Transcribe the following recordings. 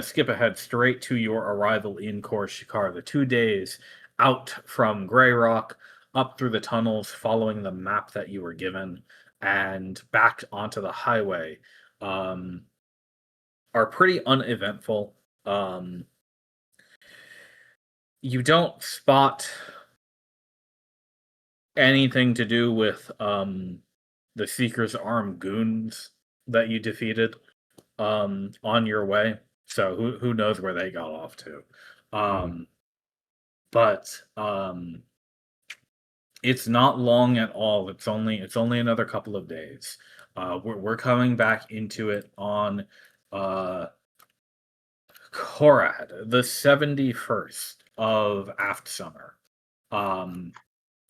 skip ahead straight to your arrival in Korshikar, the 2 days out from Grey Rock, up through the tunnels, following the map that you were given, and back onto the highway, um, are pretty uneventful. You don't spot anything to do with the Seeker's Arm goons that you defeated on your way. So who knows where they got off to. But it's not long at all. It's only another couple of days. We're coming back into it on Korad, the 71st of Aft Summer.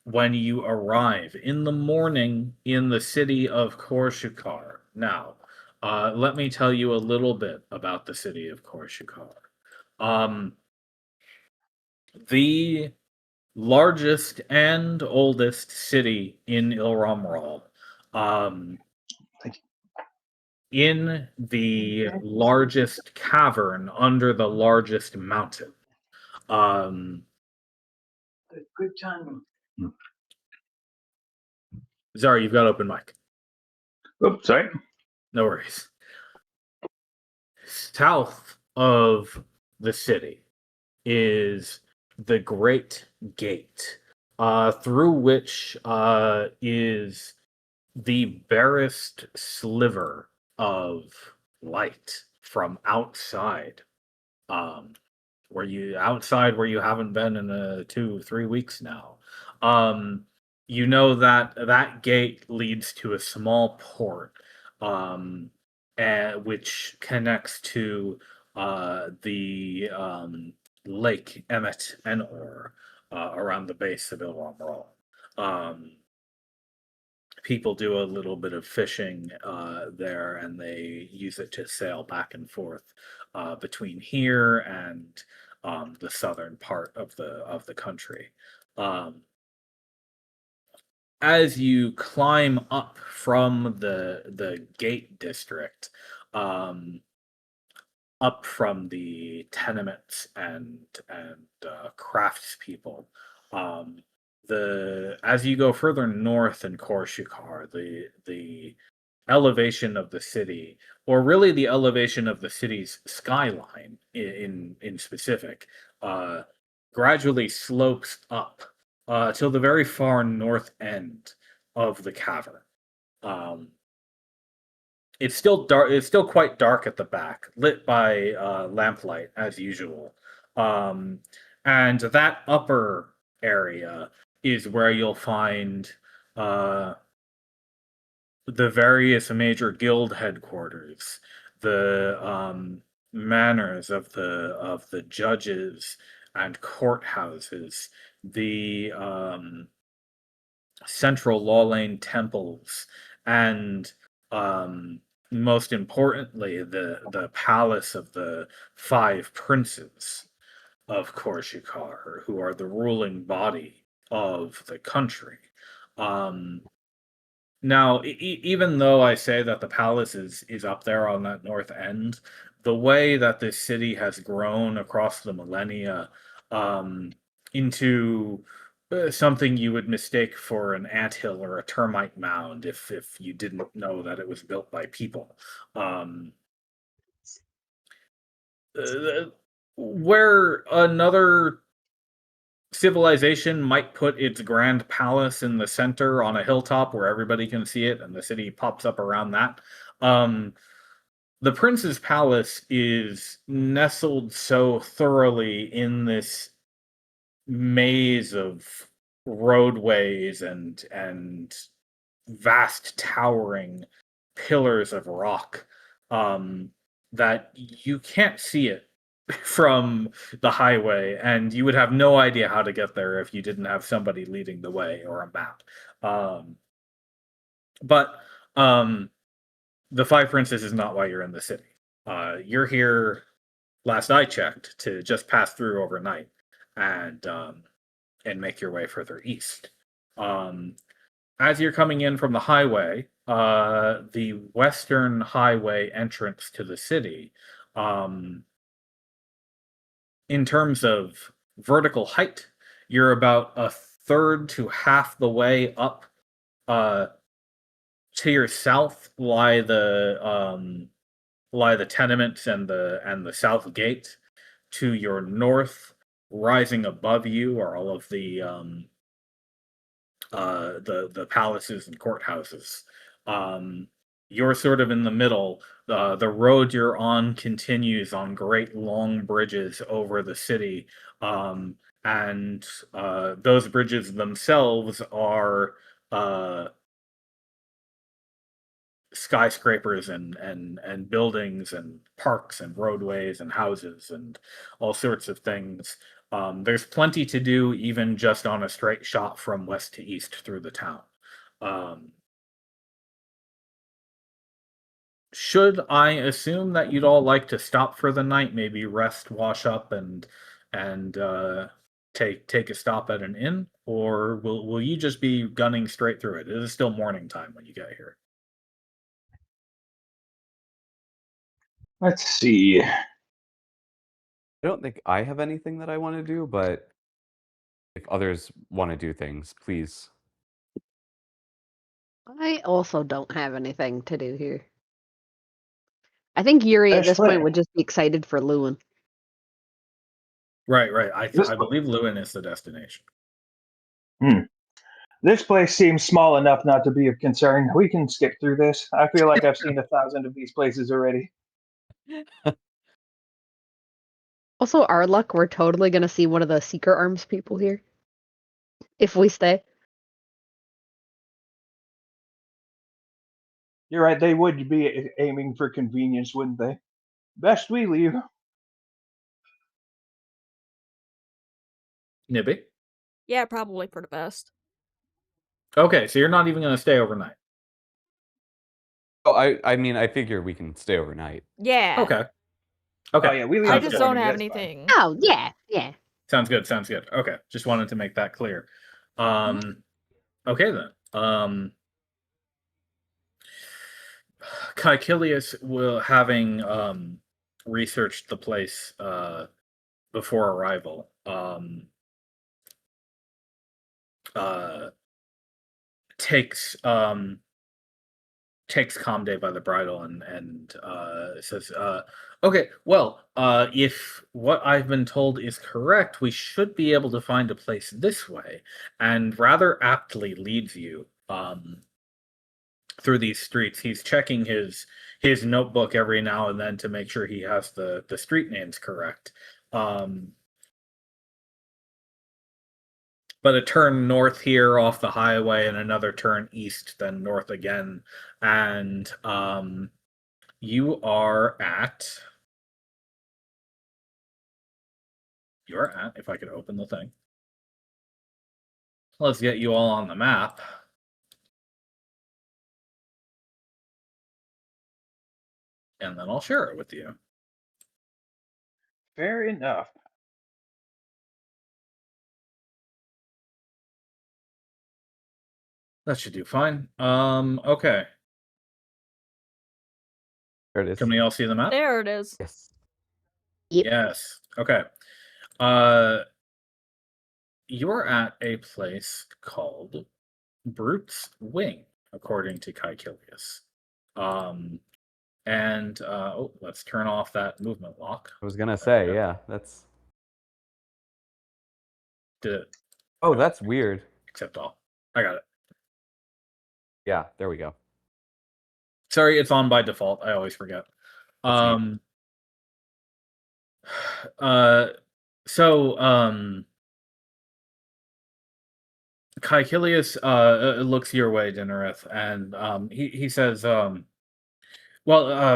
When you arrive in the morning in the city of Korshikar. Now, let me tell you a little bit about the city of Korshikar. The largest and oldest city in Ilramral. Thank you. In the largest cavern under the largest mountain. Good timing. Sorry, you've got open mic. Oops, sorry. No worries. South of the city is the Great Gate, through which is the barest sliver of light from outside. Where you haven't been in 2-3 weeks now. You know that gate leads to a small port, which connects to the Lake Emmet Enor around the base of Ilramral. People do a little bit of fishing there, and they use it to sail back and forth between here and the southern part of the country. As you climb up from the Gate District, up from the tenements and craftspeople, as you go further north in Korshikar, the elevation of the city, or really the elevation of the city's skyline in specific, gradually slopes up till the very far north end of the cavern. It's still dark. It's still quite dark at the back, lit by lamplight as usual. And that upper area is where you'll find the various major guild headquarters, the manors of the judges and courthouses, the central law lane temples, and most importantly, the palace of the 5 princes of Korshikar, who are the ruling body of the country. Now, even though I say that the palace is up there on that north end, the way that this city has grown across the millennia into something you would mistake for an anthill or a termite mound if you didn't know that it was built by people. Where another civilization might put its grand palace in the center on a hilltop where everybody can see it and the city pops up around that, the prince's palace is nestled so thoroughly in this maze of roadways and vast towering pillars of rock that you can't see it from the highway, and you would have no idea how to get there if you didn't have somebody leading the way or a map. But the 5 Princes is not why you're in the city. You're here, last I checked, to just pass through overnight and make your way further east. As you're coming in from the highway, the western highway entrance to the city, in terms of vertical height, you're about a third to half the way up. To your south lie the tenements and the south gate. To your north, rising above you, are all of the palaces and courthouses. You're sort of in the middle. The road you're on continues on great long bridges over the city, and those bridges themselves are skyscrapers and buildings and parks and roadways and houses and all sorts of things. There's plenty to do even just on a straight shot from west to east through the town. Should I assume that you'd all like to stop for the night, maybe rest, wash up, and take a stop at an inn, or will you just be gunning straight through it? It is still morning time when you get here. Let's see. I don't think I have anything that I want to do, but if others want to do things, please. I also don't have anything to do here. I think Yuri at Let's this play. point would just be excited for Lewin. Right. I This- believe Lewin is the destination. This place seems small enough not to be of concern. We can skip through this. I feel like I've seen 1,000 of these places already. Also, our luck, we're totally gonna see one of the Secret Arms people here. If we stay. You're right, they would be aiming for convenience, wouldn't they? Best we leave. Nibby? Yeah, probably for the best. Okay, so you're not even going to stay overnight. Oh, I mean, I figure we can stay overnight. Yeah. Okay. Oh yeah, we leave. I Sounds just good. don't morning, have that's fine. anything. Oh, yeah. Sounds good. Okay, just wanted to make that clear. Okay then. Caecilius having researched the place before arrival. Takes Comde by the bridle and says, okay, well, if what I've been told is correct, we should be able to find a place this way, and rather aptly leads you through these streets. He's checking his notebook every now and then to make sure he has the street names correct. But a turn north here off the highway and another turn east, then north again. And you're at, if I could open the thing. Let's get you all on the map. And then I'll share it with you. Fair enough. That should do fine. Okay. There it is. Can we all see the map? There it is. Yes. Yep. Yes. Okay. You're at a place called Brute's Wing, according to Caecilius. Let's turn off that movement lock. I was gonna say, yeah, that's. Did it Oh, that's weird. accept all? I got it. Yeah, there we go. Sorry, it's on by default. I always forget. Caecilius looks your way, Dinnereth, and he says,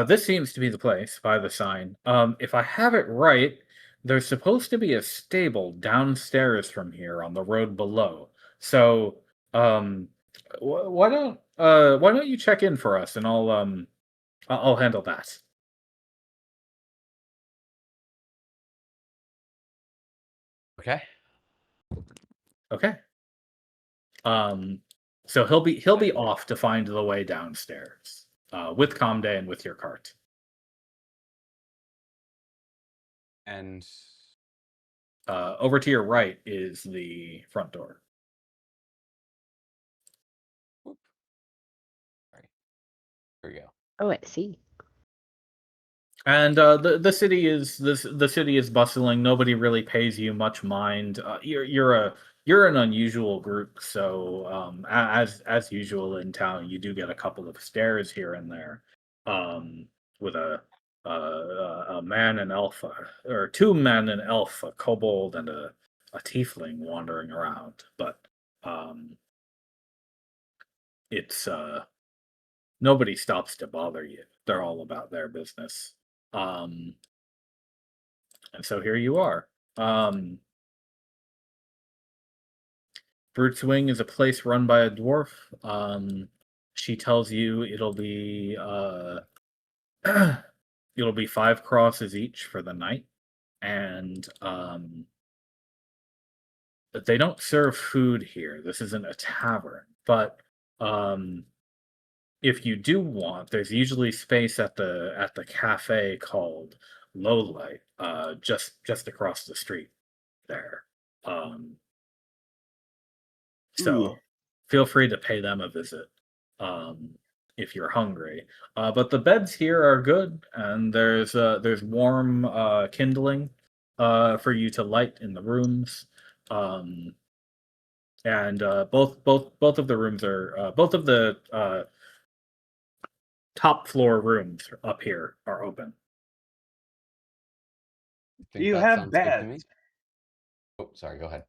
this seems to be the place by the sign. If I have it right, there's supposed to be a stable downstairs from here on the road below. So, why don't you check in for us, and I'll handle that. Okay. Okay. So he'll be off to find the way downstairs with Comde and with your cart. And Over to your right is the front door. Sorry. Here we go. Oh, I see. And the city is the city is bustling. Nobody really pays you much mind. You're an unusual group, so as usual in town, you do get a couple of stares here and there, with a man and elf, or two men and elf, a kobold and a tiefling wandering around. But it's nobody stops to bother you. They're all about their business. And so here you are. Brute's Wing is a place run by a dwarf. She tells you it'll be it'll be 5 crosses each for the night, and they don't serve food here. This isn't a tavern, but if you do want, there's usually space at the cafe called Lowlight, just across the street there. So Ooh. feel free to pay them a visit, if you're hungry. But the beds here are good, and there's warm kindling for you to light in the rooms. And both of the rooms are both of the top floor rooms up here are open. I Do think you that have sounds good to me. beds? Oh, sorry. Go ahead.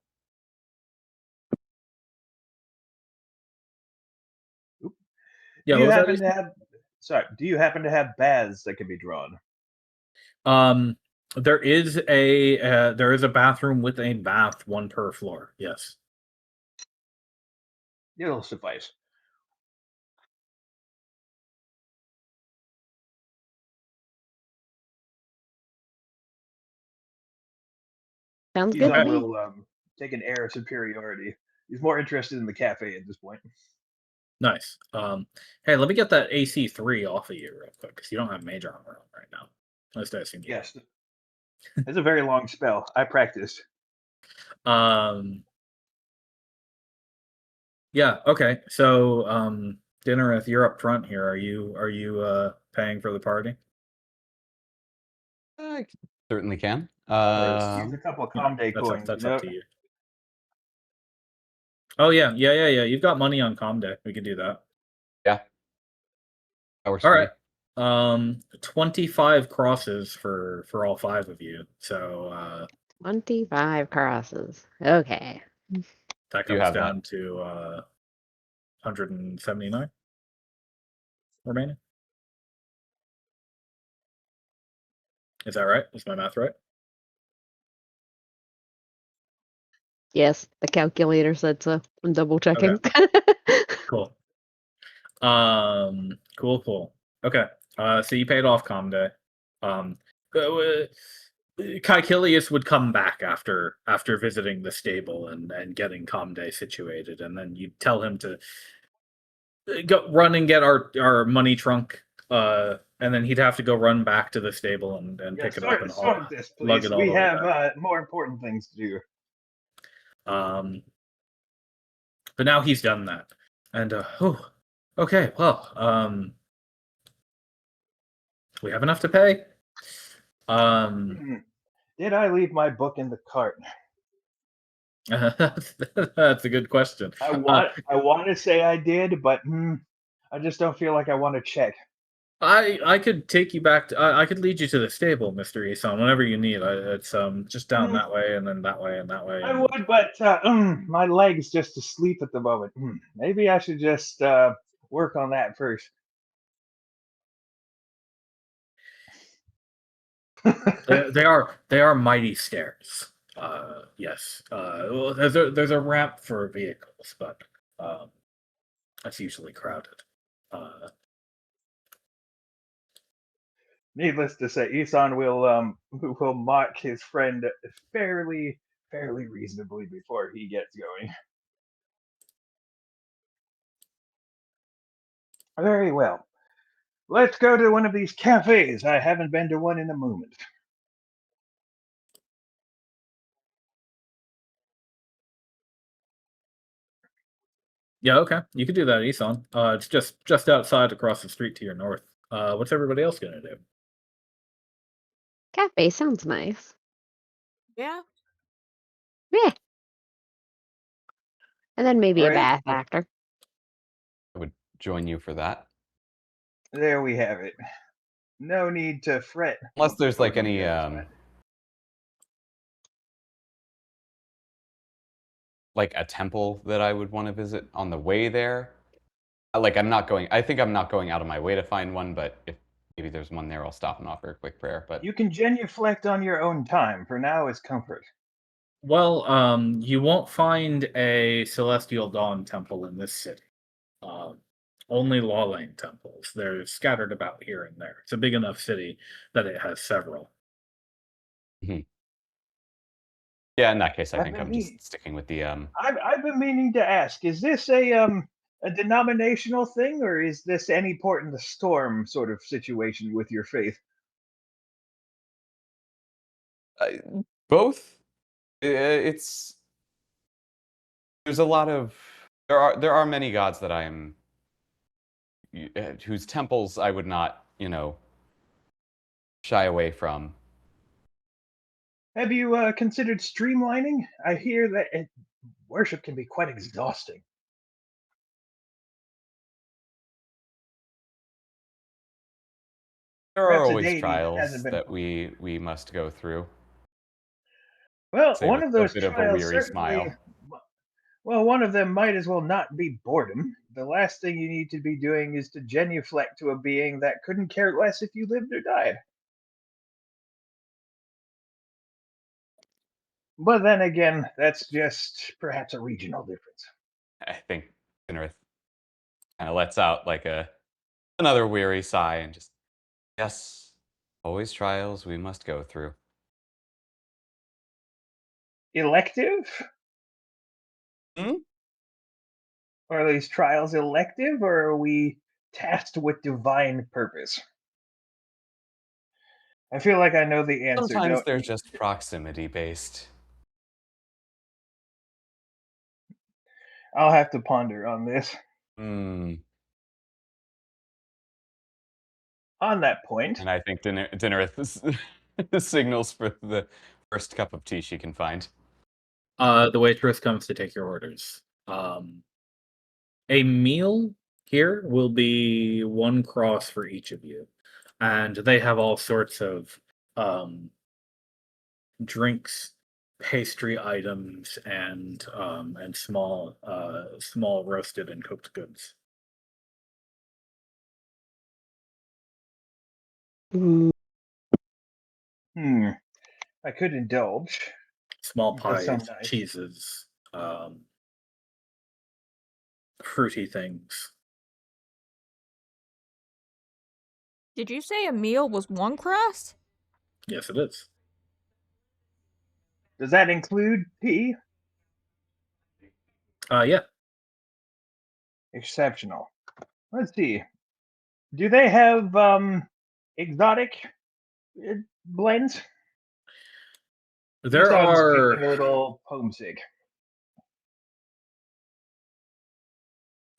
Yeah, Do you what was that, happen to Ethan? have? Sorry. Do you happen to have baths that can be drawn? There is a bathroom with a bath, one per floor. Yes. It'll suffice. Sounds He's good to on me. will take an air of superiority. He's more interested in the cafe at this point. Nice. Hey, let me get that AC 3 off of you real quick, because you don't have mage armor on right now. Let's assume you Yes, it's a very long spell. I practiced. do. Yeah. Okay. So, Dinnereth, you're up front here. Are you paying for the party? I certainly can. Use a couple of You know, Comday coins. that's up to you. Oh yeah. You've got money on Comday. We could do that. Yeah. That works All for right. me. 25 crosses for all 5 of you. So 25 crosses. Okay. that You comes have that. down to 179 remaining. Is that right? Is my math right? Yes, the calculator said so. I'm double checking. Cool. Cool. Okay. So you paid off Comday. Caecilius would come back after visiting the stable and getting Comday situated, and then you tell him to go run and get our money trunk. And then he'd have to go run back to the stable and pick it up and sort this, lug please. it all We the way have back. more important things to do. But now he's done that, and okay, well, we have enough to pay. Did I leave my book in the cart? That's a good question. I want to say I did, but I just don't feel like I want to check. I could take you back to I could lead you to the stable, Mr. Isan, whenever you need. It's just down that way and then that way and that way. I would, but my leg's just asleep at the moment. Maybe I should just work on that first. They are mighty stairs. Yes. Well, there's a ramp for vehicles, but that's usually crowded. Needless to say, Isan will mock his friend fairly reasonably before he gets going. Very well. Let's go to one of these cafes. I haven't been to one in a moment. Yeah, okay. You could do that, Isan. It's just outside across the street to your north. What's everybody else gonna do? Cafe sounds nice. Yeah. Yeah. And then maybe a Alright, bath well, after. I would join you for that. there we have it. No need to fret. Unless once we there's go like on any the other side. like a temple that I would want to visit on the way there. Like I think I'm not going out of my way to find one, but if maybe there's one there, I'll stop and offer a quick prayer. But You can genuflect on your own time. For now, it's comfort. Well, you won't find a Celestial Dawn temple in this city. Um, only Law Lane temples. They're scattered about here and there. It's a big enough city that it has several. Mhm. Yeah, in that case, I I've think been I'm mean- just sticking with the I've been meaning to ask: is this a denominational thing, or is this any port in the storm sort of situation with your faith? both. It's there's a lot of there are many gods that I am whose temples I would not shy away from. Have you considered streamlining? I hear that worship can be quite exhausting. There are Perhaps a always deity that hasn't trials been. that we must go through. Well, Say one with of a those bit of a trials weary certainly. smile. Well, one of them might as well not be boredom. The last thing you need to be doing is to genuflect to a being that couldn't care less if you lived or died. But then again, that's just perhaps a regional difference. I think Sinrith kind of lets out like another weary sigh and just yes, always trials we must go through. Elective? Hmm? Are these trials elective, or are we tasked with divine purpose? I feel like I know the answer, Sometimes don't they're you? just proximity based. I'll have to ponder on this. Hmm. On that point, And I think Dinnerith signals for the first cup of tea she can find. The waitress comes to take your orders. A meal here will be 1 cross for each of you, and they have all sorts of drinks, pastry items, and small roasted and cooked goods. Mm, I could indulge. Small It does sound pies, nice. cheeses, fruity things. Did you say a meal was 1 crust? Yes, it is. Does that include tea? Yeah. Exceptional. Let's see. Do they have exotic blends? There Isan's are feeling a little homesick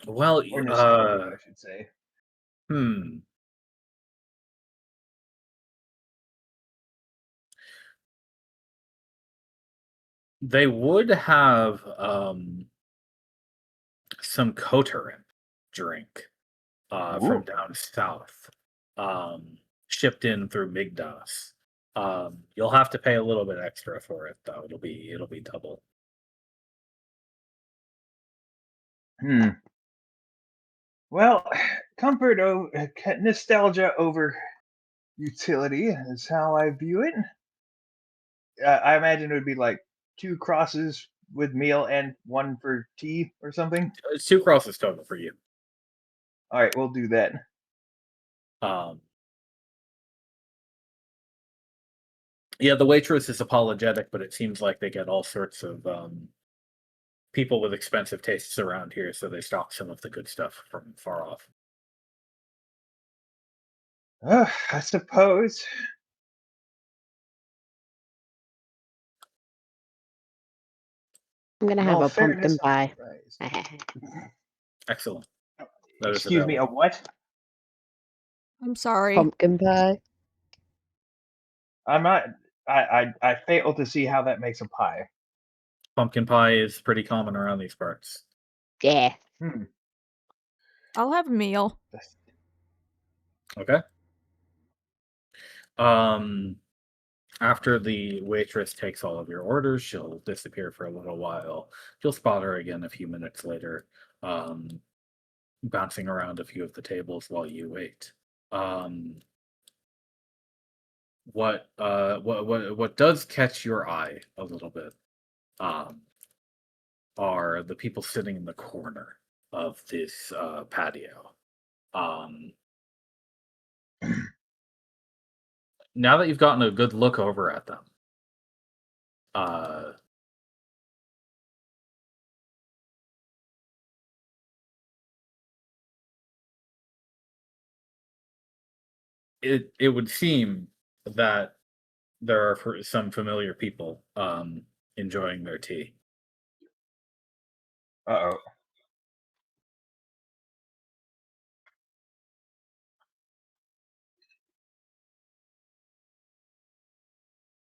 well, or nostalgic, I should say. hmm. They would have some Koterin drink from Ooh. down south, um, shipped in through Migdos. You'll have to pay a little bit extra for it though. It'll be double. Hmm. Well, nostalgia over utility is how I view it. I imagine it would be like 2 crosses with meal and one for tea or something. It's 2 crosses total for you. All right, we'll do that. Um, yeah, the waitress is apologetic, but it seems like they get all sorts of people with expensive tastes around here, so they stock some of the good stuff from far off. I suppose. I'm gonna In have all a pumpkin fairness, I'm pie. surprised. Excellent. That is Excuse me, a available. what? I'm sorry. Pumpkin pie. I'm not. I fail to see how that makes a pie. Pumpkin pie is pretty common around these parts. Yeah. Hmm. I'll have a meal. Okay. After the waitress takes all of your orders, she'll disappear for a little while. You'll spot her again a few minutes later, bouncing around a few of the tables while you wait. What does catch your eye a little bit are the people sitting in the corner of this patio. Now that you've gotten a good look over at them, it would seem that there are some familiar people enjoying their tea. Uh-oh.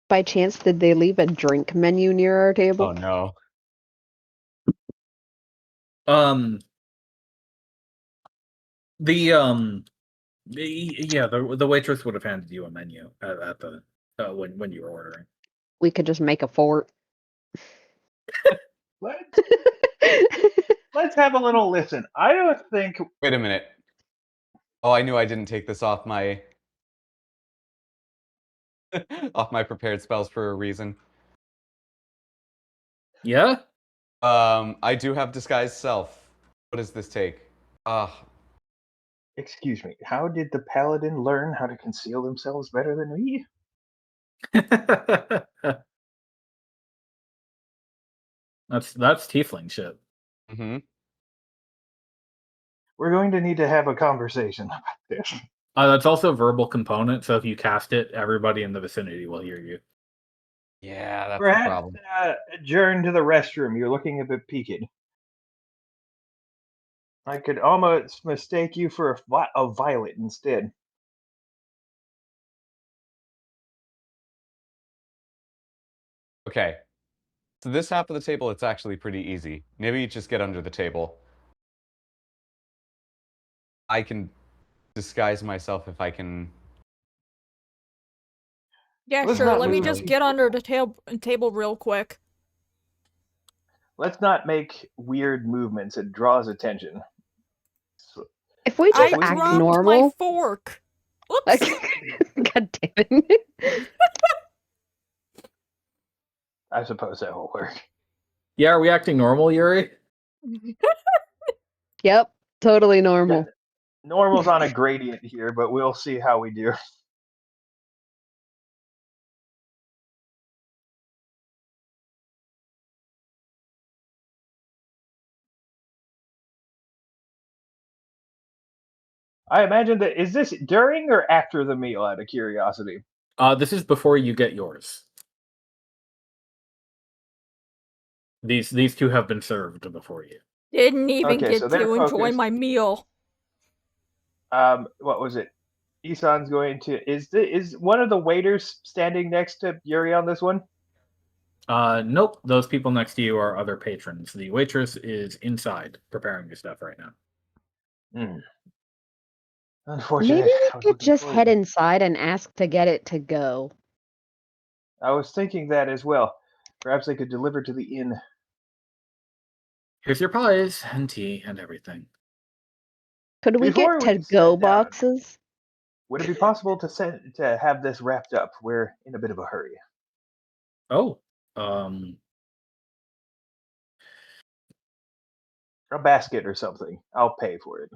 By chance, did they leave a drink menu near our table? Oh no. The waitress would have handed you a menu at the when you were ordering. We could just make a fort. Let's have a little listen. I don't think. Wait a minute. Oh, I knew I didn't take this off my off my prepared spells for a reason. Yeah? I do have disguise self. What does this take? Excuse me. How did the paladin learn how to conceal themselves better than me? That's tiefling shit. Mm-hmm. We're going to need to have a conversation about this. That's also a verbal component, so if you cast it, everybody in the vicinity will hear you. Yeah, that's the Perhaps problem. adjourn to the restroom. You're looking a bit peaked. I could almost mistake you for a violet instead. Okay. So this half of the table, it's actually pretty easy. Maybe you just get under the table. I can disguise myself if I can. Yeah, Let's sure. not Let me move just too get under the quickly. table real quick. Let's not make weird movements. It draws attention. If we just I act dropped my normal. fork. Oops. God damn it. I suppose that will work. Yeah, are we acting normal, Yuri? Yep, totally normal. Normal's on a gradient here, but we'll see how we do. I imagine that is this during or after the meal? Out of curiosity. This is before you get yours. These two have been served before you. Didn't even Okay, so get they're to enjoy focused. my meal. What was it? Isan's going to is one of the waiters standing next to Yuri on this one? Nope. Those people next to you are other patrons. The waitress is inside preparing your stuff right now. Unfortunate. Maybe we I was could looking just forward head to- inside and ask to get it to go. I was thinking that as well. Perhaps they could deliver to the inn. Here's your pies and tea and everything. Could we Before get we to go sit down, boxes? would it be possible to have this wrapped up? We're in a bit of a hurry. Oh, A basket or something. I'll pay for it.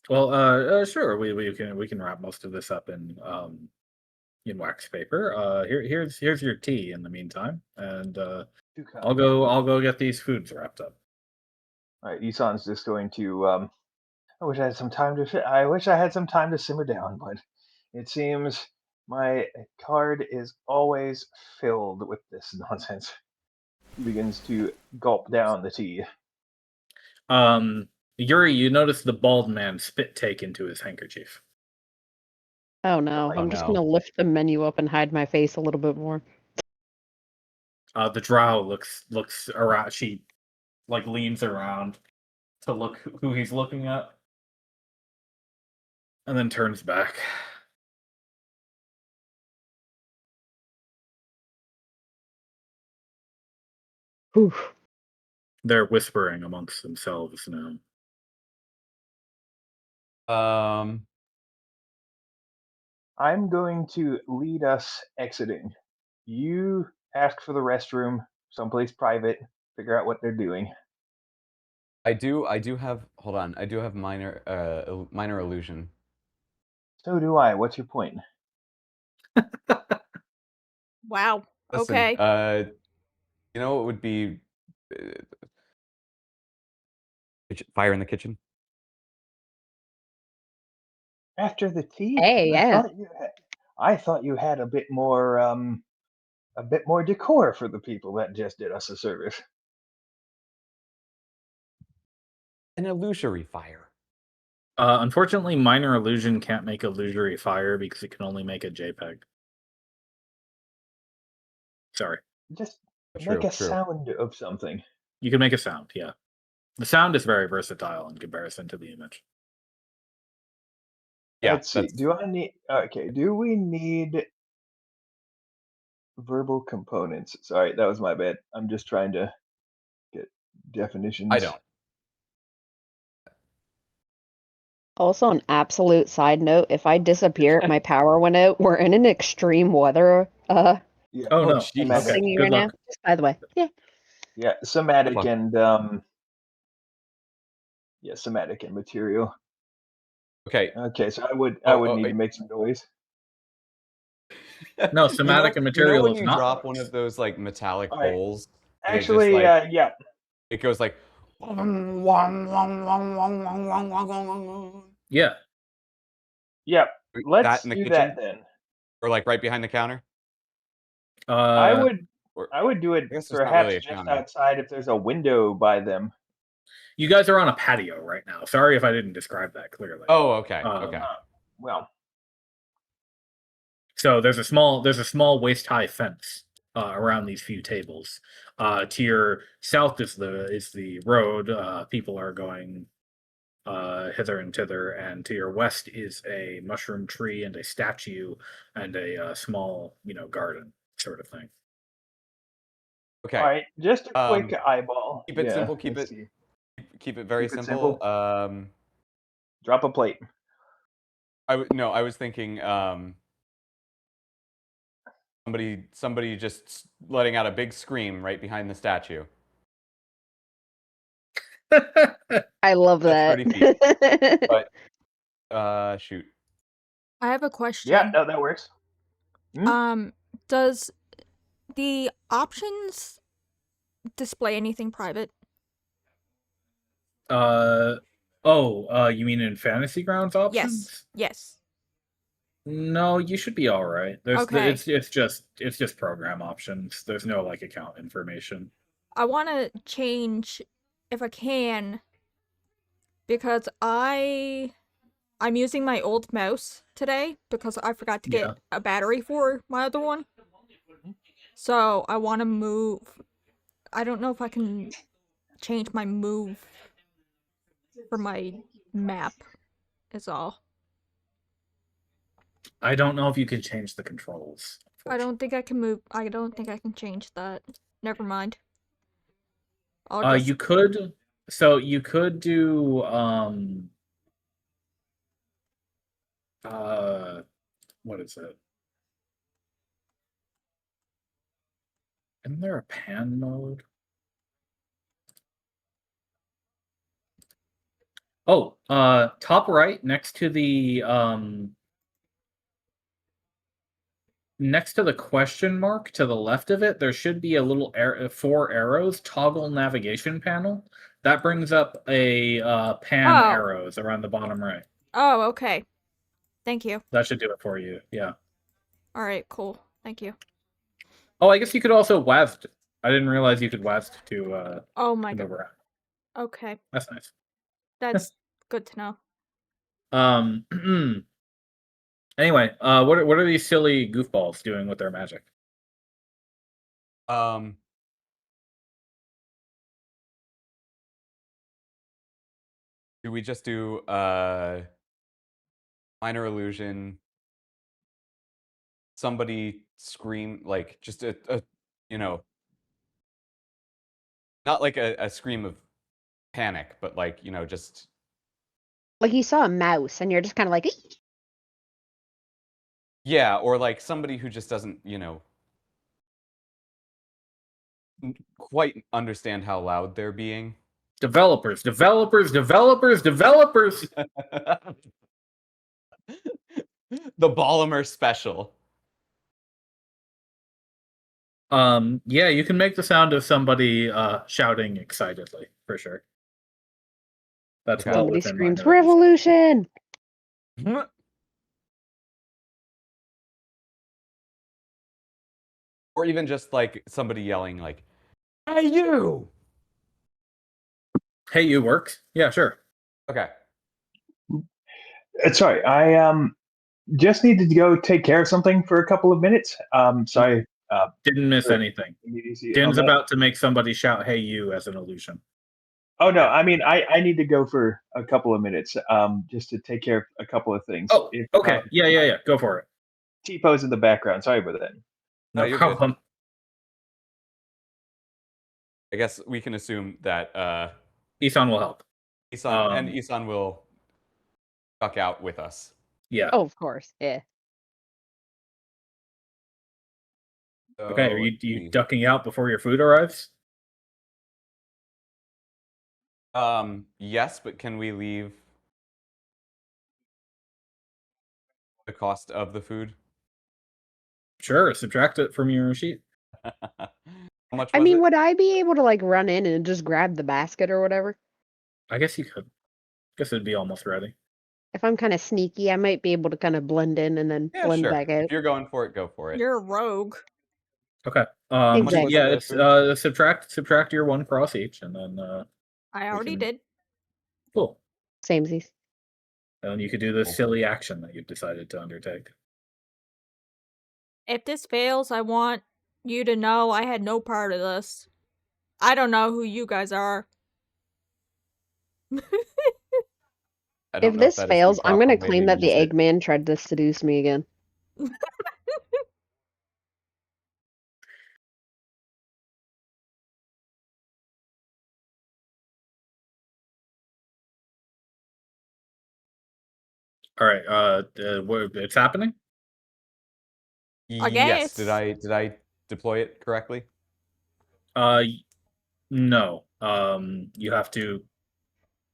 well, sure. We can wrap most of this up in wax paper. Here's your tea in the meantime, and I'll go get these foods wrapped up. All right, Isan's just going to. I wish I had some time to. I wish I had some time to simmer down, but it seems my card is always filled with this nonsense. begins to gulp down the tea. Yuri, you notice the bald man spit take into his handkerchief. Oh no, Oh, I'm just no. gonna lift the menu up and hide my face a little bit more. The drow looks around. She like leans around to look who he's looking at, and then turns back. Whew. They're whispering amongst themselves now. I'm going to lead us exiting. You ask for the restroom, someplace private, figure out what they're doing. I do have. Hold on. I do have minor illusion. So do I. What's your point? Wow. Listen, Okay. you know what would be fire in the kitchen? After the tea, Hey, yeah. I thought you had a bit more decor for the people that just did us a service. An illusory fire. Unfortunately, minor illusion can't make illusory fire because it can only make a JPEG. Sorry. Just True, make a true. sound of something. You can make a sound, yeah. The sound is very versatile in comparison to the image. Yeah, Let's see. Do we need verbal components? Sorry, that was my bad. I'm just trying to get definitions. I don't. Also, an absolute side note: if I disappear, my power went out. We're in an extreme weather Yeah. Oh no. jeez. Okay. thingy Good right now. luck. Just by the way, yeah. Yeah, somatic luck. and somatic and material. Okay. Okay, so I would need to make some noise. No, somatic and material when is you not drop noise. one of those like metallic All right. bowls, and Actually, it just yeah. it goes like Yeah. Yep. Let's that in the do kitchen that then. or like right behind the counter. I would Or, do it I guess there's not perhaps really a just counter. outside if there's a window by them. You guys are on a patio right now. Sorry if I didn't describe that clearly. Oh, okay, okay. Well, So there's a small waist high fence around these few tables. To your south is the road. People are going hither and thither, and to your west is a mushroom tree and a statue and a small garden sort of thing. Okay. all right. Just a quick eyeball. Keep it Yeah, simple. let's see. Keep it very Keep it simple. simple. Drop a plate. I was thinking somebody just letting out a big scream right behind the statue. I love that. 30 feet. But shoot. I have a question. Yeah, no, that works. Does the options display anything private? You mean in Fantasy Grounds options? Yes. No, you should be all right. Okay. It's just program options. There's no like account information. I want to change if I can because I'm using my old mouse today because I forgot to get a battery for my other one. So I want to move. I don't know if I can change my move for my map is all. I don't know if you can change the controls. I don't think I can move. I don't think I can change that. Never mind. You could. So you could do what is it? Isn't there a pan mode? Oh, top right next to the question mark to the left of it, there should be a little 4 arrows, toggle navigation panel. That brings up a pan arrows around the bottom right. Oh, okay. Thank you. That should do it for you. Yeah. All right, cool. Thank you. Oh, I guess you could also WASD I didn't realize you could west to Oh my god. move around. Okay, That's nice. that's good to know. Anyway, what are these silly goofballs doing with their magic? Do we just do minor illusion? Somebody scream, like just a you know, not like a scream of panic, but like, you know, just Like you saw a mouse and you're just kind of like, "Eek." yeah, or like somebody who just doesn't, you know, quite understand how loud they're being. Developers. The Ballimer special. Yeah, you can make the sound of somebody shouting excitedly, for sure. That's Okay. well Somebody within screams, minor illusion. "Revolution!" Or even just like somebody yelling like, "Hey you!" Hey, you works? Yeah, sure. Okay. Sorry, I just needed to go take care of something for a couple of minutes. So I Didn't miss for anything. immediacy. Din's that- about to make somebody shout "Hey, you" as an illusion. Oh no, I mean I need to go for a couple of minutes. Just to take care of a couple of things. Oh, If, okay. Yeah. Go for it. T-pose in the background. Sorry about that. No you're good. problem. I guess we can assume that Isan will help. Isan will duck out with us. Yeah. Oh, of course. Yeah. Okay, So, are let's you see. ducking out before your food arrives? Yes, but can we leave the cost of the food? Sure, subtract it from your sheet. How much I was mean, it? would I be able to like run in and just grab the basket or whatever? I guess you could. Guess it'd be almost ready. If I'm kind of sneaky, I might be able to kind of blend in and then Yeah, blend sure. back out. If you're going for it, go for it. You're a rogue. Okay. Exactly. Yeah, the it's food? subtract your one cross each, and then I already can- did. cool. Samesies. And you could do this Cool. silly action that you've decided to undertake. If this fails, I want you to know I had no part of this. I don't know who you guys are. I don't If know if this that is the fails, I'm proper going to way claim that the use it. Eggman tried to seduce me again. All right. It's happening. I Yes. guess. Did I deploy it correctly? No. You have to.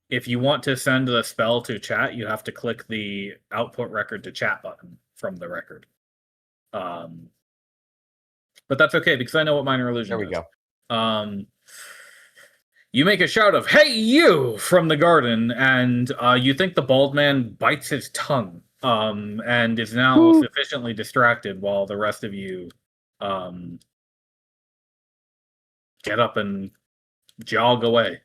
If you want to send the spell to chat, you have to click the output record to chat button from the record. But that's okay because I know what minor illusion There we does. go. You make a shout of "Hey, you!" from the garden, and you think the bald man bites his tongue, and is now sufficiently distracted while the rest of you get up and jog away.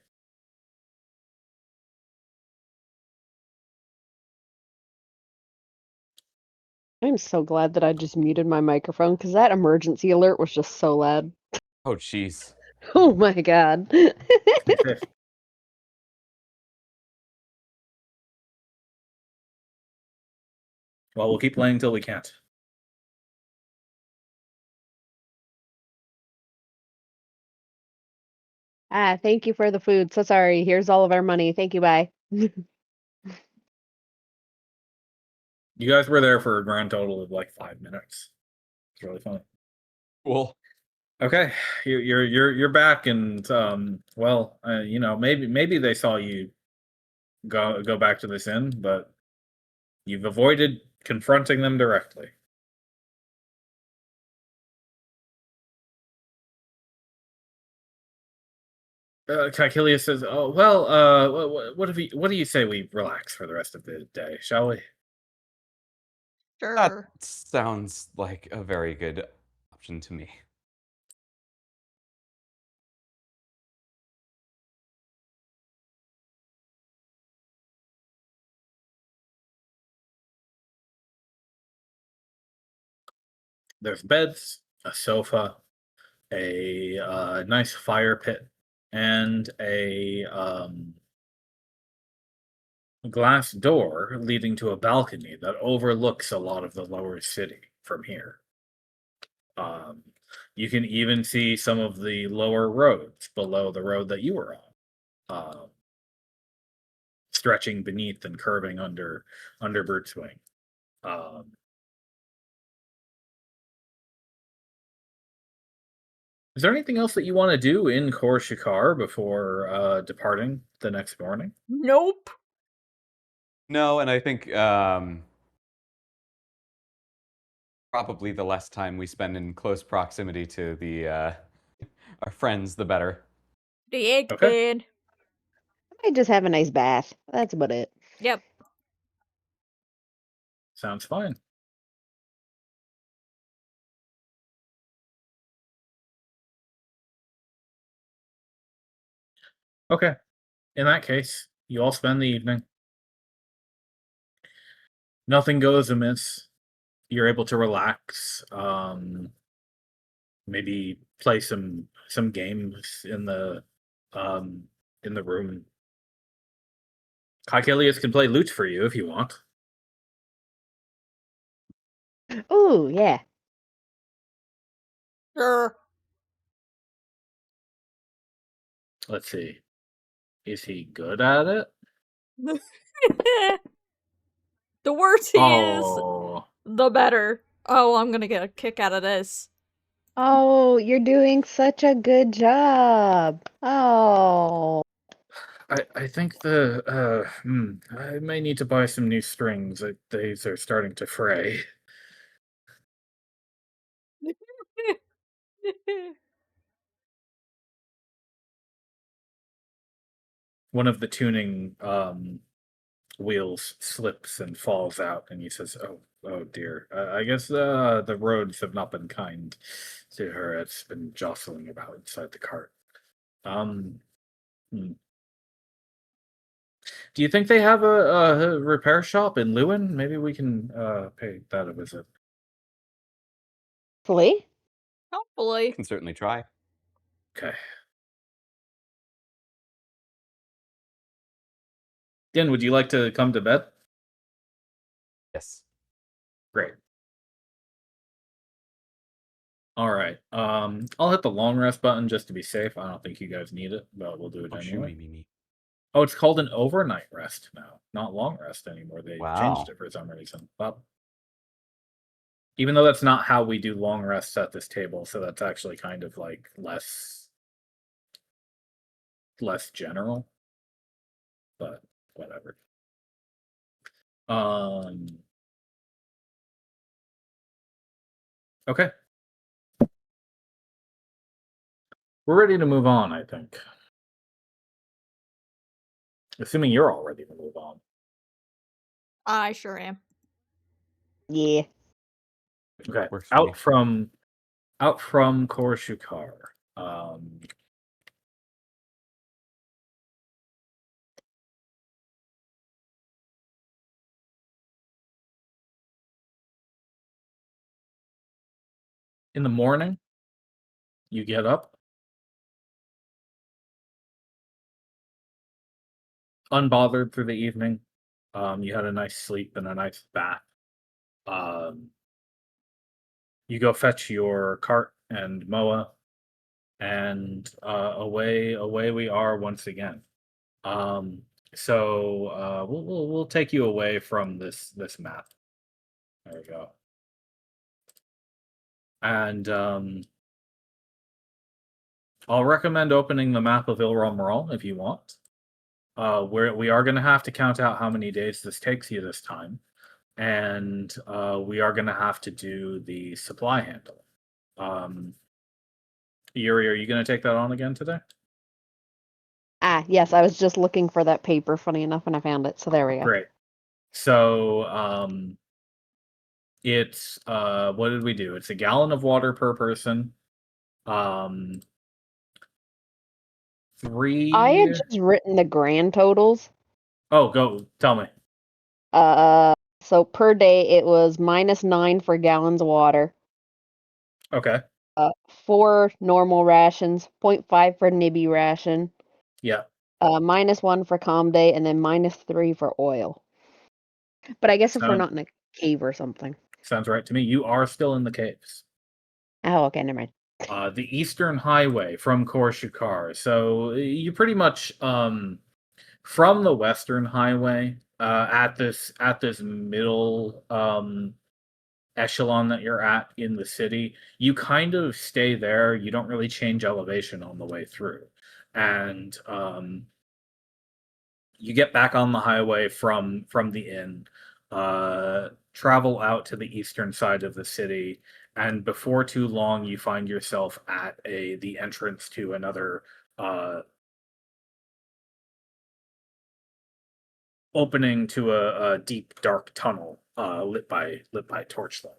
I'm so glad that I just muted my microphone because that emergency alert was just so loud. Oh, jeez. Oh my god. Well, we'll keep playing till we can't. Thank you for the food. So sorry. Here's all of our money. Thank you. Bye. You guys were there for a grand total of like 5 minutes. It's really funny. Cool. Okay, you're back, and well, you know, maybe they saw you go back to this inn, but you've avoided confronting them directly. Caecilius says, "Oh well, what do you say we relax for the rest of the day, shall we?" Sure. That sounds like a very good option to me. There's beds, a sofa, a nice fire pit, and a glass door leading to a balcony that overlooks a lot of the lower city from here. You can even see some of the lower roads below the road that you were on, stretching beneath and curving under Birdswing. Is there anything else that you want to do in Korshikar before departing the next morning? Nope. No, and I think probably the less time we spend in close proximity to the our friends, the better. The egg Okay. bin. I might just have a nice bath. That's about it. Yep. Sounds fine. Okay. In that case, you all spend the evening. Nothing goes amiss. You're able to relax. Maybe play some games in the room. Kaikelius can play lute for you if you want. Oh, yeah. Sure. Let's see. Is he good at it? The worse he is, Oh, the better. Oh, I'm gonna get a kick out of this. Oh, you're doing such a good job. Oh. I think I may need to buy some new strings. These are starting to fray. One of the tuning wheels slips and falls out, and he says, "Oh dear. I guess the roads have not been kind to her. It's been jostling about inside the cart." Um, hmm. Do you think they have a repair shop in Lewin? Maybe we can pay that a visit. Hopefully. Hopefully. Can certainly try. Okay. Den, would you like to come to bed? Yes. Great. All right. I'll hit the long rest button just to be safe. I don't think you guys need it, but we'll do it Oh, shoot, anyway. me. Oh, it's called an overnight rest now, not long rest anymore. They Wow. changed it for some reason. But even though that's not how we do long rests at this table, so that's actually kind of like less general. But whatever. Okay. We're ready to move on, I think. Assuming you're all ready to move on. I sure am. Yeah. Okay. Works for me. Out from Korshukar. In the morning, you get up, unbothered through the evening. You had a nice sleep and a nice bath. You go fetch your cart and Moa, and away we are once again. So we'll take you away from this map. There we go. And I'll recommend opening the map of Ilram Moral if you want. We are going to have to count out how many days this takes you this time, and we are going to have to do the supply handle. Yuri, are you going to take that on again today? Ah, yes, I was just looking for that paper, funny enough, and I found it. So there we go. Great. So it's what did we do? It's a gallon of water per person. 3. I had just written the grand totals. Oh, go tell me. So per day it was -9 for gallons of water, Okay. 4 normal rations, 0.5 for nibby ration, Yeah. -1 for calm day, and then -3 for oil. But I guess if we're Sound- not in a cave or something. Sounds right to me. You are still in the caves. Oh, okay, never mind. The Eastern Highway from Korshukar. So you pretty much from the Western Highway at this middle echelon that you're at in the city, you kind of stay there. You don't really change elevation on the way through, and you get back on the highway from the inn, travel out to the eastern side of the city, and before too long, you find yourself at the entrance to another opening to a deep dark tunnel lit by torchlight.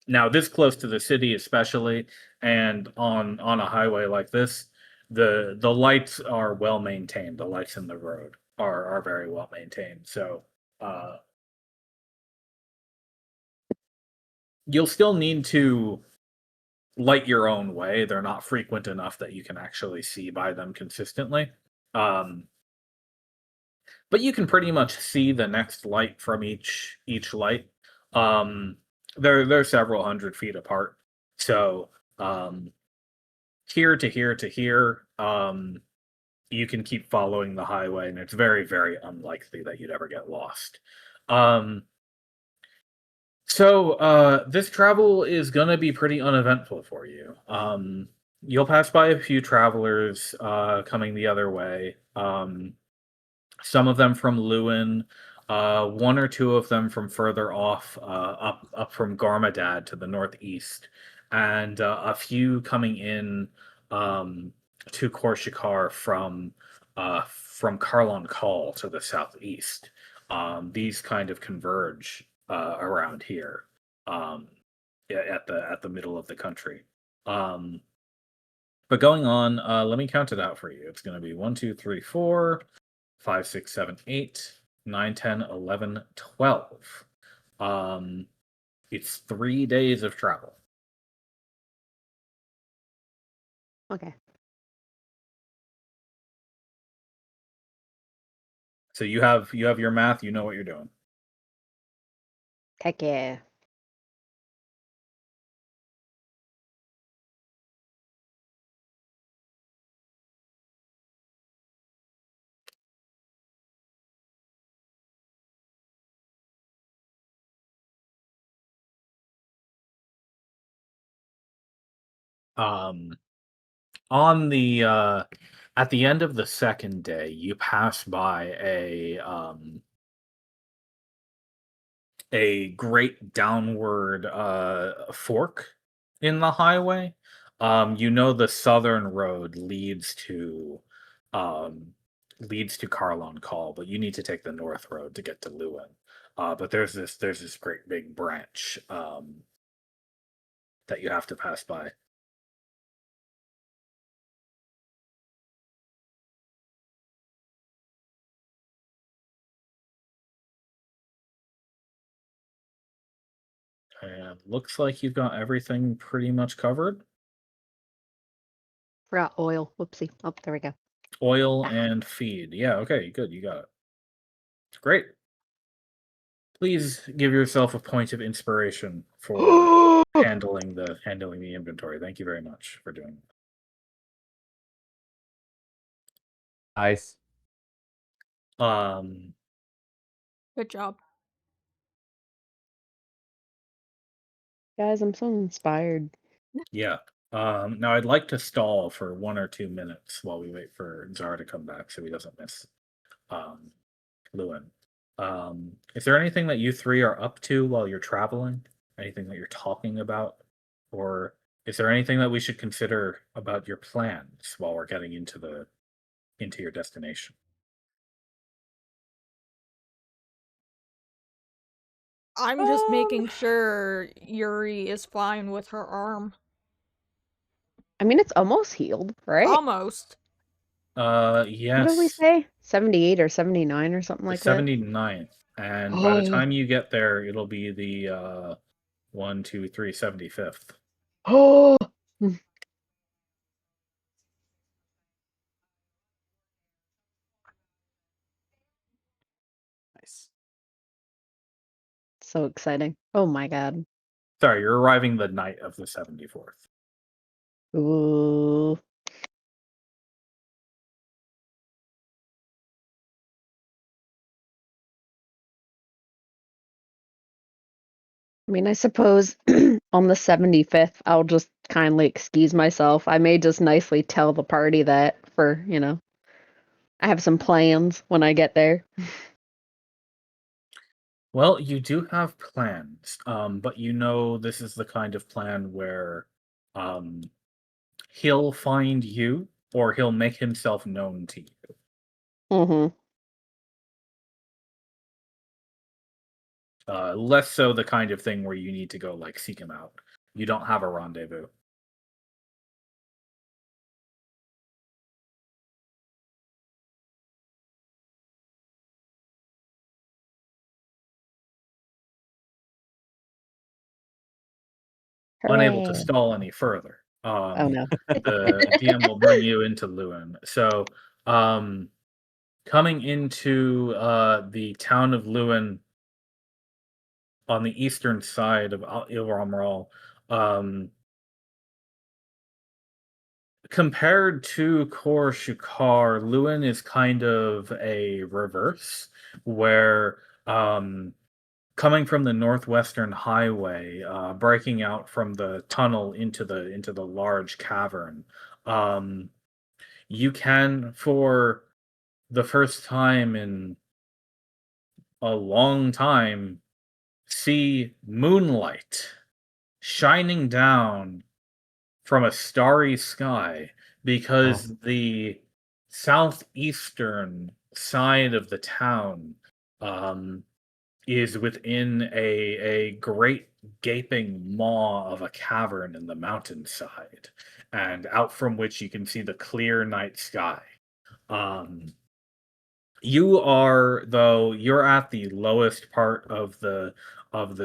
Now, this close to the city, especially, and on a highway like this, the lights are well maintained. The lights in the road are very well maintained. So you'll still need to light your own way. They're not frequent enough that you can actually see by them consistently. But you can pretty much see the next light from each light. They're several hundred feet apart. So here to here to here, you can keep following the highway, and it's very, very unlikely that you'd ever get lost. So this travel is gonna be pretty uneventful for you. You'll pass by a few travelers coming the other way. Some of them from Lewin, one or two of them from further off, up from Garmadad to the northeast, and a few coming in to Korshikar from Karlon Call to the southeast. These kind of converge around here, at the middle of the country. But going on, let me count it out for you. It's going to be 1, 2, 3, 4, 5, 6, 7, 8, 9, 10, 11, 12. It's 3 days of travel. Okay. So you have your math. You know what you're doing. Heck yeah. On the at the end of the second day, you pass by a great downward fork in the highway. You know the southern road leads to Karlon Call, but you need to take the north road to get to Lewin. But there's this great big branch that you have to pass by. And looks like you've got everything pretty much covered. Forgot oil. Whoopsie. Oh, there we go. Oil and feed. Yeah, okay, good. You got it. Great. Please give yourself a point of inspiration for handling the inventory. Thank you very much for doing Nice. that. Good job. Guys, I'm so inspired. Yeah. Now I'd like to stall for 1 or 2 minutes while we wait for Zara to come back so he doesn't miss Lewin. Is there anything that you three are up to while you're traveling? Anything that you're talking about? Or is there anything that we should consider about your plans while we're getting into your destination? I'm just making sure Yuri is fine with her arm. I mean, it's almost healed, right? Almost. Yes. What did we say? 78 or 79 or something like that? 79th. And by the time you get there, it'll be the 1, 2, 3, 75th. Oh, Nice. so exciting. Oh my god. Sorry, you're arriving the night of the 74th. Ooh. I mean, I suppose on the 75th, I'll just kindly excuse myself. I may just nicely tell the party that I have some plans when I get there. Well, you do have plans, but you know this is the kind of plan where um, he'll find you or he'll make himself known to you. Mm-hmm. Less so the kind of thing where you need to go like seek him out. You don't have a rendezvous. Unable to Hooray. stall any further. Oh no. The DM will bring you into Lewin. So, coming into the town of Lewin on the eastern side of Ilramral, compared to Kor Shukar, Lewin is kind of a reverse, where coming from the northwestern highway, breaking out from the tunnel into the large cavern, you can, for the first time in a long time, see moonlight shining down from a starry sky, because the southeastern side of the town is within a great gaping maw of a cavern in the mountainside, and out from which you can see the clear night sky. You are, though, you're at the lowest part of the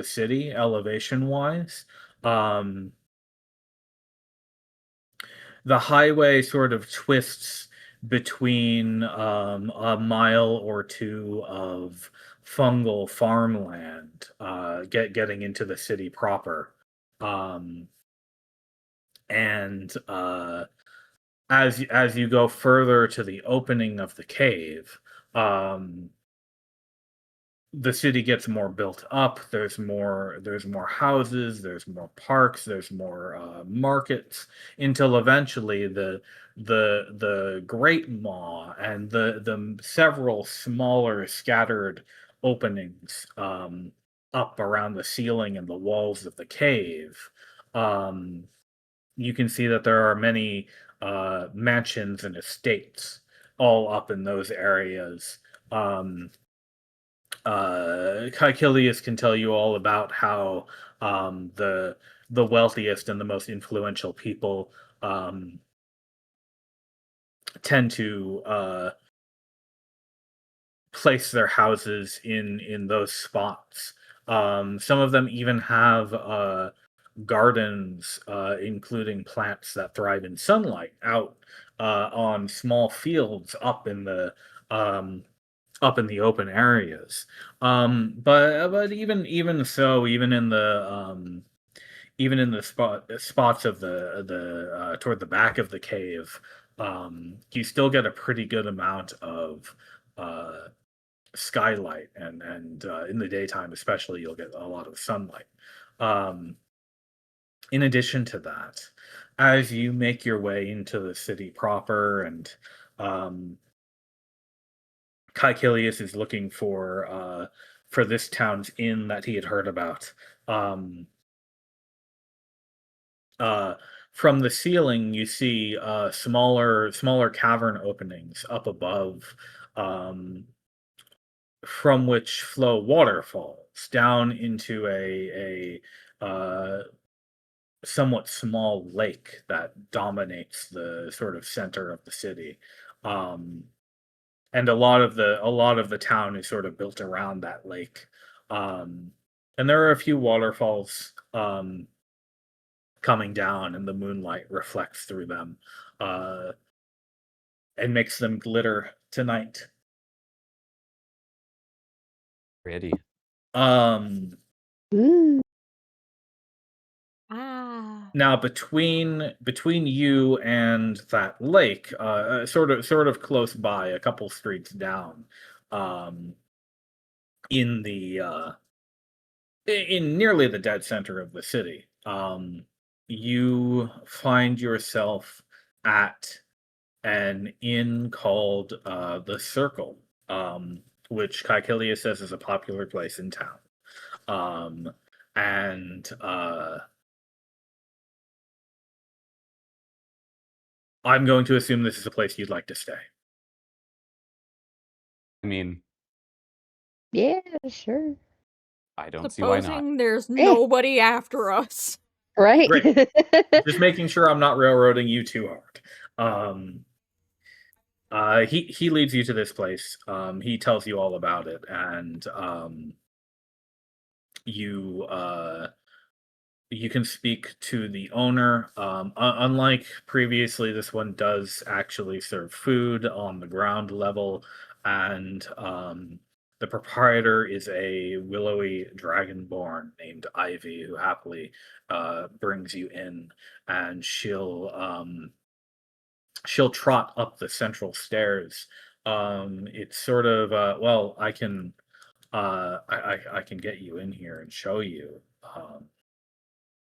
city, elevation wise. The highway sort of twists between a mile or two of fungal farmland, getting into the city proper. And as you go further to the opening of the cave, the city gets more built up. There's more houses, there's more parks, there's more markets, until eventually the Great Maw and the several smaller scattered openings up around the ceiling and the walls of the cave. You can see that there are many mansions and estates all up in those areas. Caecilius can tell you all about how the wealthiest and the most influential people tend to place their houses in those spots. Some of them even have gardens, including plants that thrive in sunlight, out on small fields up in the open areas. But even so, even in the spots of the toward the back of the cave, you still get a pretty good amount of skylight, and in the daytime especially, you'll get a lot of sunlight. In addition to that, as you make your way into the city proper, and Caecilius is looking for this town's inn that he had heard about. From the ceiling, you see smaller cavern openings up above, from which flow waterfalls down into a somewhat small lake that dominates the sort of center of the city. And a lot of the town is sort of built around that lake. And there are a few waterfalls coming down, and the moonlight reflects through them and makes them glitter tonight. Pretty. Ooh. Ah. Now between you and that lake, sort of close by, a couple streets down, in the in nearly the dead center of the city, you find yourself at an inn called the Circle, which Kaikilia says is a popular place in town. And I'm going to assume this is a place you'd like to stay. I mean, Yeah, sure. I don't see why not. Supposing there's nobody after us. Right? Great. Just making sure I'm not railroading you too hard. He leads you to this place. He tells you all about it, and you can speak to the owner. Unlike previously, this one does actually serve food on the ground level, and the proprietor is a willowy dragonborn named Ivy, who happily brings you in, and she'll trot up the central stairs. It's sort of well, I can get you in here and show you.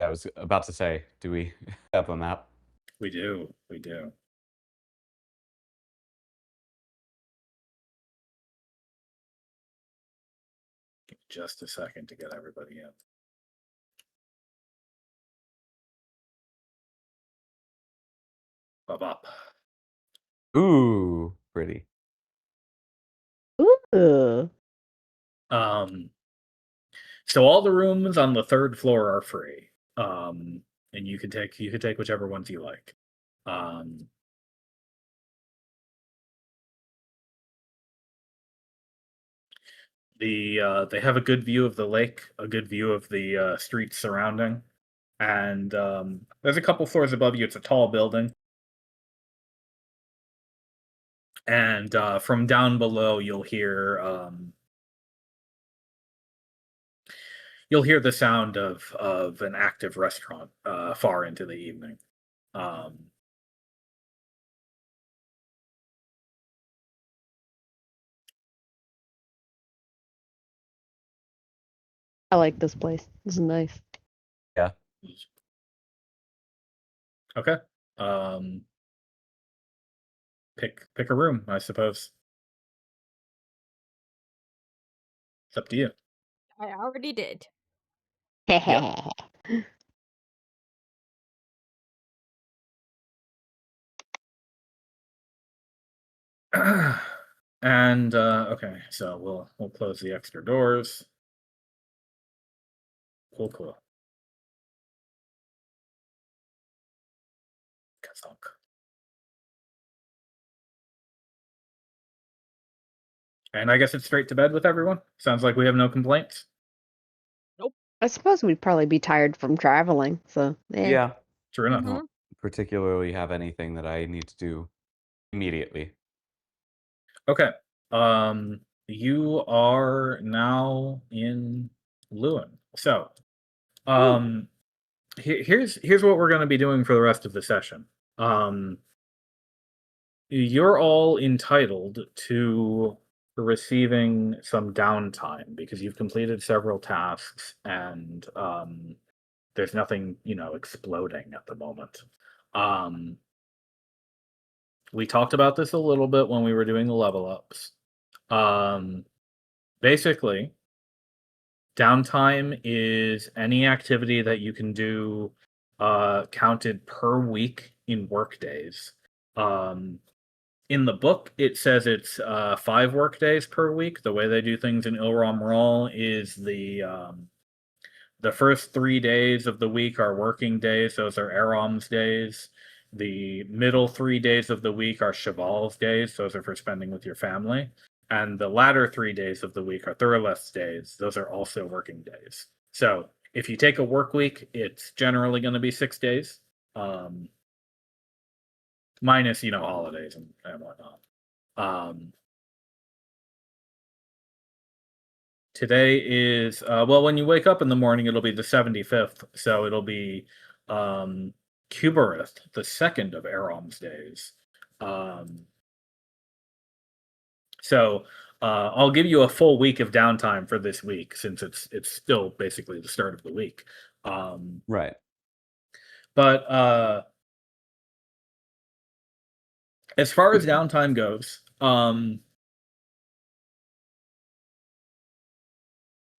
I was about to say, do we have a map? We do. Give me just a second to get everybody in. Up. Ooh, pretty. Ooh. So all the rooms on the third floor are free. And you can take whichever ones you like. They have a good view of the lake, a good view of the streets surrounding, and there's a couple floors above you. It's a tall building, and from down below you'll hear the sound of an active restaurant far into the evening. I like this place. This is nice. Yeah. Okay. Pick a room, I suppose. It's up to you. I already did. Yep. And okay, so we'll close the extra doors. Cool. Kazunk. And I guess it's straight to bed with everyone. Sounds like we have no complaints. I suppose we'd probably be tired from traveling, so Yeah. True enough. I don't particularly have anything that I need to do immediately. Okay. You are now in Lewin. So, here's what we're going to be doing for the rest of the session. You're all entitled to receiving some downtime because you've completed several tasks, and there's nothing, exploding at the moment. We talked about this a little bit when we were doing the level ups. Basically, downtime is any activity that you can do counted per week in work days. In the book, it says it's 5 work days per week. The way they do things in Ilram Roll is the first 3 days of the week are working days. Those are Aram's days. The middle 3 days of the week are Cheval's days. Those are for spending with your family. And the latter 3 days of the week are Thurleth's days. Those are also working days. So If you take a work week, it's generally going to be 6 days, minus holidays and whatnot. Today is when you wake up in the morning, it'll be the 75th, so it'll be Kubereth, the second of Aram's days. So I'll give you a full week of downtime for this week, since it's still basically the start of the week. Right. But as far as downtime goes,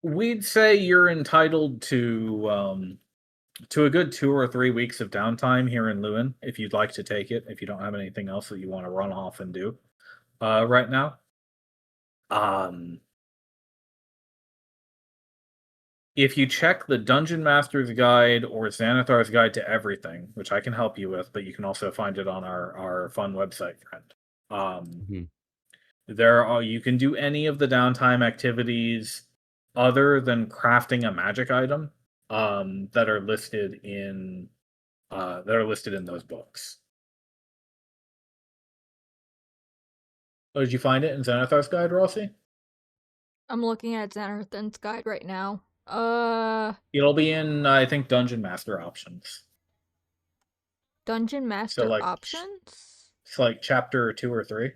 we'd say you're entitled to a good 2 or 3 weeks of downtime here in Lewin, if you'd like to take it, if you don't have anything else that you want to run off and do right now. If you check the Dungeon Master's Guide or Xanathar's Guide to Everything, which I can help you with, but you can also find it on our fun website, friend. You can do any of the downtime activities other than crafting a magic item that are listed in those books. Oh, did you find it in Xanathar's Guide, Rossi? I'm looking at Xanathan's guide right now. It'll be in, I think, Dungeon Master options. Dungeon Master options? It's like chapter 2 or 3.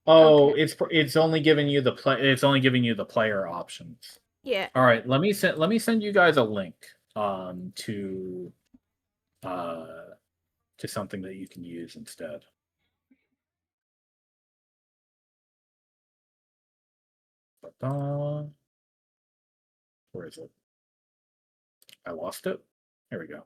Oh, Okay. it's only giving you the player options. Yeah. All right, let me send you guys a link to something that you can use instead. Where is it? I lost it. Here we go.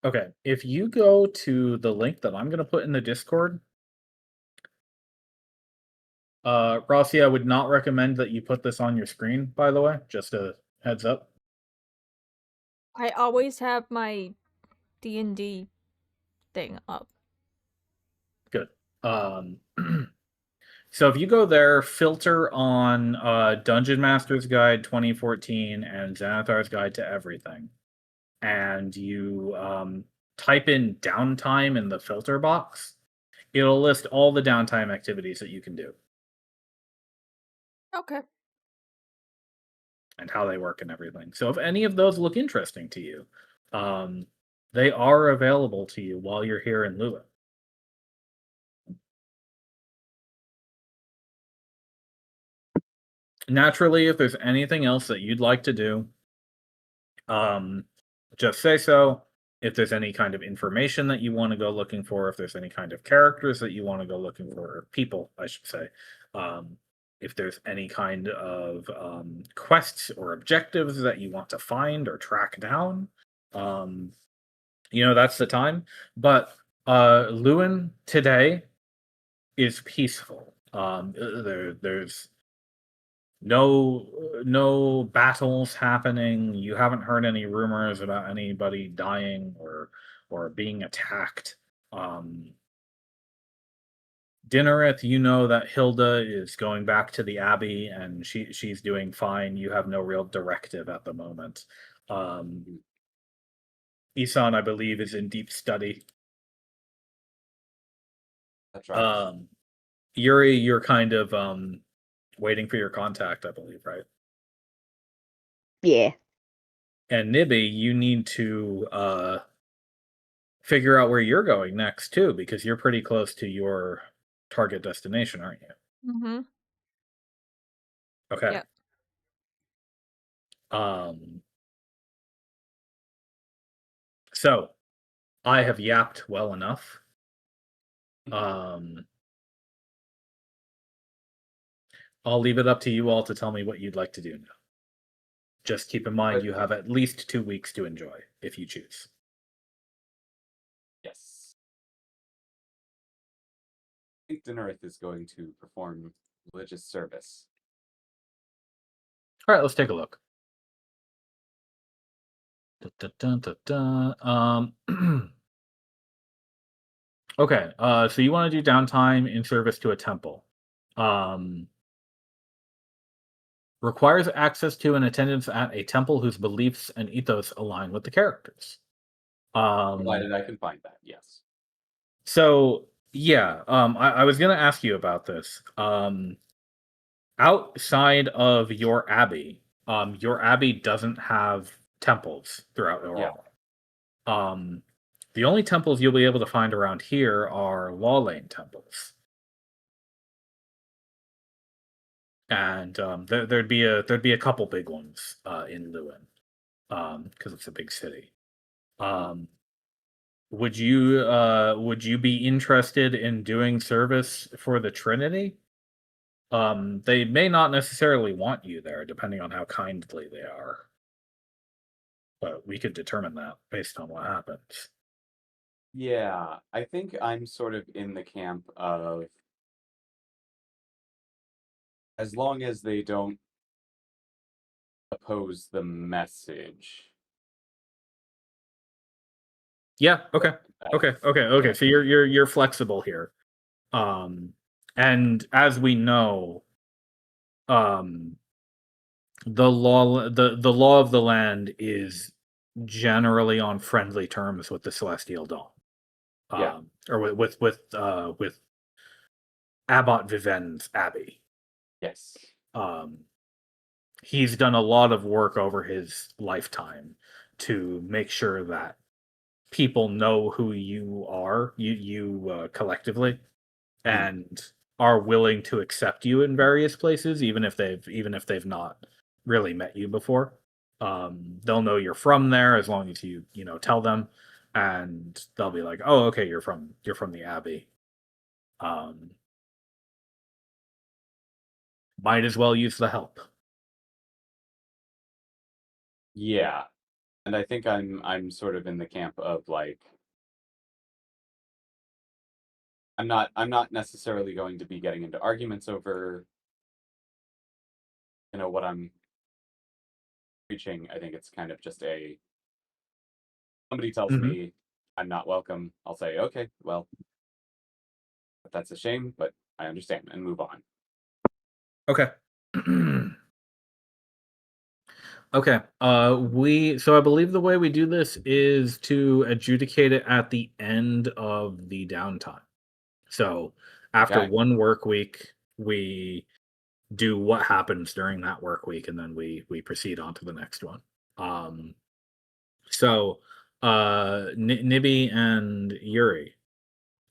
Okay, if you go to the link that I'm going to put in the Discord, Rossi, I would not recommend that you put this on your screen, by the way, just a heads up. I always have my D&D thing up. Good. So if you go there, filter on Dungeon Master's Guide 2014 and Xanathar's Guide to Everything, and you type in downtime in the filter box, it'll list all the downtime activities that you can do. Okay. And how they work and everything. So if any of those look interesting to you, they are available to you while you're here in Lewin. Naturally, if there's anything else that you'd like to do, just say so. If there's any kind of information that you want to go looking for, if there's any kind of characters that you want to go looking for, or people, I should say, if there's any kind of quests or objectives that you want to find or track down, that's the time. But Lewin today is peaceful. There's no battles happening. You haven't heard any rumors about anybody dying or being attacked. Dinnereth, you know that Hilda is going back to the Abbey and she's doing fine. You have no real directive at the moment. Isan, I believe, is in deep study. That's right. Yuri, you're kind of waiting for your contact, I believe, right? Yeah. And Nibby, you need to figure out where you're going next too, because you're pretty close to your target destination, aren't you? Mm-hmm. Okay. Yep. So I have yapped well enough. I'll leave it up to you all to tell me what you'd like to do now. Just keep in mind you have at least 2 weeks to enjoy, if you choose. Yes. I think Dinnerith is going to perform religious service. All right, let's take a look. Okay, so you want to do downtime in service to a temple. Requires access to and attendance at a temple whose beliefs and ethos align with the characters. Provided I can find that, yes. So yeah, I was gonna ask you about this. Outside of your abbey doesn't have temples throughout Aurora. The only temples you'll be able to find around here are Law Lane temples. And there'd be a couple big ones in Lewin, because it's a big city. Would you be interested in doing service for the Trinity? They may not necessarily want you there, depending on how kindly they are. But we could determine that based on what happens. Yeah, I think I'm sort of in the camp of as long as they don't oppose the message. Yeah. Okay. Okay. So you're flexible here. And as we know, the law of the land is generally on friendly terms with the Celestial Dawn. Yeah. Or with Abbot Viven's abbey. Yes. He's done a lot of work over his lifetime to make sure that people know who you are, you collectively, and are willing to accept you in various places, even if they've not really met you before. They'll know you're from there as long as you tell them, and they'll be like, "Oh, okay, you're from the abbey." Might as well use the help. Yeah. And I think I'm sort of in the camp of like I'm not necessarily going to be getting into arguments over what I'm preaching. I think it's kind of just somebody tells me I'm not welcome, I'll say, okay, well, that's a shame, but I understand and move on. Okay. Okay. So I believe the way we do this is to adjudicate it at the end of the downtime. So after Okay. one work week, we do what happens during that work week, and then we proceed on to the next one. So Nibby and Yuri,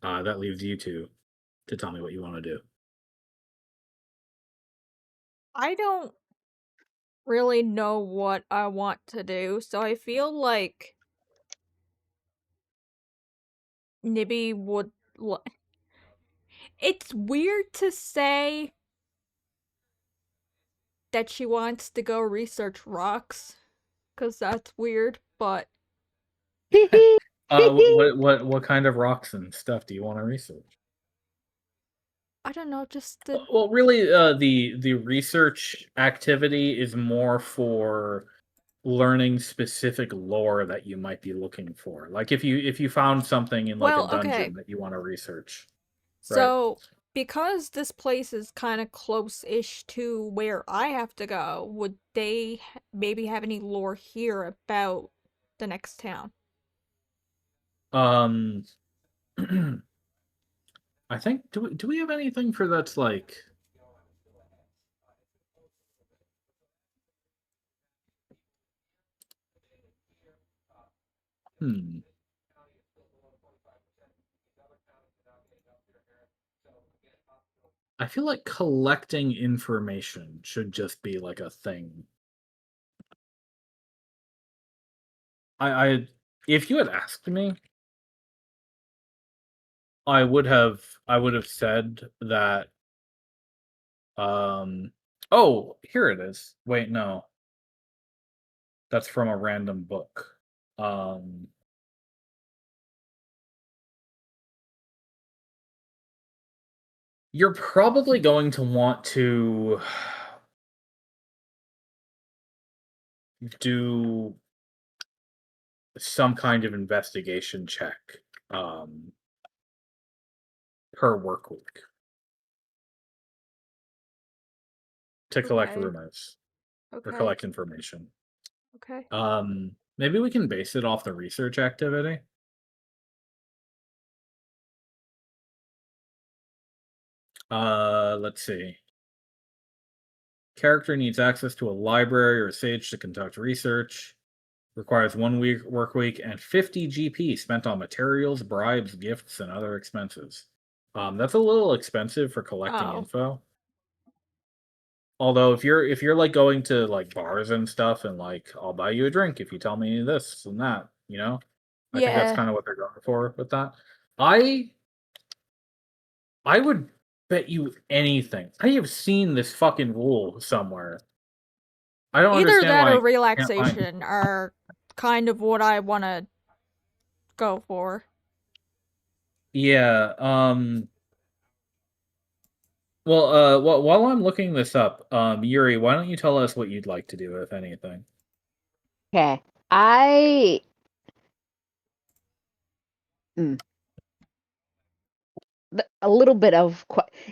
that leaves you two to tell me what you want to do. I don't really know what I want to do, so I feel like Nibby would. It's weird to say that she wants to go research rocks, because that's weird, but What kind of rocks and stuff do you want to research? I don't know, just the. Well, really, the research activity is more for learning specific lore that you might be looking for. Like if you found something in like a dungeon Okay. that you want to research. So, because this place is kind of close-ish to where I have to go, would they maybe have any lore here about the next town? I think do we have anything for that's like I feel like collecting information should just be like a thing. I if you had asked me, I would have said that oh, here it is. Wait, no. That's from a random book. You're probably going to want to do some kind of investigation check per work week to collect Okay. rumors or Okay. collect information. Okay. Maybe we can base it off the research activity. Let's see. Character needs access to a library or sage to conduct research. Requires 1 week work week and 50 GP spent on materials, bribes, gifts, and other expenses. That's a little expensive for collecting Oh. info. Although if you're like going to like bars and stuff and like I'll buy you a drink if you tell me this and that, you know? I think that's Yeah. kind of what they're going for with that. I would bet you anything. I have seen this fucking rule somewhere. I don't Either understand that why or I can't find it. relaxation are kind of what I want to go for. Yeah, well, while I'm looking this up, Yuri, why don't you tell us what you'd like to do, if anything? Okay. A little bit of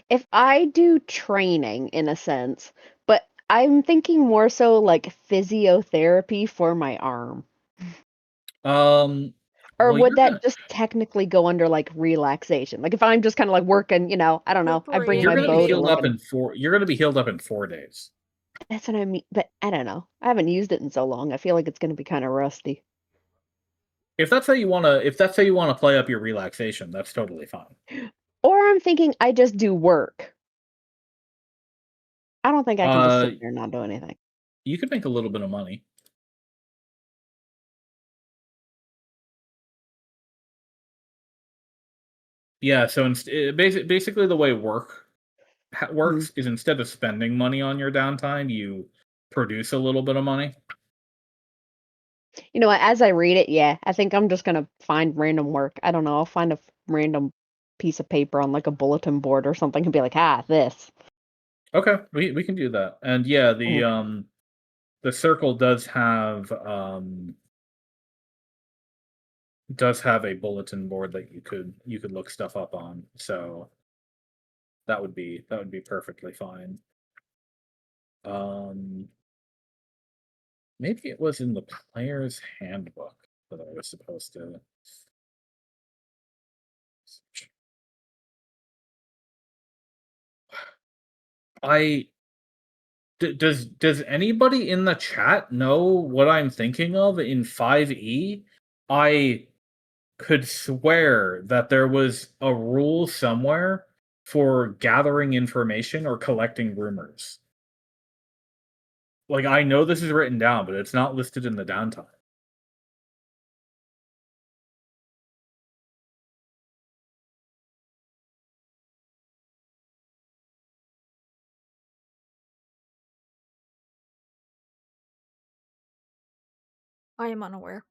if I do training in a sense, but I'm thinking more so like physiotherapy for my arm. Or Well, would you're that gonna just technically go under like relaxation? Like if I'm just kind of like working, I don't know, I bring you're my gonna be bow to healed like up in 4. You're gonna be healed up in 4 days. that's what I mean. But I don't know. I haven't used it in so long. I feel like it's gonna be kind of rusty. If that's how you wanna play up your relaxation, that's totally fine. Or I'm thinking I just do work. I don't think I can just sit there and not do anything. You could make a little bit of money. Yeah, so basically the way works is instead of spending money on your downtime, you produce a little bit of money. You know what? As I read it, yeah, I think I'm just gonna find random work. I don't know. I'll find a random piece of paper on like a bulletin board or something and be like, this. Okay, we can do that. And yeah, Mm. the circle does have a bulletin board that you could look stuff up on. So that would be perfectly fine. Maybe it was in the player's handbook that I was supposed to. Does anybody in the chat know what I'm thinking of in 5e? I could swear that there was a rule somewhere for gathering information or collecting rumors. Like, I know this is written down, but it's not listed in the downtime. I am unaware.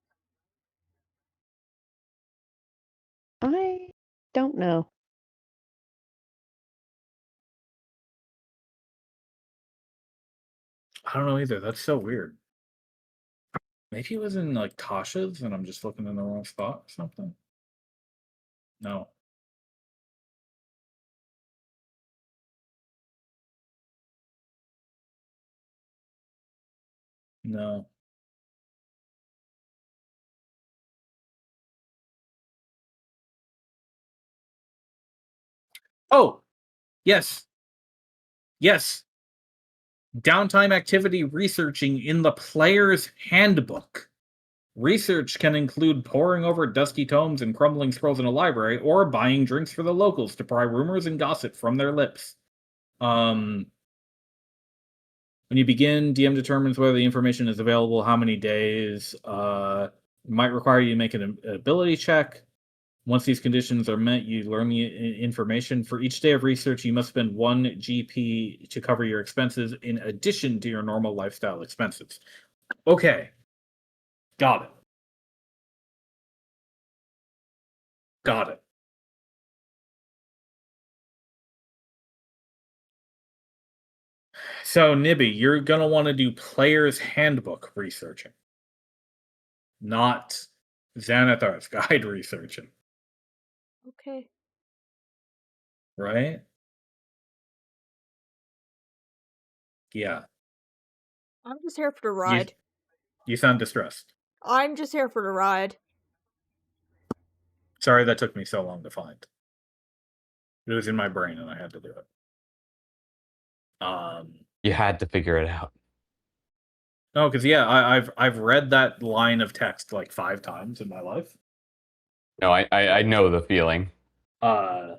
I don't know. I don't know either. That's so weird. Maybe it was in like Tasha's and I'm just looking in the wrong spot or something. No. No. Oh, yes. Yes. Downtime activity researching in the player's handbook. Research can include poring over dusty tomes and crumbling scrolls in a library, or buying drinks for the locals to pry rumors and gossip from their lips. When you begin, DM determines whether the information is available, how many days. Might require you to make an ability check. Once these conditions are met, you learn the information. For each day of research, you must spend 1 GP to cover your expenses in addition to your normal lifestyle expenses. Okay. Got it. Got it. So, Nibby, you're going to want to do player's handbook researching, not Xanathar's guide researching, Okay. right? Yeah. I'm just here for the You, ride. you sound distressed. I'm just here for the ride. Sorry that took me so long to find. It was in my brain and I had to do it. You had to figure it out. No, because yeah, I've read that line of text like 5 times in my life. No, I know the feeling. Okay.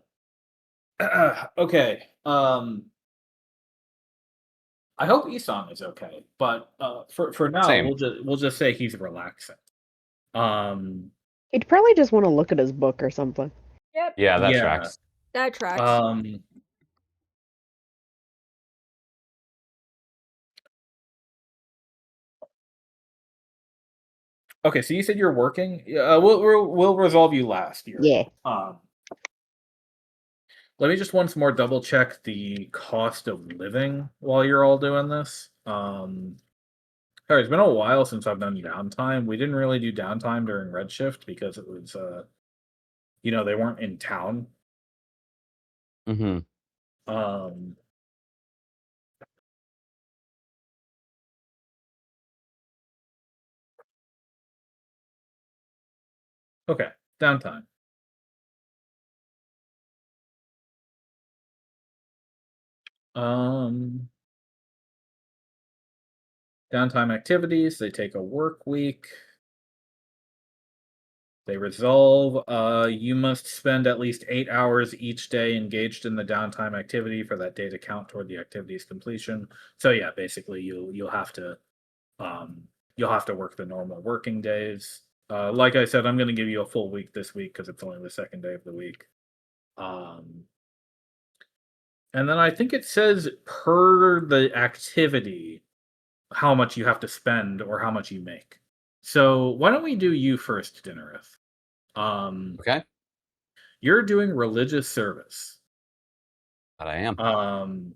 I hope Isan is okay, but for now Same. we'll just say he's relaxing. He'd probably just want to look at his book or something. Yep. Yeah, that Yeah. tracks. That tracks. Okay, so you said you're working. We'll resolve you last year. Yeah. Let me just once more double check the cost of living while you're all doing this. Sorry, it's been a while since I've done downtime. We didn't really do downtime during Redshift because it was, they weren't in town. Mm-hmm. Okay, downtime. Downtime activities, they take a work week. They resolve. You must spend at least 8 hours each day engaged in the downtime activity for that day to count toward the activity's completion. So yeah, basically you'll have to work the normal working days. Like I said, I'm going to give you a full week this week because it's only the second day of the week. And then I think it says per the activity how much you have to spend or how much you make. So why don't we do you first, Dinnerith? Okay. You're doing religious service. But I am.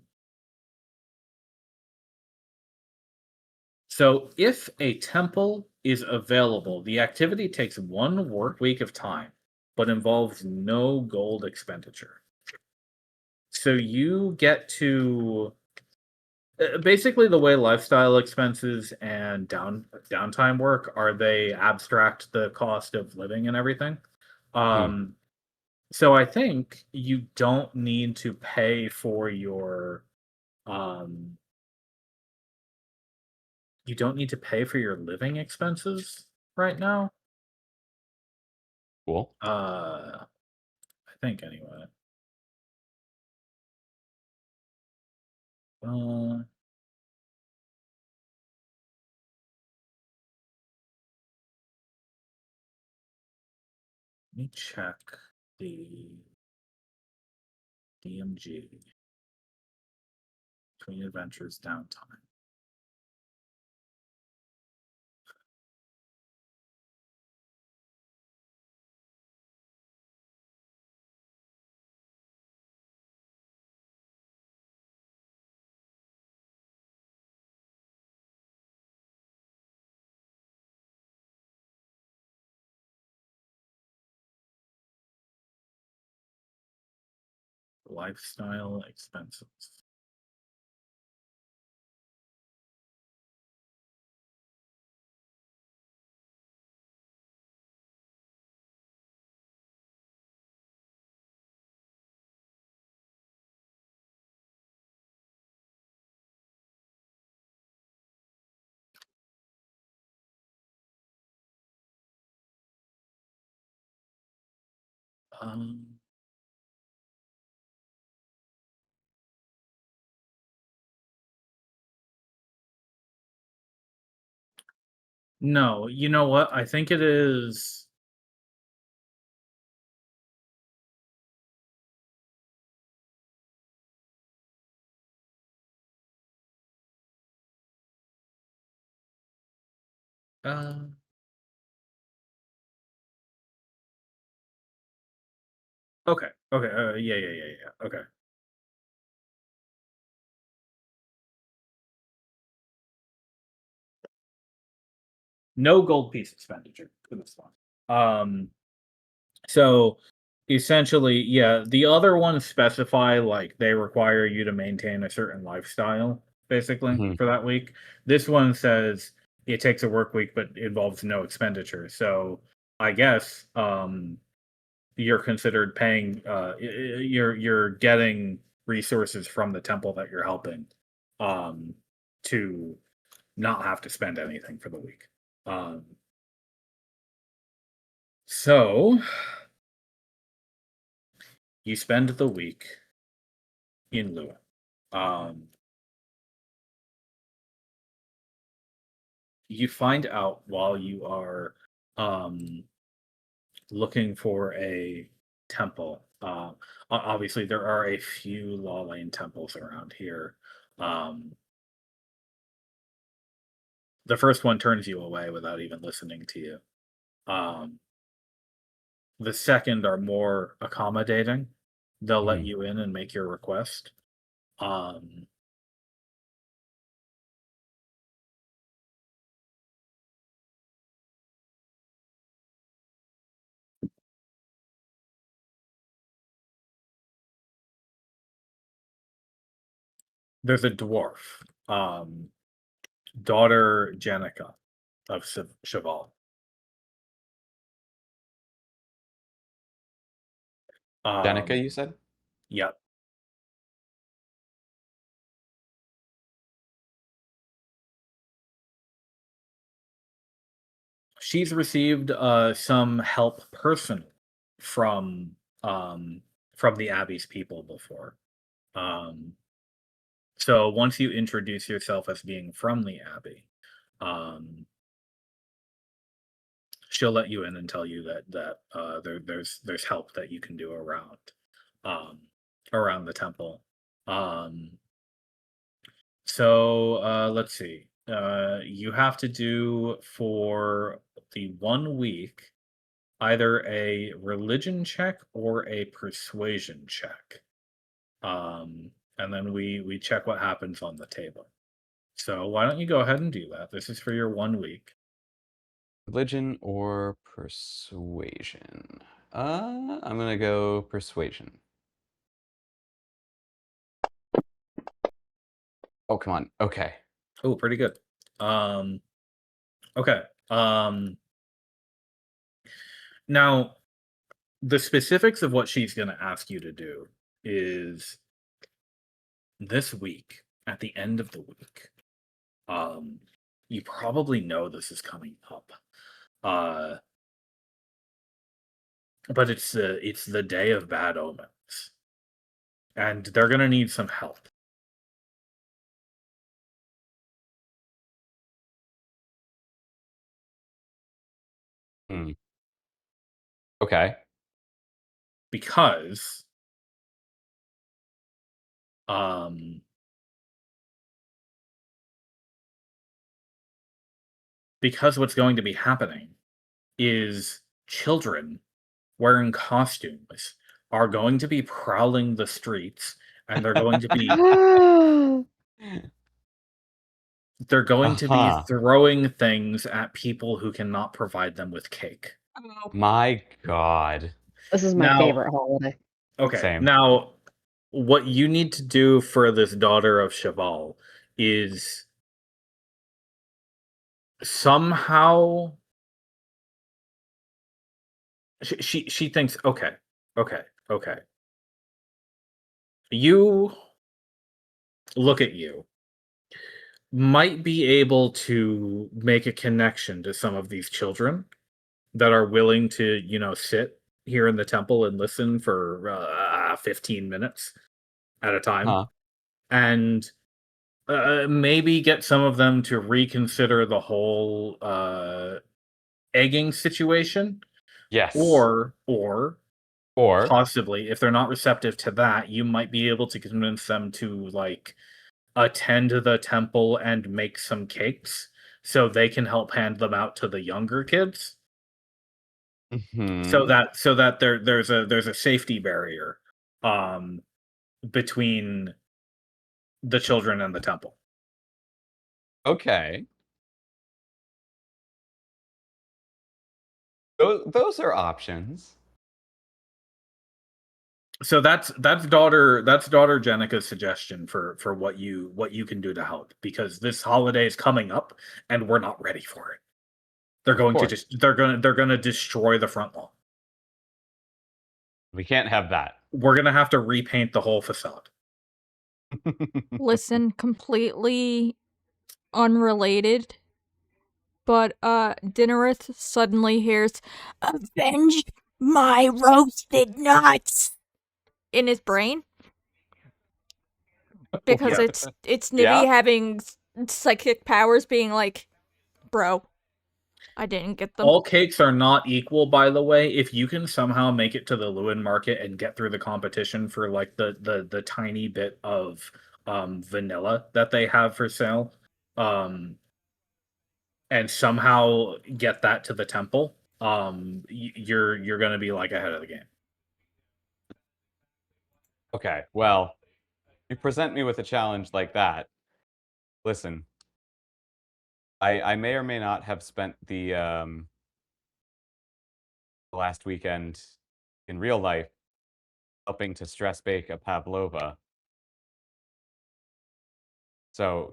So if a temple is available, the activity takes 1 work week of time, but involves no gold expenditure. So you get to basically the way lifestyle expenses and downtime work are they abstract the cost of living and everything. So I think you don't need to pay for your you don't need to pay for your living expenses right now. Cool. I think anyway. Let me check the DMG between adventures downtime. Lifestyle expenses. Um, no, you know what? I think it is. Uh, okay. Okay. Yeah. Okay. No gold piece expenditure for this one. So essentially, yeah, the other ones specify like they require you to maintain a certain lifestyle, basically, Mhm. for that week. This one says it takes a work week but involves no expenditure. So I guess you're considered paying you're getting resources from the temple that you're helping to not have to spend anything for the week. So you spend the week in Lua. You find out while you are looking for a temple. Obviously, there are a few Law Lane temples around here. The first one turns you away without even listening to you. The second are more accommodating. They'll let Mhm. you in and make your request. There's a dwarf, daughter Jenica of Cheval. Danica, you said? Yep. She's received some help personally from the Abbey's people before. So once you introduce yourself as being from the Abbey, she'll let you in and tell you that there's help that you can do around the temple. So let's see. You have to do for the 1 week either a religion check or a persuasion check. And then we check what happens on the table. So why don't you go ahead and do that? This is for your 1 week. Religion or persuasion? I'm gonna go persuasion. Oh, come on. Okay. Oh, pretty good. Okay. Now the specifics of what she's going to ask you to do is this week, at the end of the week. You probably know this is coming up. But it's the day of bad omens. And they're going to need some help. Hmm. Okay. Because what's going to be happening is children wearing costumes are going to be prowling the streets, and they're going to be Uh-huh. throwing things at people who cannot provide them with cake. Oh, My God. This is my Now, favorite holiday. okay, Same. now what you need to do for this daughter of Cheval is somehow she thinks, okay. You look at you. Might be able to make a connection to some of these children that are willing to, sit here in the temple and listen for 15 minutes at a time, Huh. and maybe get some of them to reconsider the whole egging situation, Yes. or Or possibly, if they're not receptive to that, you might be able to convince them to like attend the temple and make some cakes so they can help hand them out to the younger kids, so Mhm. that there's a safety barrier between the children and the temple. Okay. Those are options. So that's daughter Jenica's suggestion for what you can do to help, because this holiday is coming up and we're not ready for it. They're going to destroy the front lawn. We can't have that. We're gonna have to repaint the whole facade. Listen, completely unrelated, but Dinnerith suddenly hears "Avenge my roasted nuts" in his brain. Because it's Nibby having psychic powers being like, bro, I didn't get them. All cakes are not equal, by the way. If you can somehow make it to the Lewin market and get through the competition for like the tiny bit of vanilla that they have for sale, and somehow get that to the temple, you're gonna be like ahead of the game. Okay, well, you present me with a challenge like that. Listen, I may or may not have spent the last weekend in real life helping to stress bake a pavlova. So,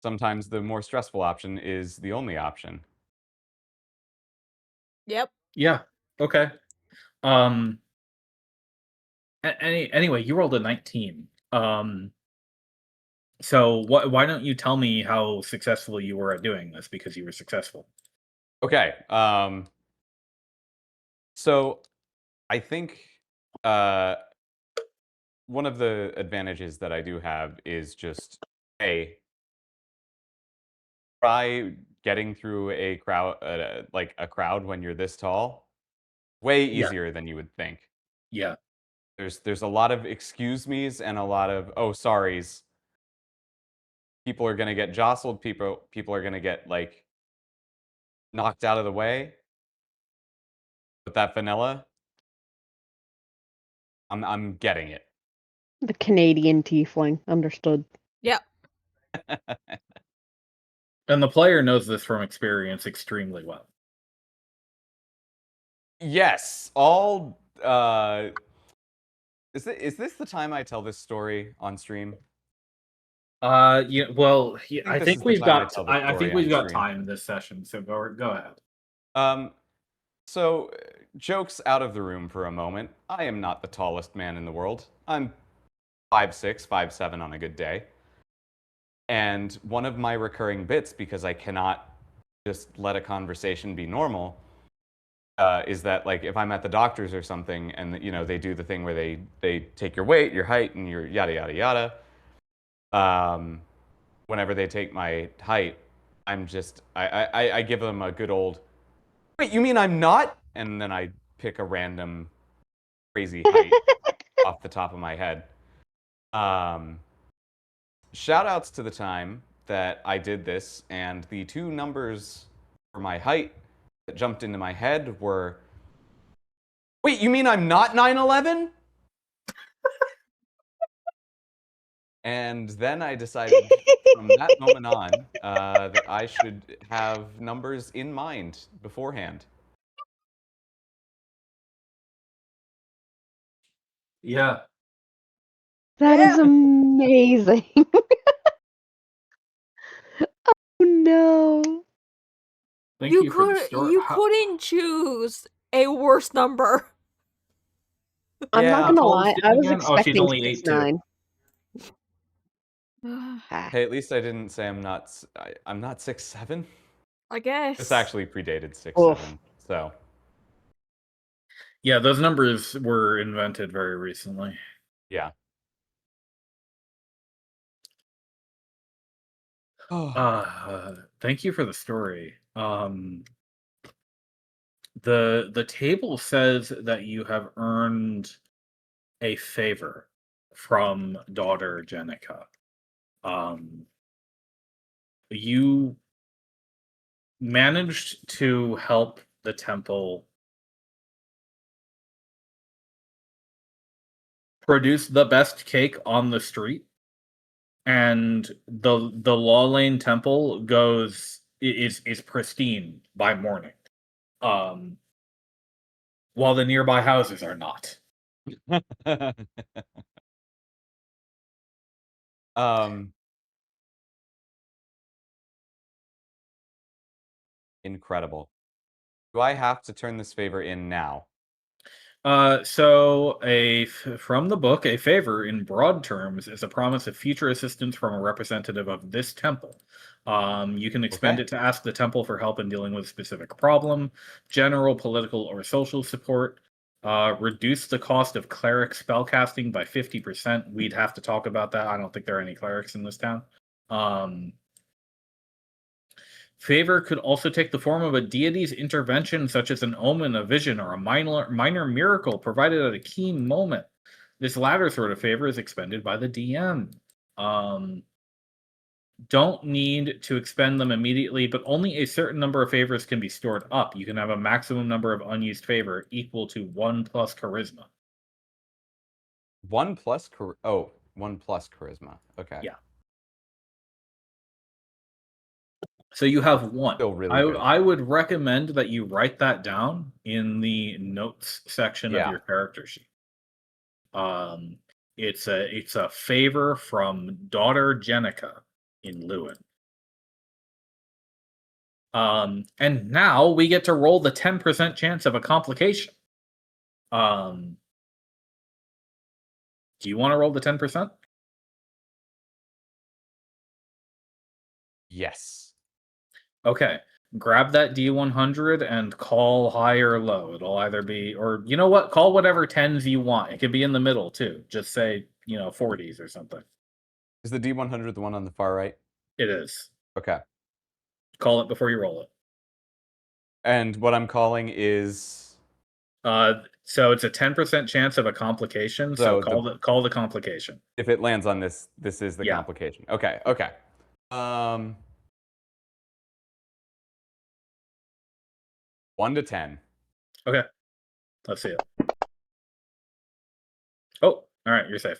sometimes the more stressful option is the only option. Yep. Yeah. Okay. Anyway, you rolled a 19. So why don't you tell me how successful you were at doing this, because you were successful. Okay. So I think one of the advantages that I do have is just try getting through a crowd, like a crowd when you're this tall, way easier than you would think. Yeah. There's a lot of excuse me's and a lot of sorry's. People are gonna get jostled. People are gonna get like knocked out of the way. But that vanilla, I'm getting it. The Canadian tiefling, understood. Yep. And the player knows this from experience extremely well. Yes, all. Is this the time I tell this story on stream? Yeah. Well, I this think is the we've time I got. tell the I think story we've on got stream. time this session, so go ahead. So jokes out of the room for a moment. I am not the tallest man in the world. I'm 5'6", 5'7" on a good day. And one of my recurring bits, because I cannot just let a conversation be normal, is that like if I'm at the doctor's or something, and they do the thing where they take your weight, your height, and your yada yada yada. Whenever they take my height, I'm just I give them a good old, wait, you mean I'm not? And then I pick a random crazy height off the top of my head. Shout outs to the time that I did this, and the two numbers for my height that jumped into my head were, wait, you mean I'm not 9'11"? And then I decided from that moment on that I should have numbers in mind beforehand. Yeah. That is amazing. Oh no. Thank you for the story. You couldn't choose a worse number. I'm not How gonna tall is lie, Jen I was again? Oh, she's expecting only 8'2". 6'9". Hey, at least I didn't say I'm not 6'7". I guess. This actually predated 6'7", Oof. so. Yeah, those numbers were invented very recently. Yeah. Thank you for the story. The table says that you have earned a favor from daughter Jenica. You managed to help the temple produce the best cake on the street and the Law Lane Temple is pristine by morning, while the nearby houses are not. Incredible. Do I have to turn this favor in now? So from the book, a favor in broad terms is a promise of future assistance from a representative of this temple. You can expend Okay. it to ask the temple for help in dealing with a specific problem, general, political, or social support. Reduce the cost of cleric spellcasting by 50%. We'd have to talk about that. I don't think there are any clerics in this town. Favor could also take the form of a deity's intervention, such as an omen, a vision, or a minor miracle provided at a key moment. This latter sort of favor is expended by the DM. Don't need to expend them immediately, but only a certain number of favors can be stored up. You can have a maximum number of unused favor equal to 1 plus charisma. 1 plus 1 plus charisma. Okay. Yeah. So you have 1. Still really good. I would recommend that you write that down in the notes section of your character sheet. It's a favor from daughter Jenica in Lewin. And now we get to roll the 10% chance of a complication. Do you want to roll the 10%? Yes. Okay. Grab that D100 and call high or low. It'll either be, or you know what? Call whatever 10s you want. It could be in the middle too. Just say, 40s or something. Is the D100 the one on the far right? It is. Okay. Call it before you roll it. And what I'm calling is... So it's a 10% chance of a complication. So call the complication. If it lands on this is the complication. Okay. 1 to 10. Okay. Let's see it. Oh, all right. You're safe.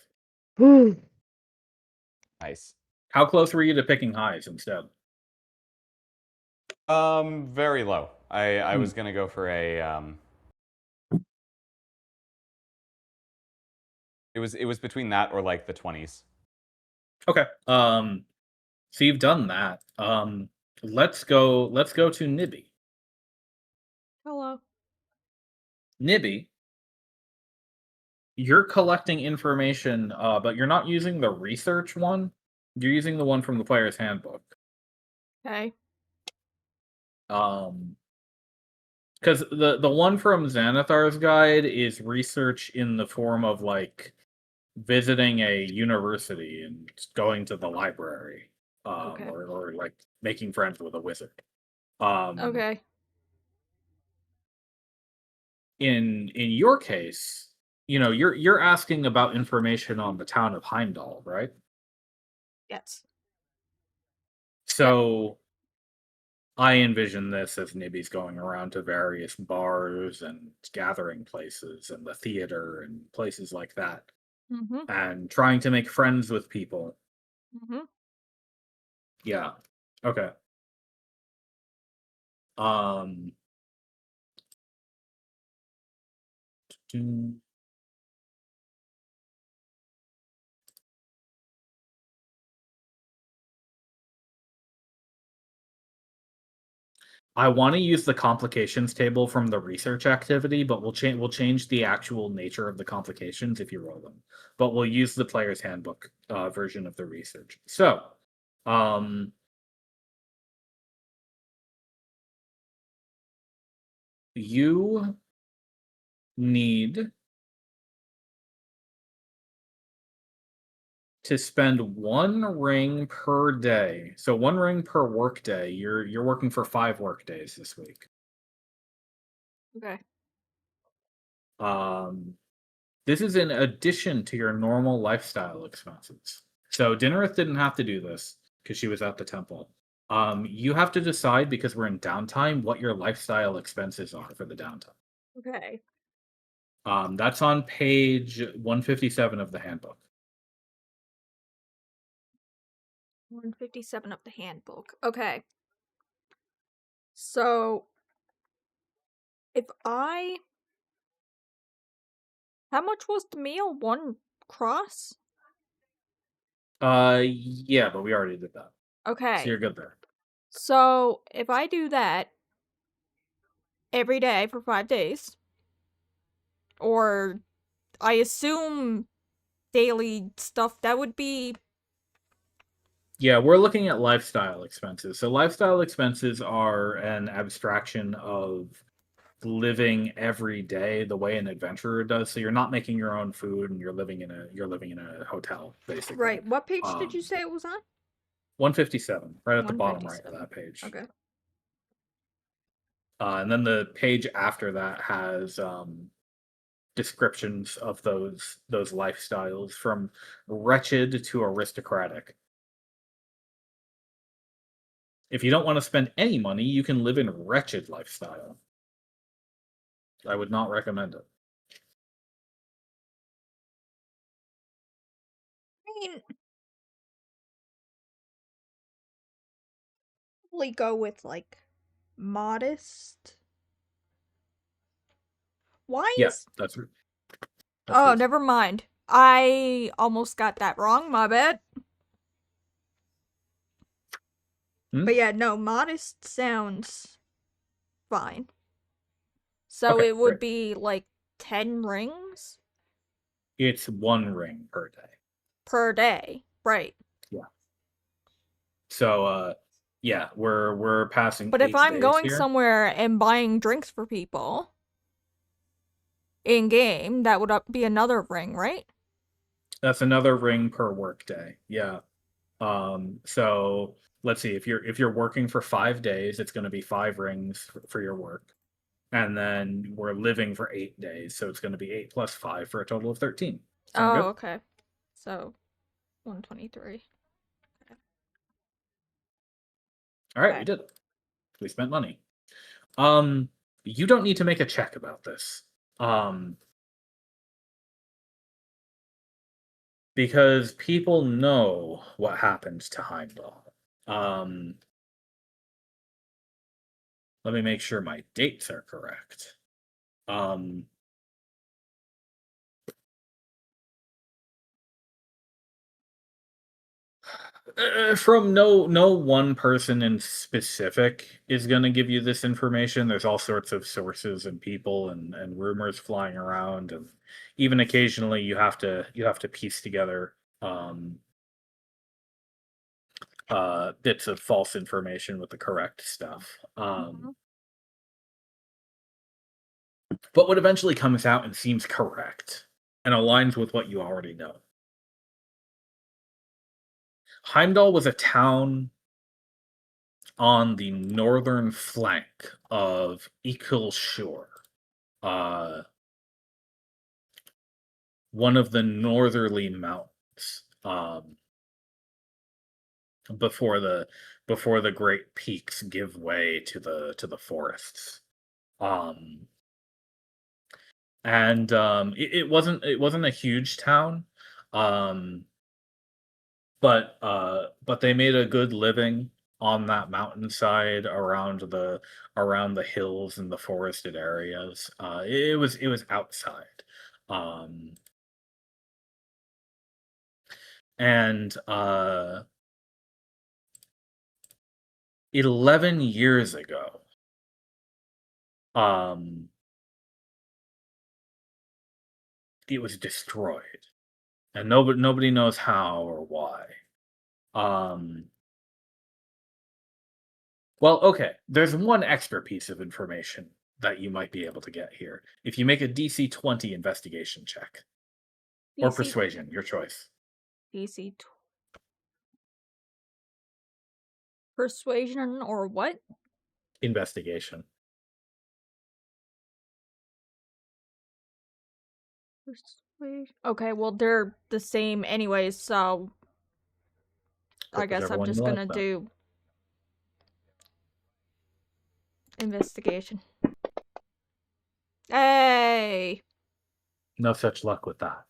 Nice. How close were you to picking highs instead? Very low. I was gonna go for a It was between that or like the 20s. Okay. So you've done that. Let's go to Nibby. Hello. Nibby, you're collecting information, but you're not using the research one. You're using the one from the player's handbook. Okay. Because the one from Xanathar's guide is research in the form of like visiting a university and going to the library, or like making friends with a wizard. Okay. In your case, you're asking about information on the town of Heimdall, right? Yes. So I envision this as Nibby's going around to various bars and gathering places and the theater and places like that, and trying to make friends with people. Yeah. Okay. I want to use the complications table from the research activity, but we'll change the actual nature of the complications if you roll them. But we'll use the player's handbook version of the research. So, you need to spend 1 ring per day. So 1 ring per work day. You're working for 5 work days this week. Okay. This is in addition to your normal lifestyle expenses. So Dinnerith didn't have to do this because she was at the temple. You have to decide, because we're in downtime, what your lifestyle expenses are for the downtime. Okay. That's on page 157 of the handbook. 157 of the handbook. Okay. So, if I... How much was the meal? 1 cross? Yeah, but we already did that. So Okay. you're good there. So, if I do that every day for 5 days, or I assume daily stuff, that would be... Yeah, we're looking at lifestyle expenses. So lifestyle expenses are an abstraction of living every day the way an adventurer does. So you're not making your own food and you're living in a hotel, basically. Right. What page did you say it was on? 157, right at the bottom right of 157. that page. Okay. And then the page after that has descriptions of those lifestyles from wretched to aristocratic. If you don't want to spend any money, you can live in wretched lifestyle. I would not recommend it. I mean, probably go with, like, modest. Why Yeah, is... that's Oh, good. never mind. I almost got that wrong, my bad. But yeah, no, modest sounds fine. So Okay, it would great. be like 10 rings It's 1 ring per day. per day. Right. Yeah. So yeah, we're passing But if 8 I'm days going here. somewhere and buying drinks for people in game, that would be another ring, right? That's another ring per work day. Yeah. So let's see, if you're working for 5 days, it's going to be 5 rings for your work. And then we're living for 8 days, so it's going to be 8 plus 5 for a total of 13. Sound good? Okay. So 123. All right, Okay. we did it. We spent money. You don't need to make a check about this. Because people know what happened to Heimdall. Let me make sure my dates are correct. From no one person in specific is going to give you this information. There's all sorts of sources and people and rumors flying around, and even occasionally you have to piece together bits of false information with the correct stuff. But what eventually comes out and seems correct and aligns with what you already know. Heimdall was a town on the northern flank of Equal Shore, one of the northerly mountains, before the great peaks give way to the forests. It wasn't a huge town, but they made a good living on that mountainside around the hills and the forested areas. It was outside. And 11 years ago, it was destroyed, and nobody knows how or why. Well, okay, there's one extra piece of information that you might be able to get here if you make a DC 20 investigation check. Or persuasion, your choice. DC persuasion or what? Investigation. Persuasion. Okay, well they're the same anyways, so I guess I'm just gonna do investigation. Hey! No such luck with that.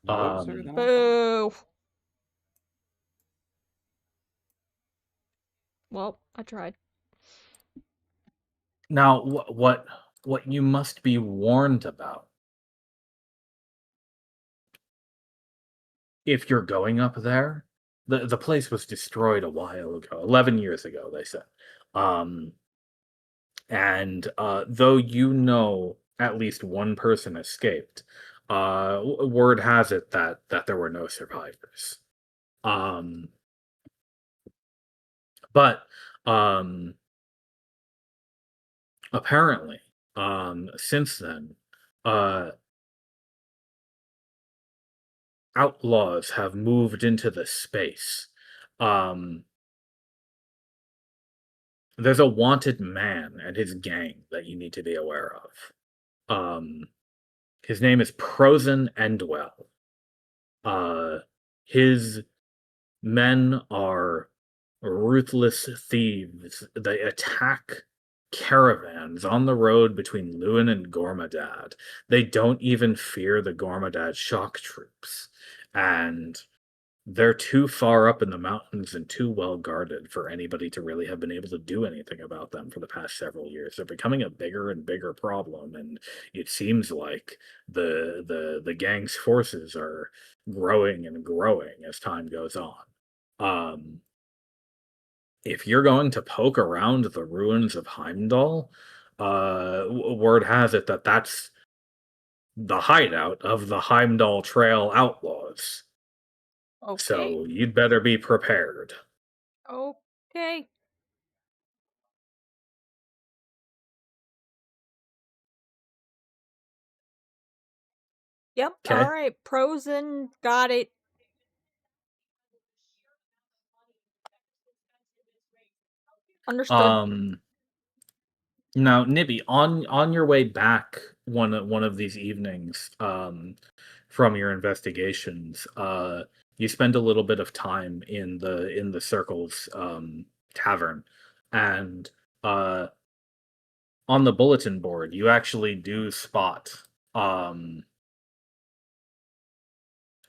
Closer than I thought. Boo! Well, I tried. Now, what you must be warned about, if you're going up there, the place was destroyed a while ago, 11 years ago, they said. And though you know at least one person escaped, word has it that there were no survivors. Um, but apparently, since then, uh, outlaws have moved into the space. Um, there's a wanted man and his gang that you need to be aware of. His name is Prosen Endwell. His men are ruthless thieves. They attack caravans on the road between Lewin and Gormadad. They don't even fear the Gormadad shock troops. And they're too far up in the mountains and too well guarded for anybody to really have been able to do anything about them for the past several years. They're becoming a bigger and bigger problem, and it seems like the gang's forces are growing and growing as time goes on. If you're going to poke around the ruins of Heimdall, word has it that that's the hideout of the Heimdall Trail outlaws. Okay. So you'd better be prepared. Okay. Yep. 'Kay. All right. Prosen, got it. Understood. Now, Nibby, on your way back one of these evenings, from your investigations, you spend a little bit of time in the Circle's tavern, and on the bulletin board, you actually do spot a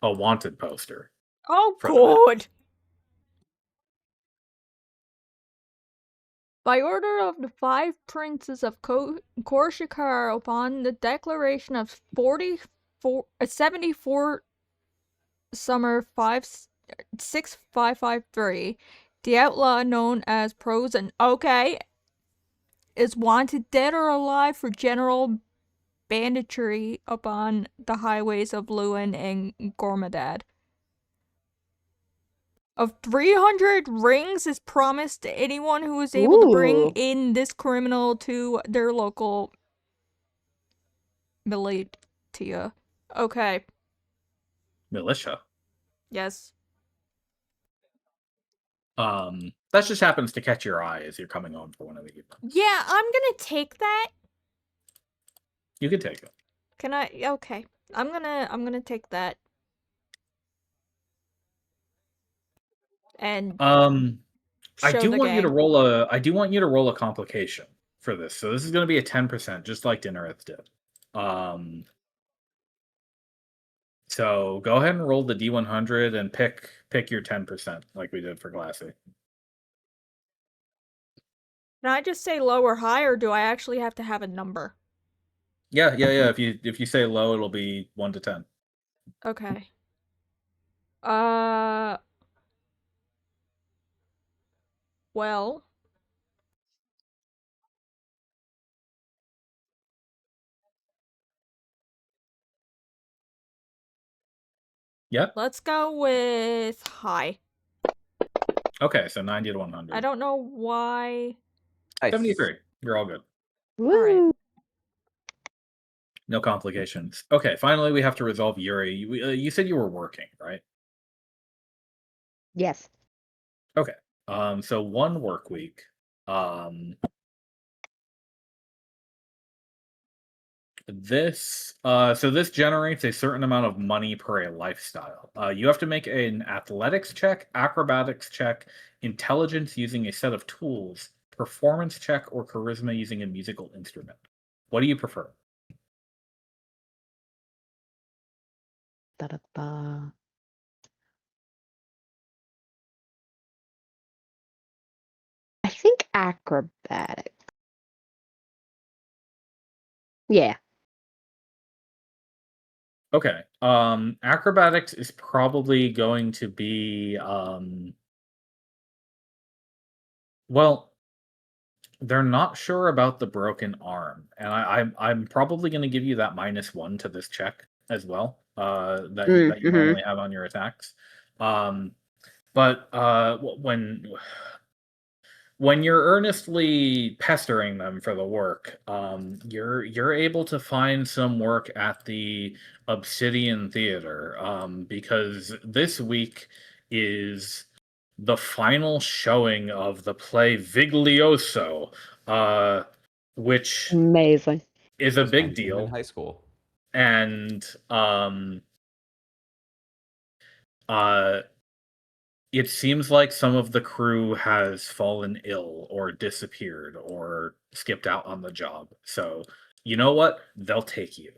wanted poster. Oh, for the man. good. By order of the five princes of Corsica, upon the declaration of 74 summer 6553, the outlaw known as Prosen, okay, is wanted dead or alive for general banditry upon the highways of Lewin and Gormadad. Of 300 rings is promised to anyone who is able to bring Ooh. in this criminal to their local militia. Okay. Militia. Yes. That just happens to catch your eye as you're coming on for one of the evenings. Yeah, I'm gonna take that. You can take it. Can I? Okay. I'm gonna take that. And I show do the want you to gang. roll a complication for this. So this is going to be a 10%, just like Dinnereth did. So go ahead and roll the D100 and pick your 10%, like we did for Glassy. Can I just say low or high, or do I actually have to have a number? Yeah. If you say low, it'll be 1 to 10. Okay. Well. Yep. Let's go with high. Okay, so 90 to 100. I don't know why. 73. You're all good. Woo. All right. No complications. Okay, finally we have to resolve Yuri. You said you were working, right? Yes. Okay. So 1 work week. This generates a certain amount of money per a lifestyle. You have to make an athletics check, acrobatics check, intelligence using a set of tools, performance check, or charisma using a musical instrument. What do you prefer? Da-da-da. think acrobatic. Yeah. Okay. Acrobatics is probably going to be well, they're not sure about the broken arm, and I'm probably going to give you that -1 to this check as well. That you Mm-hmm. normally have on your attacks. But when you're earnestly pestering them for the work, you're able to find some work at the Obsidian Theater, because this week is the final showing of the play Viglioso, which Amazing. is a Was big mentioned in deal, high school. and uh, it seems like some of the crew has fallen ill or disappeared or skipped out on the job. So, you know what? They'll take you.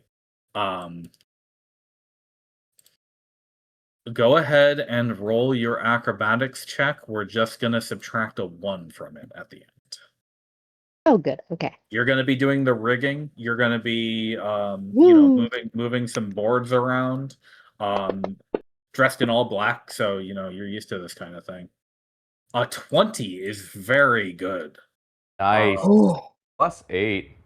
Go ahead and roll your acrobatics check. We're just going to subtract a 1 from it at the end. Oh, good. Okay. You're going to be doing the rigging. You're going to be, Woo. moving some boards around, dressed in all black. So, you're used to this kind of thing. A 20 is very good. Nice. Oh. +8.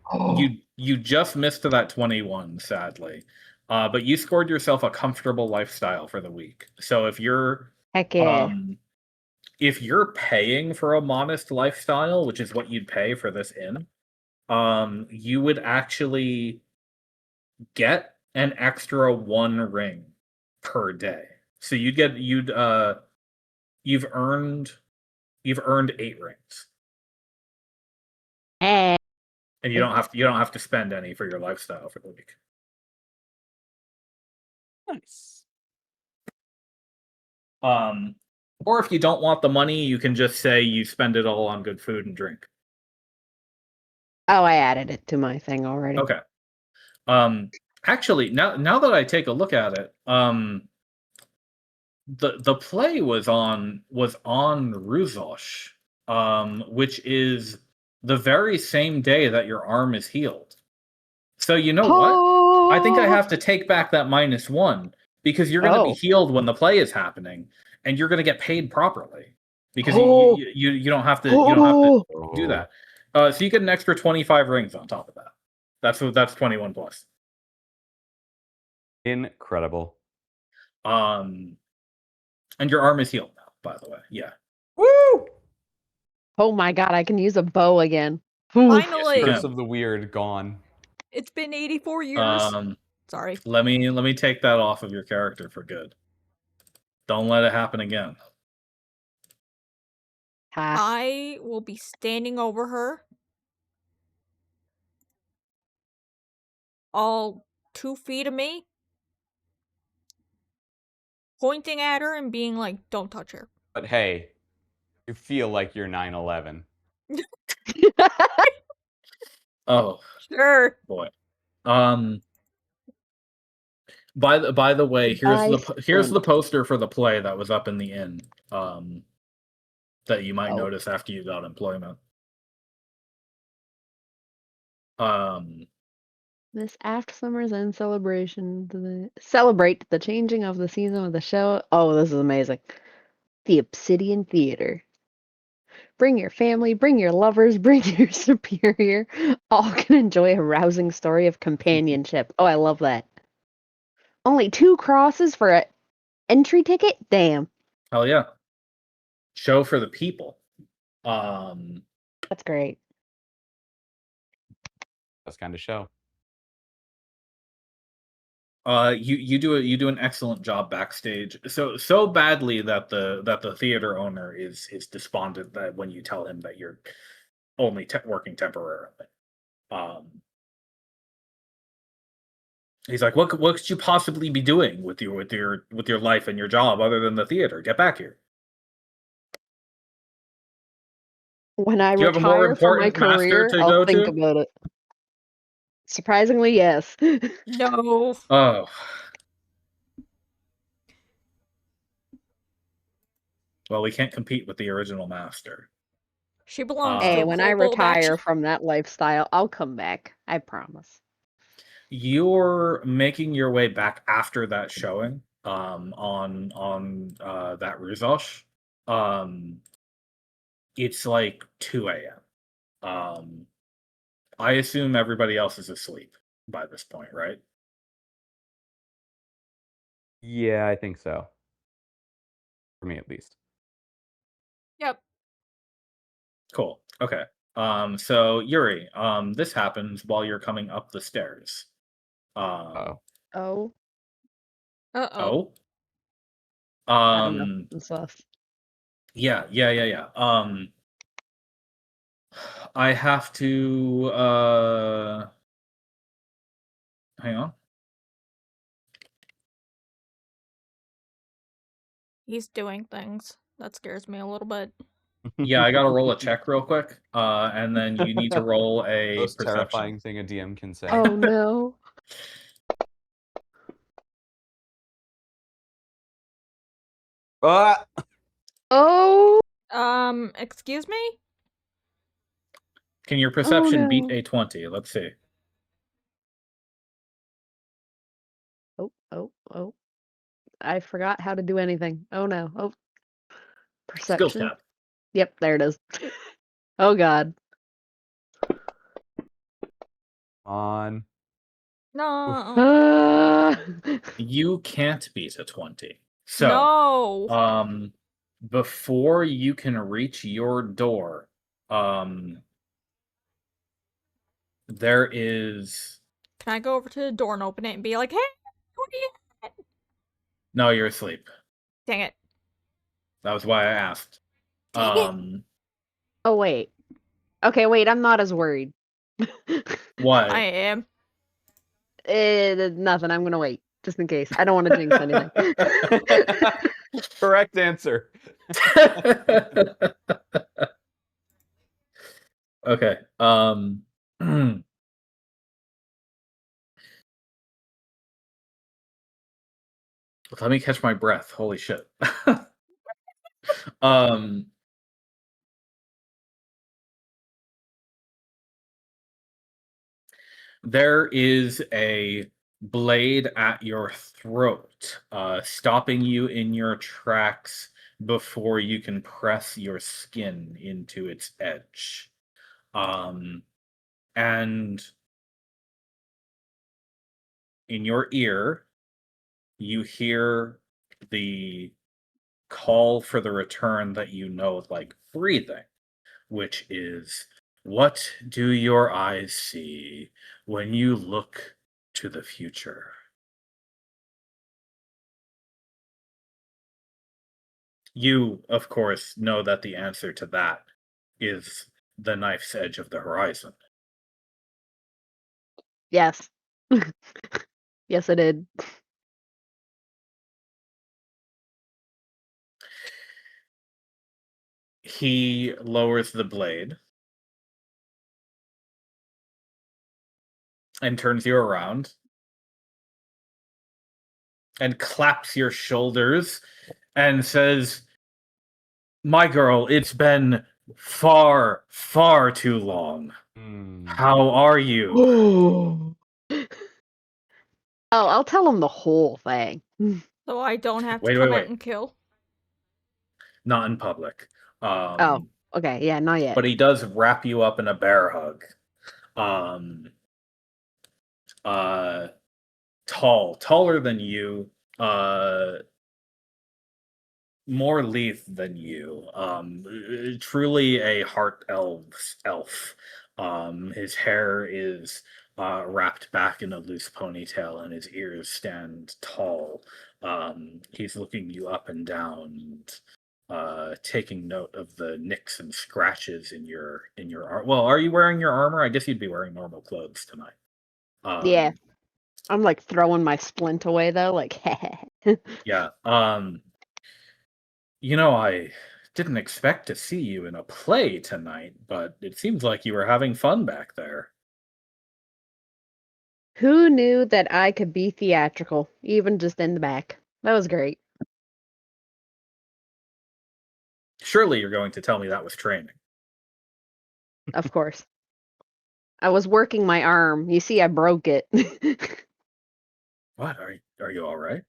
You just missed to that 21, sadly. But you scored yourself a comfortable lifestyle for the week. So if you're Heck yeah. paying for a modest lifestyle, which is what you'd pay for this inn, you would actually get an extra 1 ring per day. So you've earned 8 rings. Eh. And you don't have to spend any for your lifestyle for the week. Nice. Or if you don't want the money, you can just say you spend it all on good food and drink. Oh, I added it to my thing already. Okay. Actually, now that I take a look at it, the play was on Ruzosh, which is the very same day that your arm is healed. So you know what? I think I have to take back that -1 because you're going to be healed when the play is happening, and you're going to get paid properly because you don't have to do that. So you get an extra 25 rings on top of that. That's 21 plus. Incredible. And your arm is healed now, by the way. Yeah. Woo! Oh my god, I can use a bow again. Finally! Yeah. Curse of the Weird gone. It's been 84 years. Sorry. Let me take that off of your character for good. Don't let it happen again. Ha. I will be standing over her. All 2 feet of me. Pointing at her and being like, don't touch her. But hey, you feel like you're 9/11. Oh, Sure. boy. By the way, here's the poster for the play that was up in the inn. That you might notice after you got employment. This after summer's end celebration celebrate the changing of the season of the show. Oh, this is amazing. The Obsidian Theater. Bring your family, bring your lovers, bring your superior. All can enjoy a rousing story of companionship. Oh, I love that. Only 2 crosses for an entry ticket? Damn. Hell yeah. Show for the people. That's great. That's kind of show. You do an excellent job backstage. So badly that the theater owner is despondent that when you tell him that you're only working temporarily. He's like, what could you possibly be doing with your life and your job other than the theater? Get back here. When I Do you have a more retire from my important master career, to I'll go think to? about it. Surprisingly, yes. No. Oh. Well, we can't compete with the original master. She belongs Hey, to when I Global retire Batch. from that lifestyle, I'll come back. I promise. You're making your way back after that showing on that Ruzosh. It's like 2 a.m. I assume everybody else is asleep by this point, right? Yeah, I think so. For me, at least. Yep. Cool. Okay. So Yuri, this happens while you're coming up the stairs. Oh. Oh, Uh-oh. I don't know. Um, I'm sus. yeah. I have to hang on. He's doing things. That scares me a little bit. Yeah, I gotta roll a check real quick. And then you need to roll a Most perception. terrifying thing a DM can say. Oh no. Ah! Oh. Excuse me? Can your perception beat no. a 20? Let's see. Oh. I forgot how to do anything. Oh no. Oh. Skills Perception. tab. Yep, there it is. Oh god. On. No. Ah. You can't beat a 20. So, No. before you can reach your door, there is Can I go over to the door and open it and be like, hey, what are you at? no, you're asleep. Dang it. That was why I asked. Dang it. Oh wait. Okay, wait, I'm not as worried. What? I am. Nothing. I'm gonna wait. Just in case. I don't want to jinx anything. Correct answer. Okay. Let me catch my breath. Holy shit. um There is a blade at your throat, stopping you in your tracks before you can press your skin into its edge. And in your ear, you hear the call for the return that you know like breathing, which is, what do your eyes see when you look to the future? You, of course, know that the answer to that is the knife's edge of the horizon. Yes. Yes, I did. He lowers the blade and turns you around and claps your shoulders and says, "My girl, it's been far, far too long. How are you?" Oh, I'll tell him the whole thing. So I don't have to Wait, come wait, out wait. and kill. Not in public. Oh, okay. Yeah, not yet. But he does wrap you up in a bear hug. Um, taller than you, more lithe than you. Truly a heart elf. His hair is wrapped back in a loose ponytail, and his ears stand tall. He's looking you up and down, and taking note of the nicks and scratches in your arm. Well, are you wearing your armor? I guess you'd be wearing normal clothes tonight. Yeah. I'm like throwing my splint away though, like Yeah. I didn't expect to see you in a play tonight, but it seems like you were having fun back there. Who knew that I could be theatrical, even just in the back? That was great. Surely you're going to tell me that was training. Of course. I was working my arm. You see, I broke it. What? Are you all right?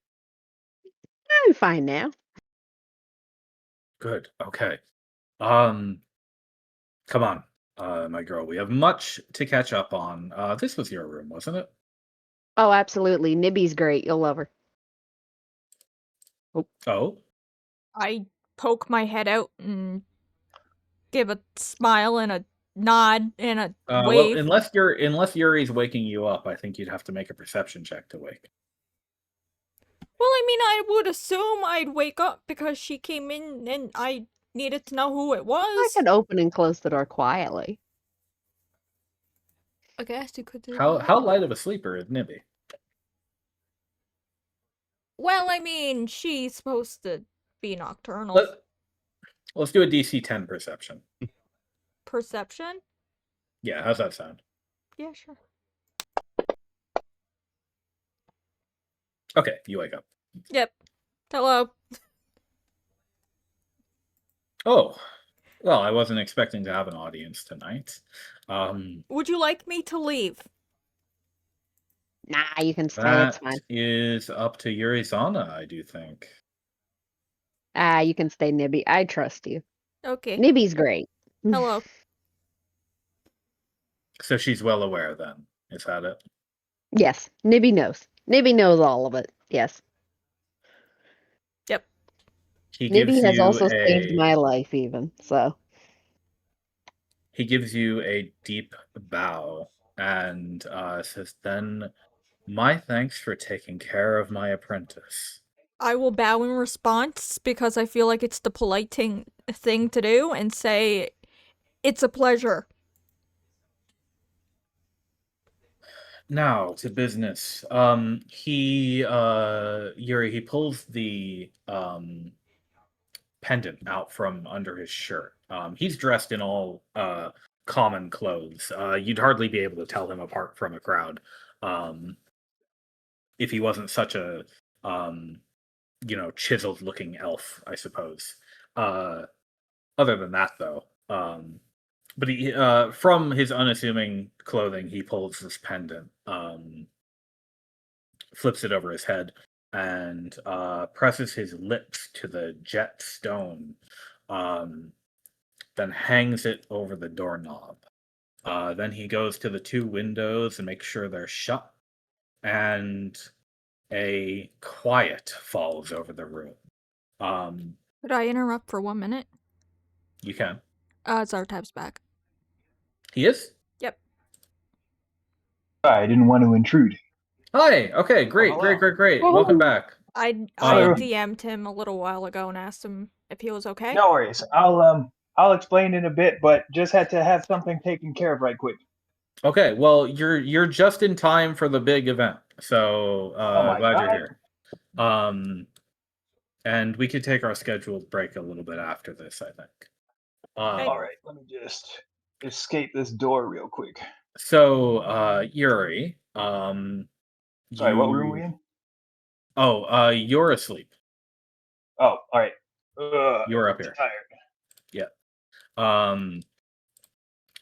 I'm fine now. Good. Okay. Come on, my girl. We have much to catch up on. This was your room, wasn't it? Oh, absolutely. Nibby's great. You'll love her. Oh, I poke my head out and give a smile and a nod and a well, wave. unless Yuri's waking you up, I think you'd have to make a perception check to wake. Well, I mean, I would assume I'd wake up because she came in and I needed to know who it I was. could open and close the door quietly. I guess you could do How that. light of a sleeper is Nibby? Well, I mean, she's supposed to be nocturnal. Let's do a DC 10 perception. Perception? Yeah, how's that sound? Yeah, sure. Okay, you wake up. Yep. Hello. Oh, well, I wasn't expecting to have an audience tonight. Would you like me to leave? Nah, you can stay. It's That fine. is up to Yurizana, I do think. You can stay, Nibby. I trust you. Okay. Nibby's great. Hello. So she's well aware then. Is that it? Yes, Nibby knows. Nibby knows all of it. Yes. Yep. He Nibby gives has you also a saved my life, even. So. he gives you a deep bow and says, "Then my thanks for taking care of my apprentice." I will bow in response because I feel like it's the polite thing to do and say, "It's a pleasure." Now to business. Yuri, he pulls the pendant out from under his shirt. He's dressed in all common clothes. You'd hardly be able to tell him apart from a crowd if he wasn't such a chiseled looking elf, I suppose. Other than that, though, but he from his unassuming clothing, he pulls this pendant, flips it over his head, and presses his lips to the jet stone, then hangs it over the doorknob. Then he goes to the two windows and makes sure they're shut, and a quiet falls over the room. Could I interrupt for 1 minute? You can. Zartab's back. He is? Yep. I didn't want to intrude. Hi. Okay, great, hello. great. Welcome back. I Um, DM'd him a little while ago and asked him if he was okay. No worries. I'll explain in a bit, but just had to have something taken care of right quick. Okay, well, you're just in time for the big event, so my glad you're God. here. And we could take our scheduled break a little bit after this, I think. All right, let me just escape this door real quick. So, Yuri, Sorry, what room are we in? Oh, you're asleep. Oh, all right. You're up I'm here. tired. Yeah.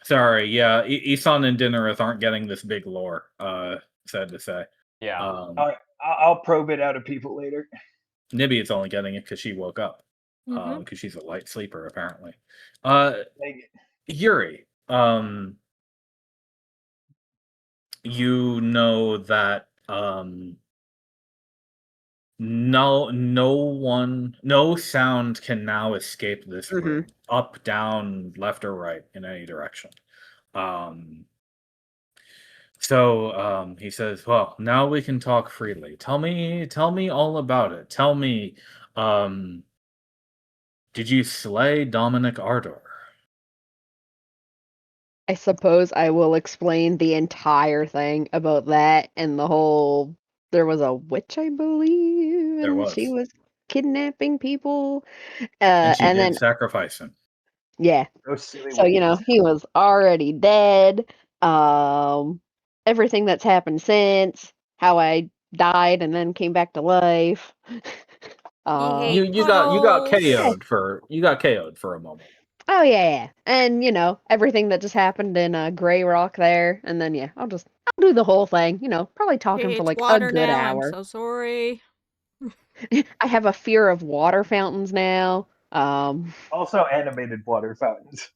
Sorry, yeah, Isan and Dinnereth aren't getting this big lore, sad to say. Yeah. All right, I'll probe it out of people later. Nibby is only getting it because she woke up. Mhm. Because she's a light sleeper, apparently. Dang it. Yuri, you know that no sound can now escape this room, up, down, left, or right, in any direction. So he says, "Well, now we can talk freely. Tell me all about it. Tell me, did you slay Dominic Ardor?" I suppose I will explain the entire thing about that and the whole. There was a witch, I believe, There and she was. was kidnapping people. And she And did then, sacrifice him. yeah. Those silly So, witches. he was already dead. Everything that's happened since, how I died and then came back to life. He You hate got puddles. KO'd for a moment. Oh yeah. And everything that just happened in Gray Rock there, and then I'll do the whole thing. Probably talking Hey, for it's like a water good now. I'm hour. so sorry. I have a fear of water fountains now. Also, animated water fountains.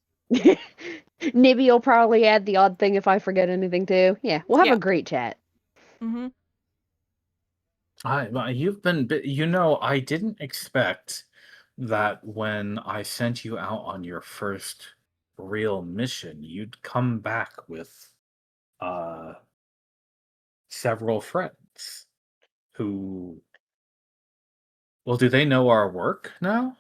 Nibby will probably add the odd thing if I forget anything too. Yeah, we'll have Yeah. a great chat. Mm-hmm. You've been, I didn't expect that when I sent you out on your first real mission, you'd come back with uh several friends who, well, do they know our work now?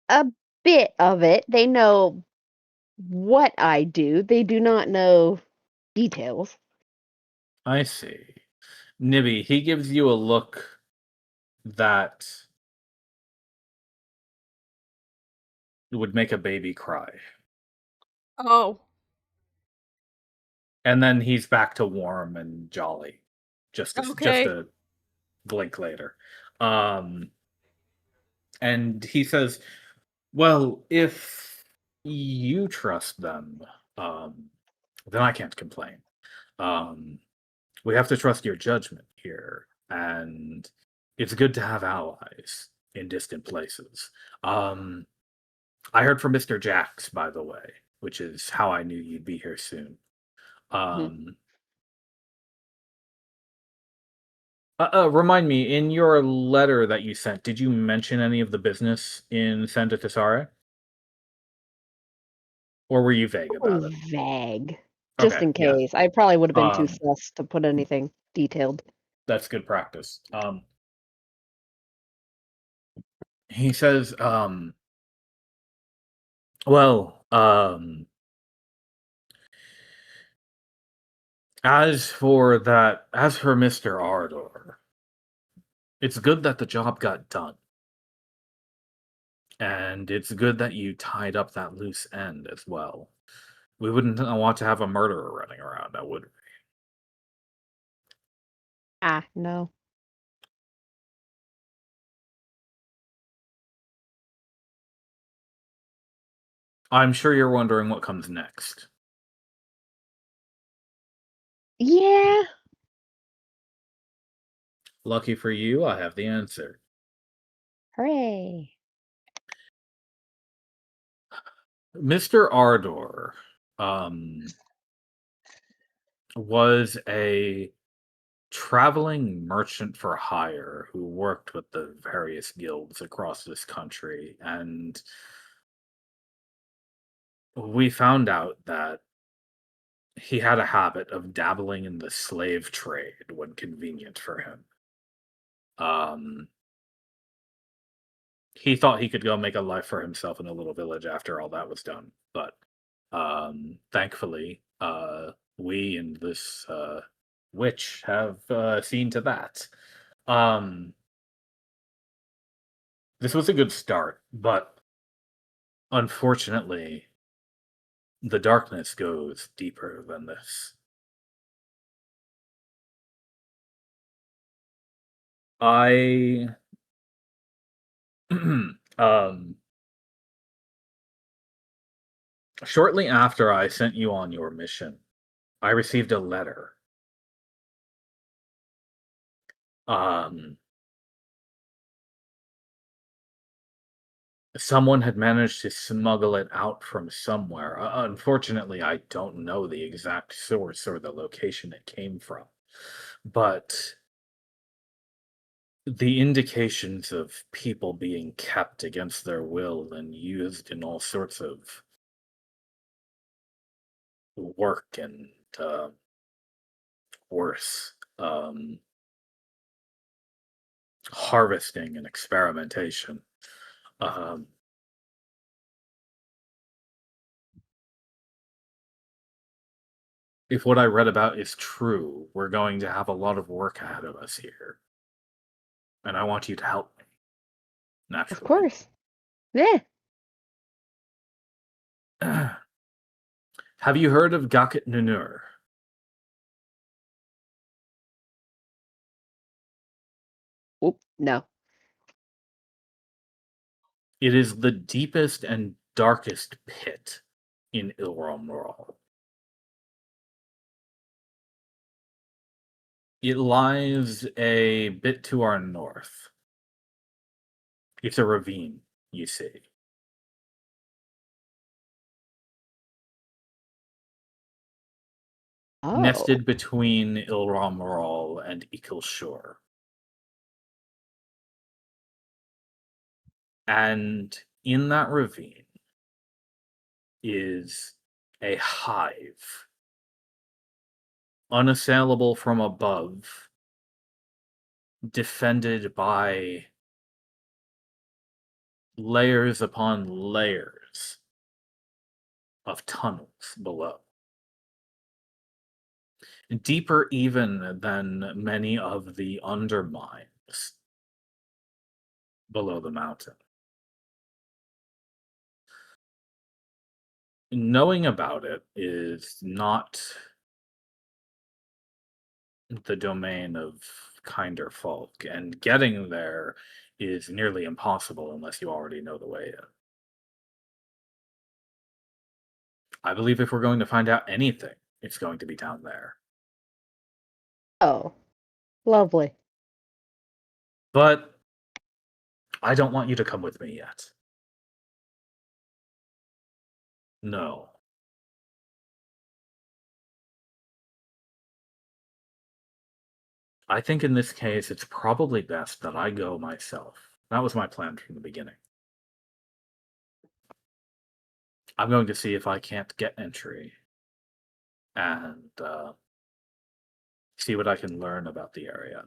A bit of it. They know what I do. They do not know details. I see. Nibby, he gives you a look that would make a baby cry. Oh. And then he's back to warm and jolly. Just Okay. a blink later. And he says, "Well, if you trust them, then I can't complain. Um, we have to trust your judgment here, and it's good to have allies in distant places. I heard from Mr. Jax, by the way, which is how I knew you'd be here soon. Um, Remind me, in your letter that you sent, did you mention any of the business in Santa Tesare? Or were you vague about it? Vague. Just Okay, in yeah. case. I probably would have been too Um, sus to put anything detailed. that's good practice. He says, well, as for Mr. Ardor, it's good that the job got done. And it's good that you tied up that loose end as well. We wouldn't want to have a murderer running around, now would we? Ah, no. I'm sure you're wondering what comes next. Yeah. Lucky for you, I have the answer. Hooray. Mr. Ardor was a traveling merchant for hire who worked with the various guilds across this country, and we found out that he had a habit of dabbling in the slave trade when convenient for him. He thought he could go make a life for himself in a little village after all that was done, but thankfully, we and this witch have seen to that. This was a good start, but unfortunately, the darkness goes deeper than this. I shortly after I sent you on your mission, I received a letter. Someone had managed to smuggle it out from somewhere. Unfortunately, I don't know the exact source or the location it came from. But the indications of people being kept against their will and used in all sorts of work and worse, harvesting and experimentation. Um, if what I read about is true, we're going to have a lot of work ahead of us here. And I want you to help me, Of naturally. course. Yeah. Have you heard of Gakit Nunur? Oop, no. It is the deepest and darkest pit in Ilromral. It lies a bit to our north. It's a ravine, you see. Oh. Nested between Ilromral and Ikelshur. And in that ravine is a hive, unassailable from above, defended by layers upon layers of tunnels below. Deeper even than many of the undermines below the mountain. Knowing about it is not the domain of kinder folk, and getting there is nearly impossible unless you already know the way in. I believe if we're going to find out anything, it's going to be down there. Oh, lovely. But I don't want you to come with me yet. No. I think in this case, it's probably best that I go myself. That was my plan from the beginning. I'm going to see if I can't get entry and see what I can learn about the area.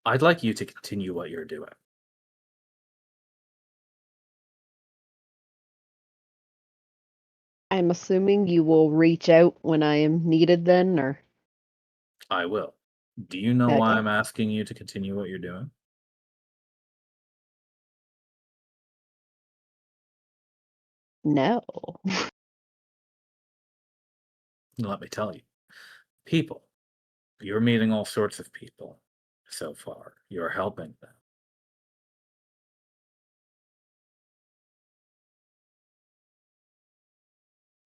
I'd like you to continue what you're doing. I'm assuming you will reach out when I am needed then, or? I will. Do you know why Okay. I'm asking you to continue what you're doing? No. Let me tell you. People. You're meeting all sorts of people so far. You're helping them.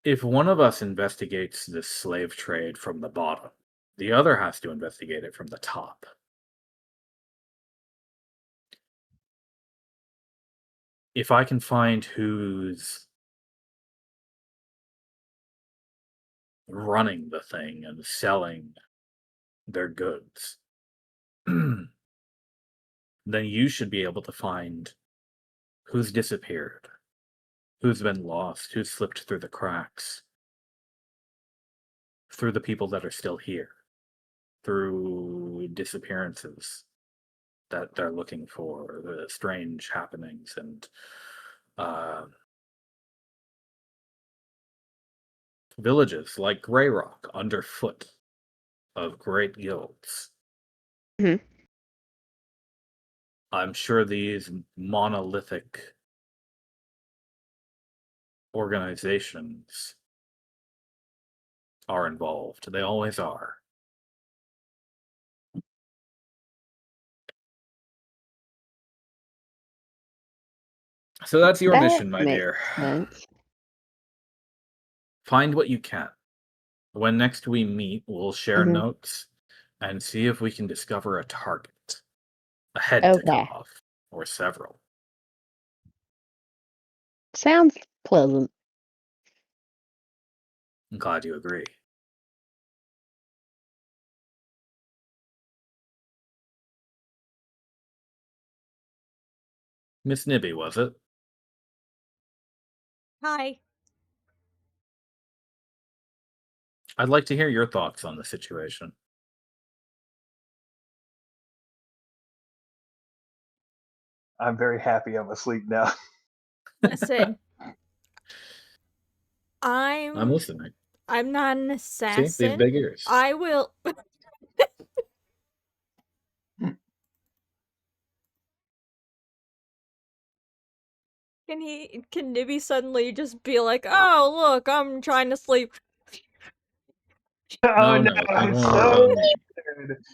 If one of us investigates this slave trade from the bottom, the other has to investigate it from the top. If I can find who's running the thing and selling their goods, then you should be able to find who's disappeared, who's been lost, who's slipped through the cracks, through the people that are still here, through disappearances that they're looking for, the strange happenings, and villages like Grey Rock underfoot of great guilds. Mhm. I'm sure these monolithic organizations are involved. They always are. So that's your That mission, my makes dear. sense. Find what you can. When next we meet, we'll share Mhm. notes and see if we can discover a target, a head to cut Okay. off, or several. Sounds pleasant. I'm glad you agree. Miss Nibby, was it? Hi. I'd like to hear your thoughts on the situation. I'm very happy I'm asleep now. Listen. I'm listening. I'm not an See, assassin. these big ears. I will. Can Nibby suddenly just be like, oh, look, I'm trying to sleep? Oh No, no, that it's won't work on so me. good.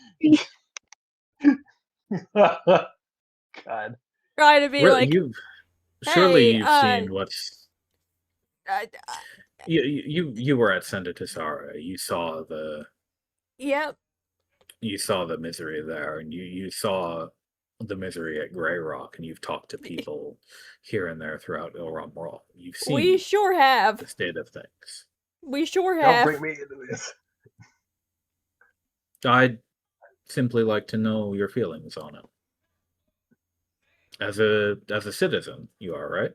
God. Trying to be Really, like, surely hey, you've seen what's uh, you were at Senda Tesara. yep. You saw the misery there, and you saw the misery at Grey Rock, and you've talked to people here and there throughout Ilram Raw. You've We seen sure have. the state of things. We sure Don't have. bring me into this. I'd simply like to know your feelings on it. As a citizen, you are, right?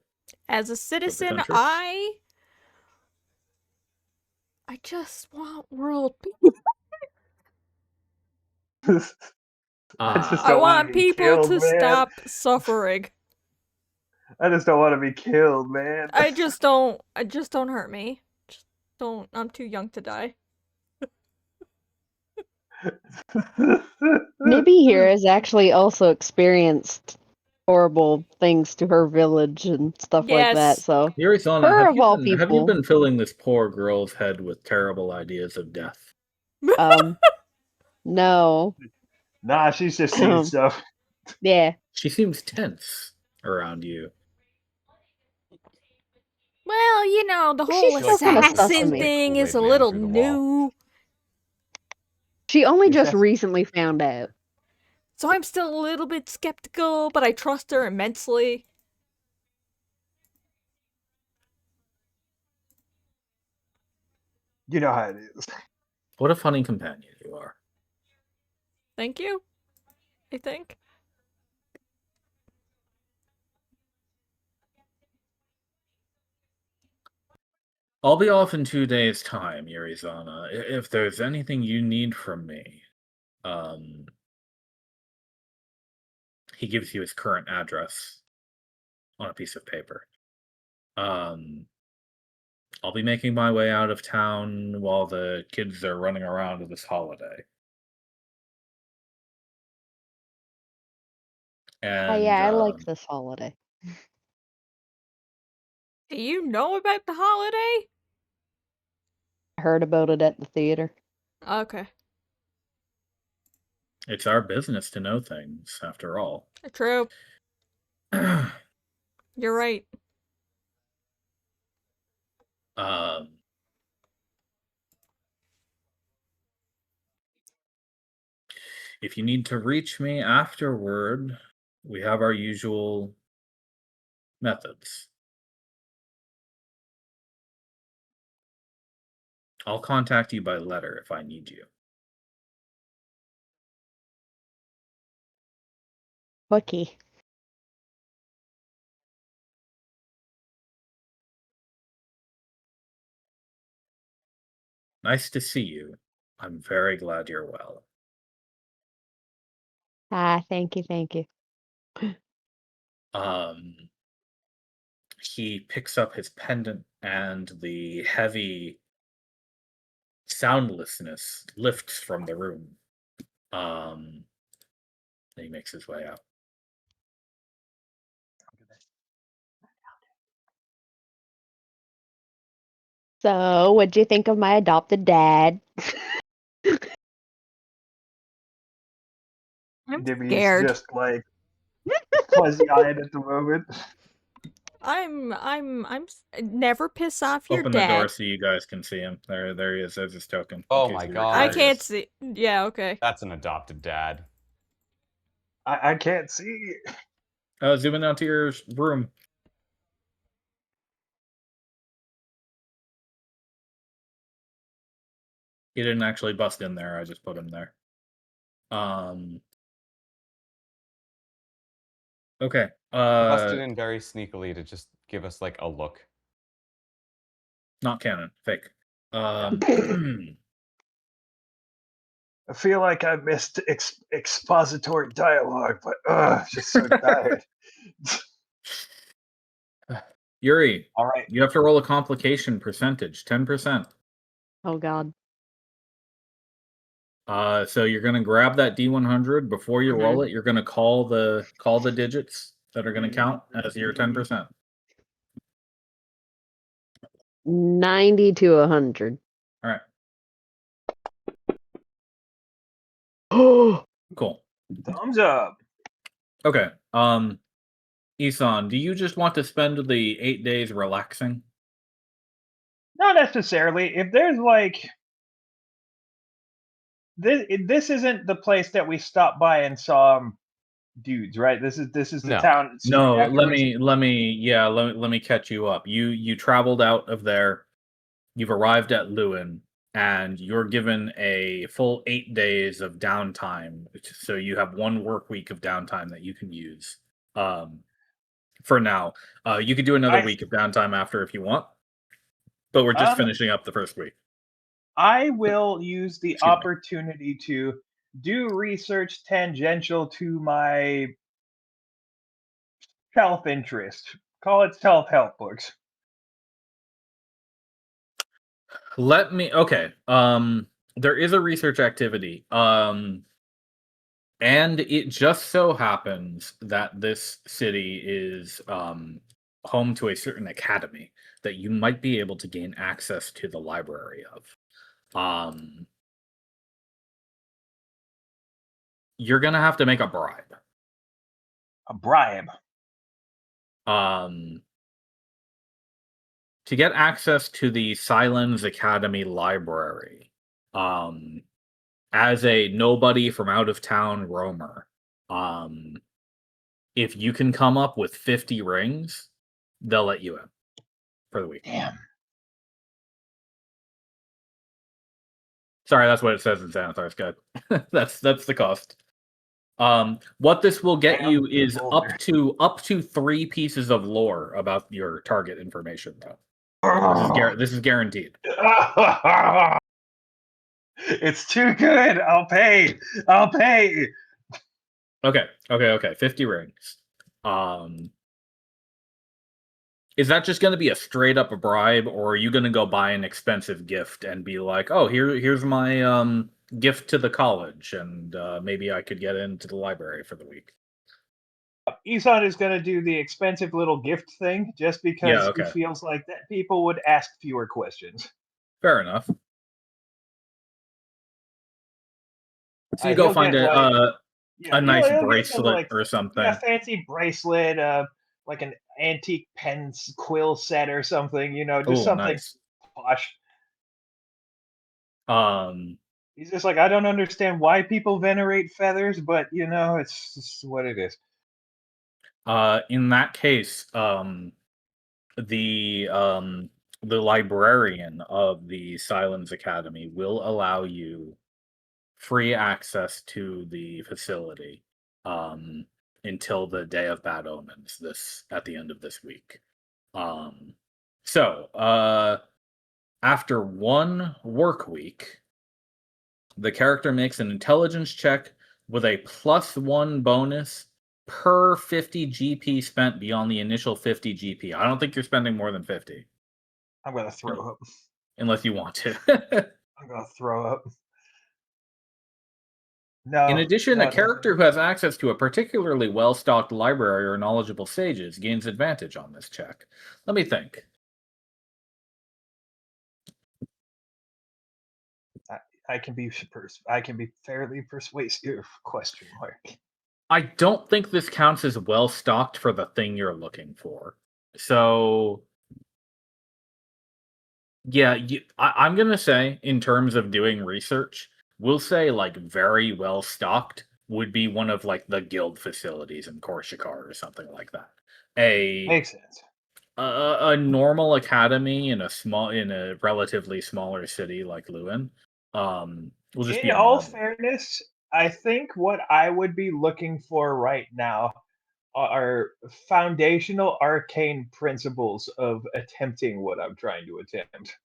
As a citizen, country? I just want world peace. I just I don't want want to be people killed, to man. stop suffering. I just don't want to be killed, man. I just don't hurt me. Just don't. I'm too young to die. Maybe here has actually also experienced horrible things to her village and stuff like that. Yes. So Arizona, her have of you all been have you people, been filling this poor girl's head with terrible ideas of death? no, Nah, she's just seeing stuff. yeah. She seems tense around you. Well, you know, the She's whole still kinda sus to assassin me. thing is a Kool-Aid Man little through the wall. new. She only Yes, just that's- recently found out. So I'm still a little bit skeptical, but I trust her immensely. You know how it is. What a funny companion you are. Thank you. I think. I'll be off in 2 days' time, Yurizana. If there's anything you need from me, he gives you his current address on a piece of paper. I'll be making my way out of town while the kids are running around this holiday. And Yeah, I like this holiday. Do you know about the holiday? I heard about it at the theater. Okay. it's our business to know things, after all. True. You're right. If you need to reach me afterward, we have our usual methods. I'll contact you by letter if I need you. Lucky. Nice to see you. I'm very glad you're well. Thank you, thank you. He picks up his pendant and the heavy soundlessness lifts from the room. And he makes his way out. So, what'd you think of my adopted dad? I'm Dimmy's scared. just like fuzzy-eyed at the moment. Never piss off your Open the door dad. so you guys can see him. There he is. There's his token. in Oh case my you're God. I curious. can't see. Yeah, okay. That's an adopted dad. I can't see. Zoom in onto your room. He didn't actually bust in there. I just put him there. Okay. Busted in very sneakily to just give us like a look. Not canon. Fake. I feel like I missed expository dialogue, but just so tired. Yuri, All right. you have to roll a complication percentage, 10%. Oh god. So you're gonna grab that D100 before you roll it. You're gonna call the digits that are gonna count as your 10%. 90 to 100. All right. Oh, Cool. Thumbs up. Okay. Isan, do you just want to spend the 8 days relaxing? Not necessarily. If there's like this isn't the place that we stopped by and saw dudes, right? This is the No. town. No, after let we- me catch you up. You traveled out of there. You've arrived at Lewin, and you're given a full 8 days of downtime. So you have 1 work week of downtime that you can use. For now, you could do another week of downtime after if you want, but we're just finishing up the first week. I will use the Excuse me. opportunity to do research tangential to my self-interest. Call it self-help books. Okay. There is a research activity. And it just so happens that this city is home to a certain academy that you might be able to gain access to the library of. You're gonna have to make a bribe. A bribe. To get access to the Silence Academy library, as a nobody from out of town roamer, if you can come up with 50 rings, they'll let you in for the week. Damn. Sorry, that's what it says in Xanathar's Guide. that's the cost. What this will get you is up to 3 pieces of lore about your target information, though. This is guaranteed. It's too good. I'll pay. Okay. 50 rings. Is that just going to be a straight up bribe, or are you going to go buy an expensive gift and be like, "Oh, here's my gift to the college, and maybe I could get into the library for the week"? Isan is going to do the expensive little gift thing just because he feels like that people would ask fewer questions. Fair enough. So you go find a nice bracelet or something. A fancy bracelet, like an antique pen quill set or something, just something posh. He's just like, I don't understand why people venerate feathers, but it's just what it is. In that case, the librarian of the Silence Academy will allow you free access to the facility until the Day of Bad Omens at the end of this week. So after 1 work week, the character makes an intelligence check with a +1 bonus per 50 GP spent beyond the initial 50 GP. I don't think you're spending more than 50. I'm going to throw up. Unless you want to. I'm going to throw up. No. In addition, a character who has access to a particularly well-stocked library or knowledgeable sages gains advantage on this check. Let me think. I can be fairly persuasive, ? I don't think this counts as well-stocked for the thing you're looking for. So, yeah, I'm going to say, in terms of doing research, we'll say, like, very well-stocked would be one of, like, the guild facilities in Korshikar or something like that. Makes sense. A normal academy in a relatively smaller city like Lewin, will just be in all fairness, I think what I would be looking for right now are foundational arcane principles of attempting what I'm trying to attempt.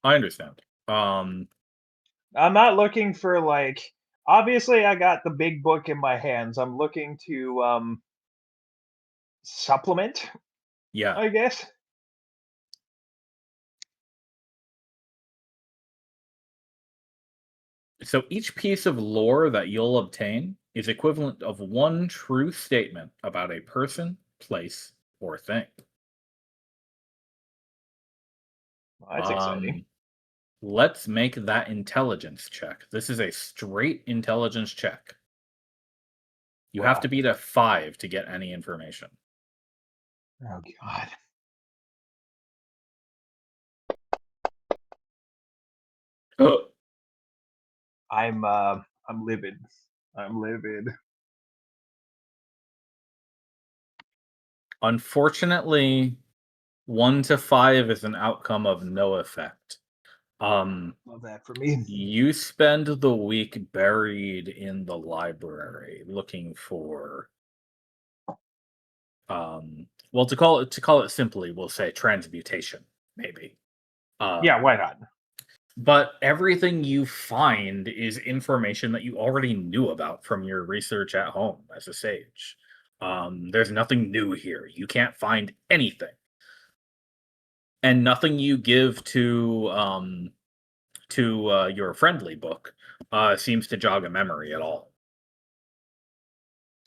I understand. I'm not looking for obviously I got the big book in my hands. I'm looking to supplement. Yeah. I guess. So each piece of lore that you'll obtain is equivalent of 1 true statement about a person, place, or thing. Well, that's exciting. Let's make that intelligence check. This is a straight intelligence check. You have to beat a 5 to get any information. Oh God. I'm livid. I'm livid. Unfortunately, 1 to 5 is an outcome of no effect. Love that for me. You spend the week buried in the library looking for well, to call it simply, we'll say transmutation, maybe. Yeah, why not? But everything you find is information that you already knew about from your research at home as a sage. There's nothing new here. You can't find anything. And nothing you give to your friendly book seems to jog a memory at all.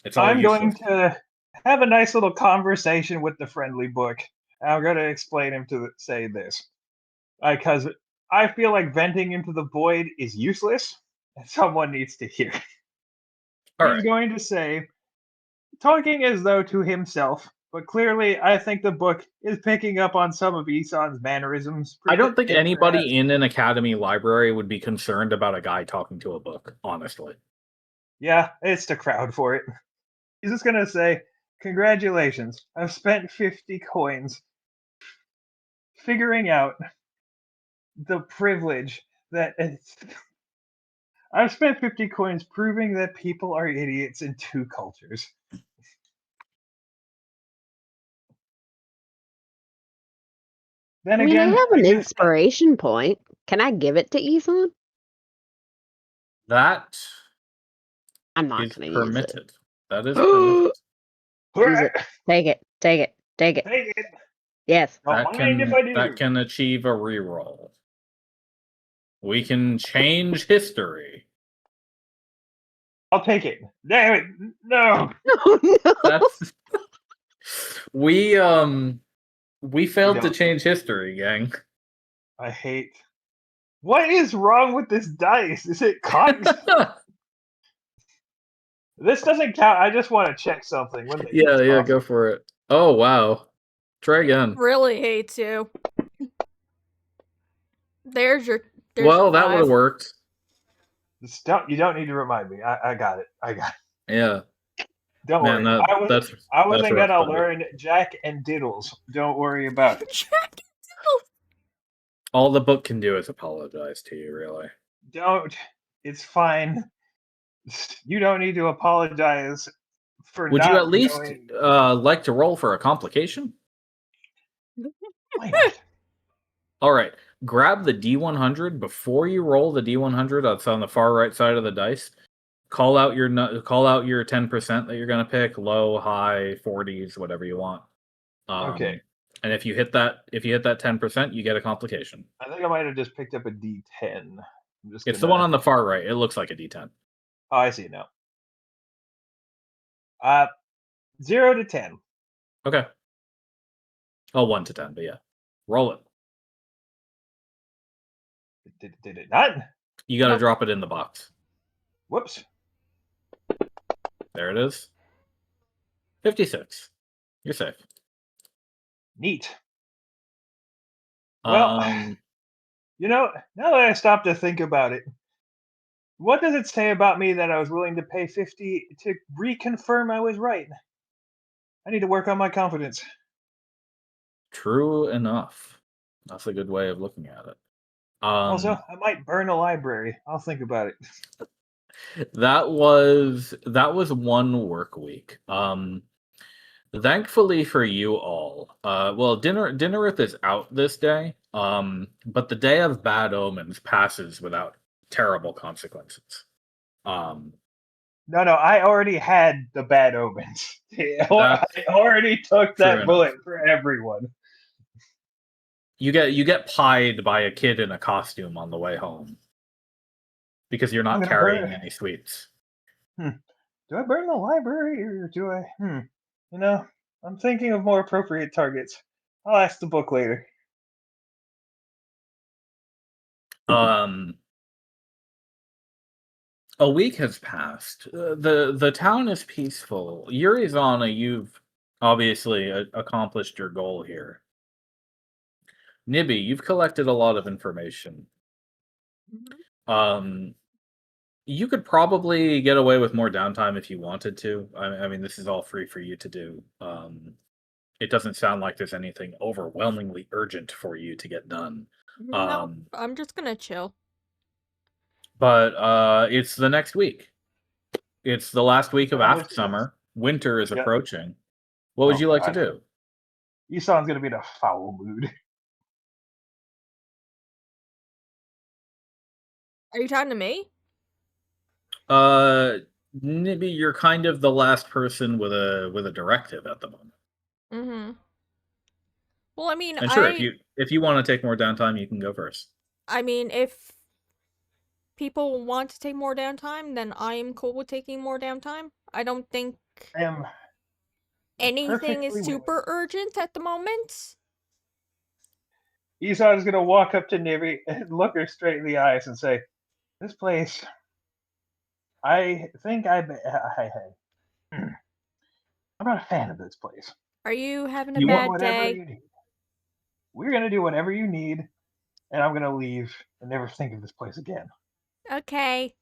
It's all I'm going useless. to have a nice little conversation with the friendly book. I'm going to explain him to say this. Because I feel like venting into the void is useless, and someone needs to hear it. All He's right. going to say, talking as though to himself, but clearly I think the book is picking up on some of Isan's mannerisms. I don't think anybody in an academy library would be concerned about a guy talking to a book, honestly. Yeah, it's the crowd for it. He's just going to say, congratulations, I've spent 50 coins figuring out the privilege that I've spent 50 coins proving that people are idiots in 2 cultures. Then I mean, again, I have an guess inspiration point. Can I give it to Isan? That I'm not is going to use it. permitted. That is permitted. Use it. Take it. Take it. Take it. Take it. Yes. Don't mind if I do. That can achieve a reroll. We can change history. I'll take it. Damn it. No. Oh, no. That's we failed to don't. change history, gang. I hate. What is wrong with this dice? Is it cotton? This doesn't count. I just want to check something. When they Yeah, go for it. Oh wow. Try again. Really hates you. There's your That 5. would have worked. You don't need to remind me. I got it. I got it. Yeah. Don't Man, worry. that's I wasn't rough, gonna buddy. learn Jack and Diddles. Don't worry about it. Jack All the book can do is apologize to you, really. Don't. It's fine. You don't need to apologize for Would not you at least knowing. like to roll for a complication? Why not? All right. Grab the D100 before you roll the D100. That's on the far right side of the dice. Call out your 10% that you're going to pick, low, high, 40s, whatever you want. Okay. And if you hit that 10%, you get a complication. I think I might have just picked up a D10. It's the one on the far right. It looks like a D10. Oh, I see now. 0 to 10. Okay. Oh, 1 to 10, but yeah. Roll it. Did it not? You got to drop it in the box. Whoops. There it is. 56. You're safe. Neat. Well, now that I stopped to think about it, what does it say about me that I was willing to pay 50 to reconfirm I was right? I need to work on my confidence. True enough. That's a good way of looking at it. Also, I might burn a library. I'll think about it. That was 1 work week. Thankfully for you all, Dinnerith is out this day. But the day of bad omens passes without terrible consequences. No, I already had the bad omens. I already took that bullet for everyone. You get pied by a kid in a costume on the way home because you're not carrying any sweets. Do I burn the library or do I? I'm thinking of more appropriate targets. I'll ask the book later. A week has passed. The town is peaceful. Yurizana, you've obviously accomplished your goal here. Nibby, you've collected a lot of information. You could probably get away with more downtime if you wanted to. I mean, this is all free for you to do. It doesn't sound like there's anything overwhelmingly urgent for you to get done. No, I'm just gonna chill. But it's the next week. It's the last week of after Yes. summer. Winter is Yep. approaching. What would Oh, you like God. to do? Isan's gonna be in a foul mood. Are you talking to me? Nibby, you're kind of the last person with a directive at the moment. Mm-hmm. Well, I mean, And sure, if you want to take more downtime, you can go first. I mean, if people want to take more downtime, then I am cool with taking more downtime. I don't think I am anything is perfectly super urgent at the moment. Isan's gonna walk up to Nibby and look her straight in the eyes and say, "This place, I think I'm not a fan of this place. Are you having a You Do want- bad whatever day? you need. We're gonna do whatever you need, and I'm gonna leave and never think of this place again." Okay.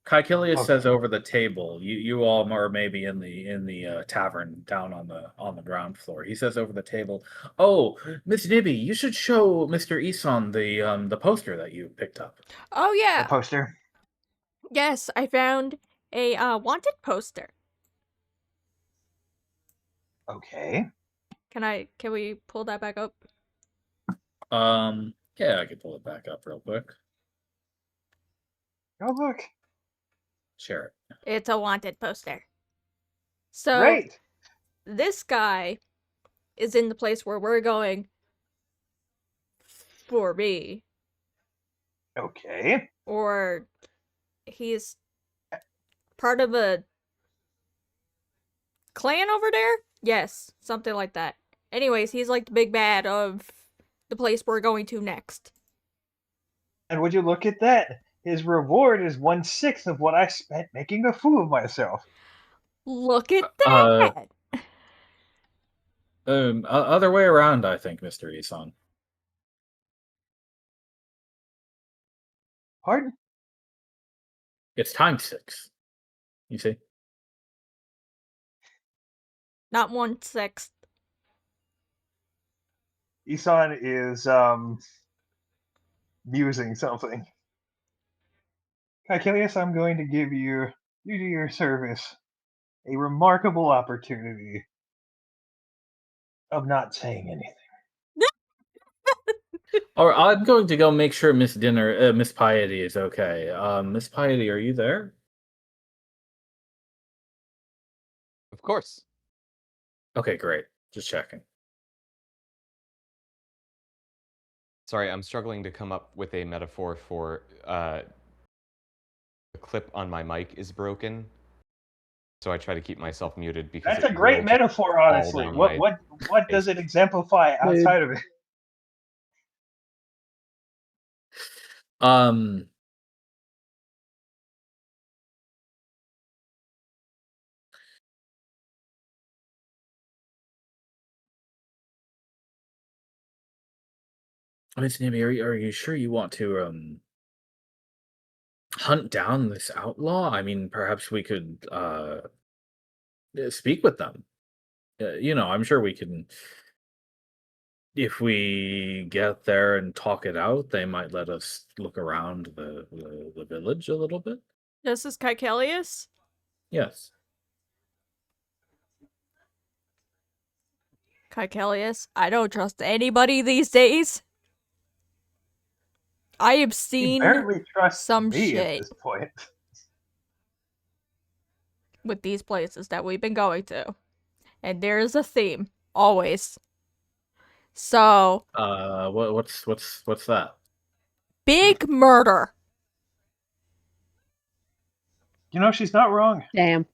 Caecilius Okay. says over the table. You all are maybe in the tavern down on the ground floor. He says over the table, "Oh, Miss Nibby, you should show Mr. Isan the poster that you picked up." Oh The yeah. poster. Yes, I found a wanted poster. Okay. Can we pull that back up? Yeah, I can pull it back up real quick. Go look. Share it. It's a wanted poster. So Great. this guy is in the place where we're going for me. Okay. Or he's part of a clan over there? Yes, something like that. Anyways, he's like the big bad of the place we're going to next. And would you look at that? His reward is 1/6 of what I spent making a fool of myself. Look at that! Other way around, I think, Mr. Isan. Pardon? It's ×6. You see? Not 1/6. Isan is musing something. Caecilius, I'm going to give you, due to your service, a remarkable opportunity of not saying anything. Or I'm going to go make sure Miss Piety is okay. Miss Piety, are you there? Of course. Okay, great. Just checking. Sorry, I'm struggling to come up with a metaphor for the clip on my mic is broken. So I try to keep myself muted because That's a great metaphor, honestly. down What does it exemplify outside of it? Miss Nibby, are you sure you want to hunt down this outlaw? I mean, perhaps we could speak with them. I'm sure we can. If we get there and talk it out, they might let us look around the village a little bit. This is Caecilius? Yes. Caecilius, I don't trust anybody these days. I have He seen barely trusts some me at shit this point. with these places that we've been going to. And there is a theme, always. So, What's that? big murder. You know, she's not wrong. Damn.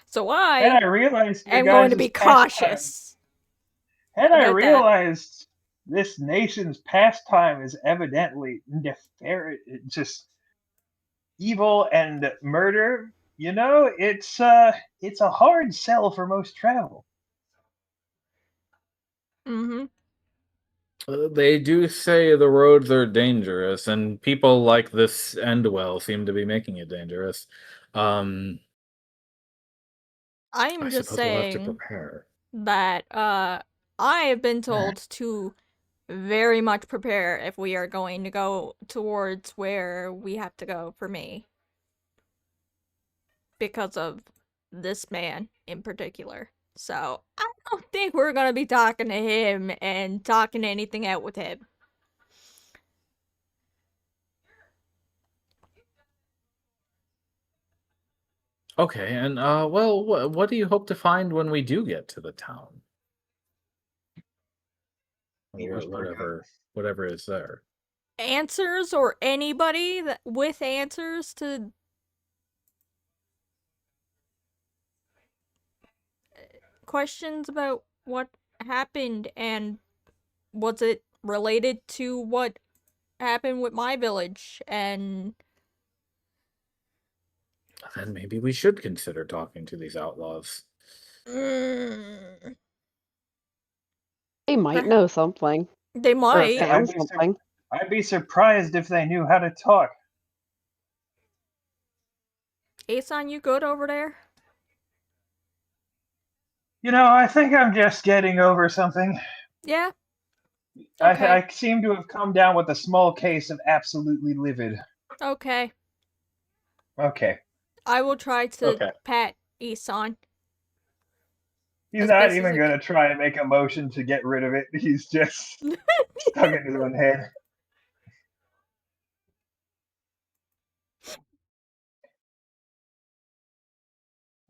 So And I I realized am going to be cautious. Had I about that. realized this nation's pastime is evidently just evil and murder, it's a hard sell for most travel. Mm-hmm. They do say the roads are dangerous, and people like this Endwell seem to be making it dangerous. I'm I just suppose we'll have to saying prepare. that I have been told to very much prepare if we are going to go towards where we have to go for me. Because of this man in particular. So I don't think we're gonna be talking to him and talking anything out with him. Okay, and well, what do you hope to find when we do get to the town? Whatever is there. Answers, or anybody with answers to questions about what happened, and was it related to what happened with my village, and Then maybe we should consider talking to these outlaws. they They might know something. Or might. found something. I'd be surprised if they knew how to talk. Aeson, you good over there? I think I'm just getting over something. Yeah. Okay. I seem to have come down with a small case of absolutely livid. Okay. Okay. I will try to pat Aeson. He's as not best as even I going to try and make a motion to get rid of it. He's just stuck in his own head.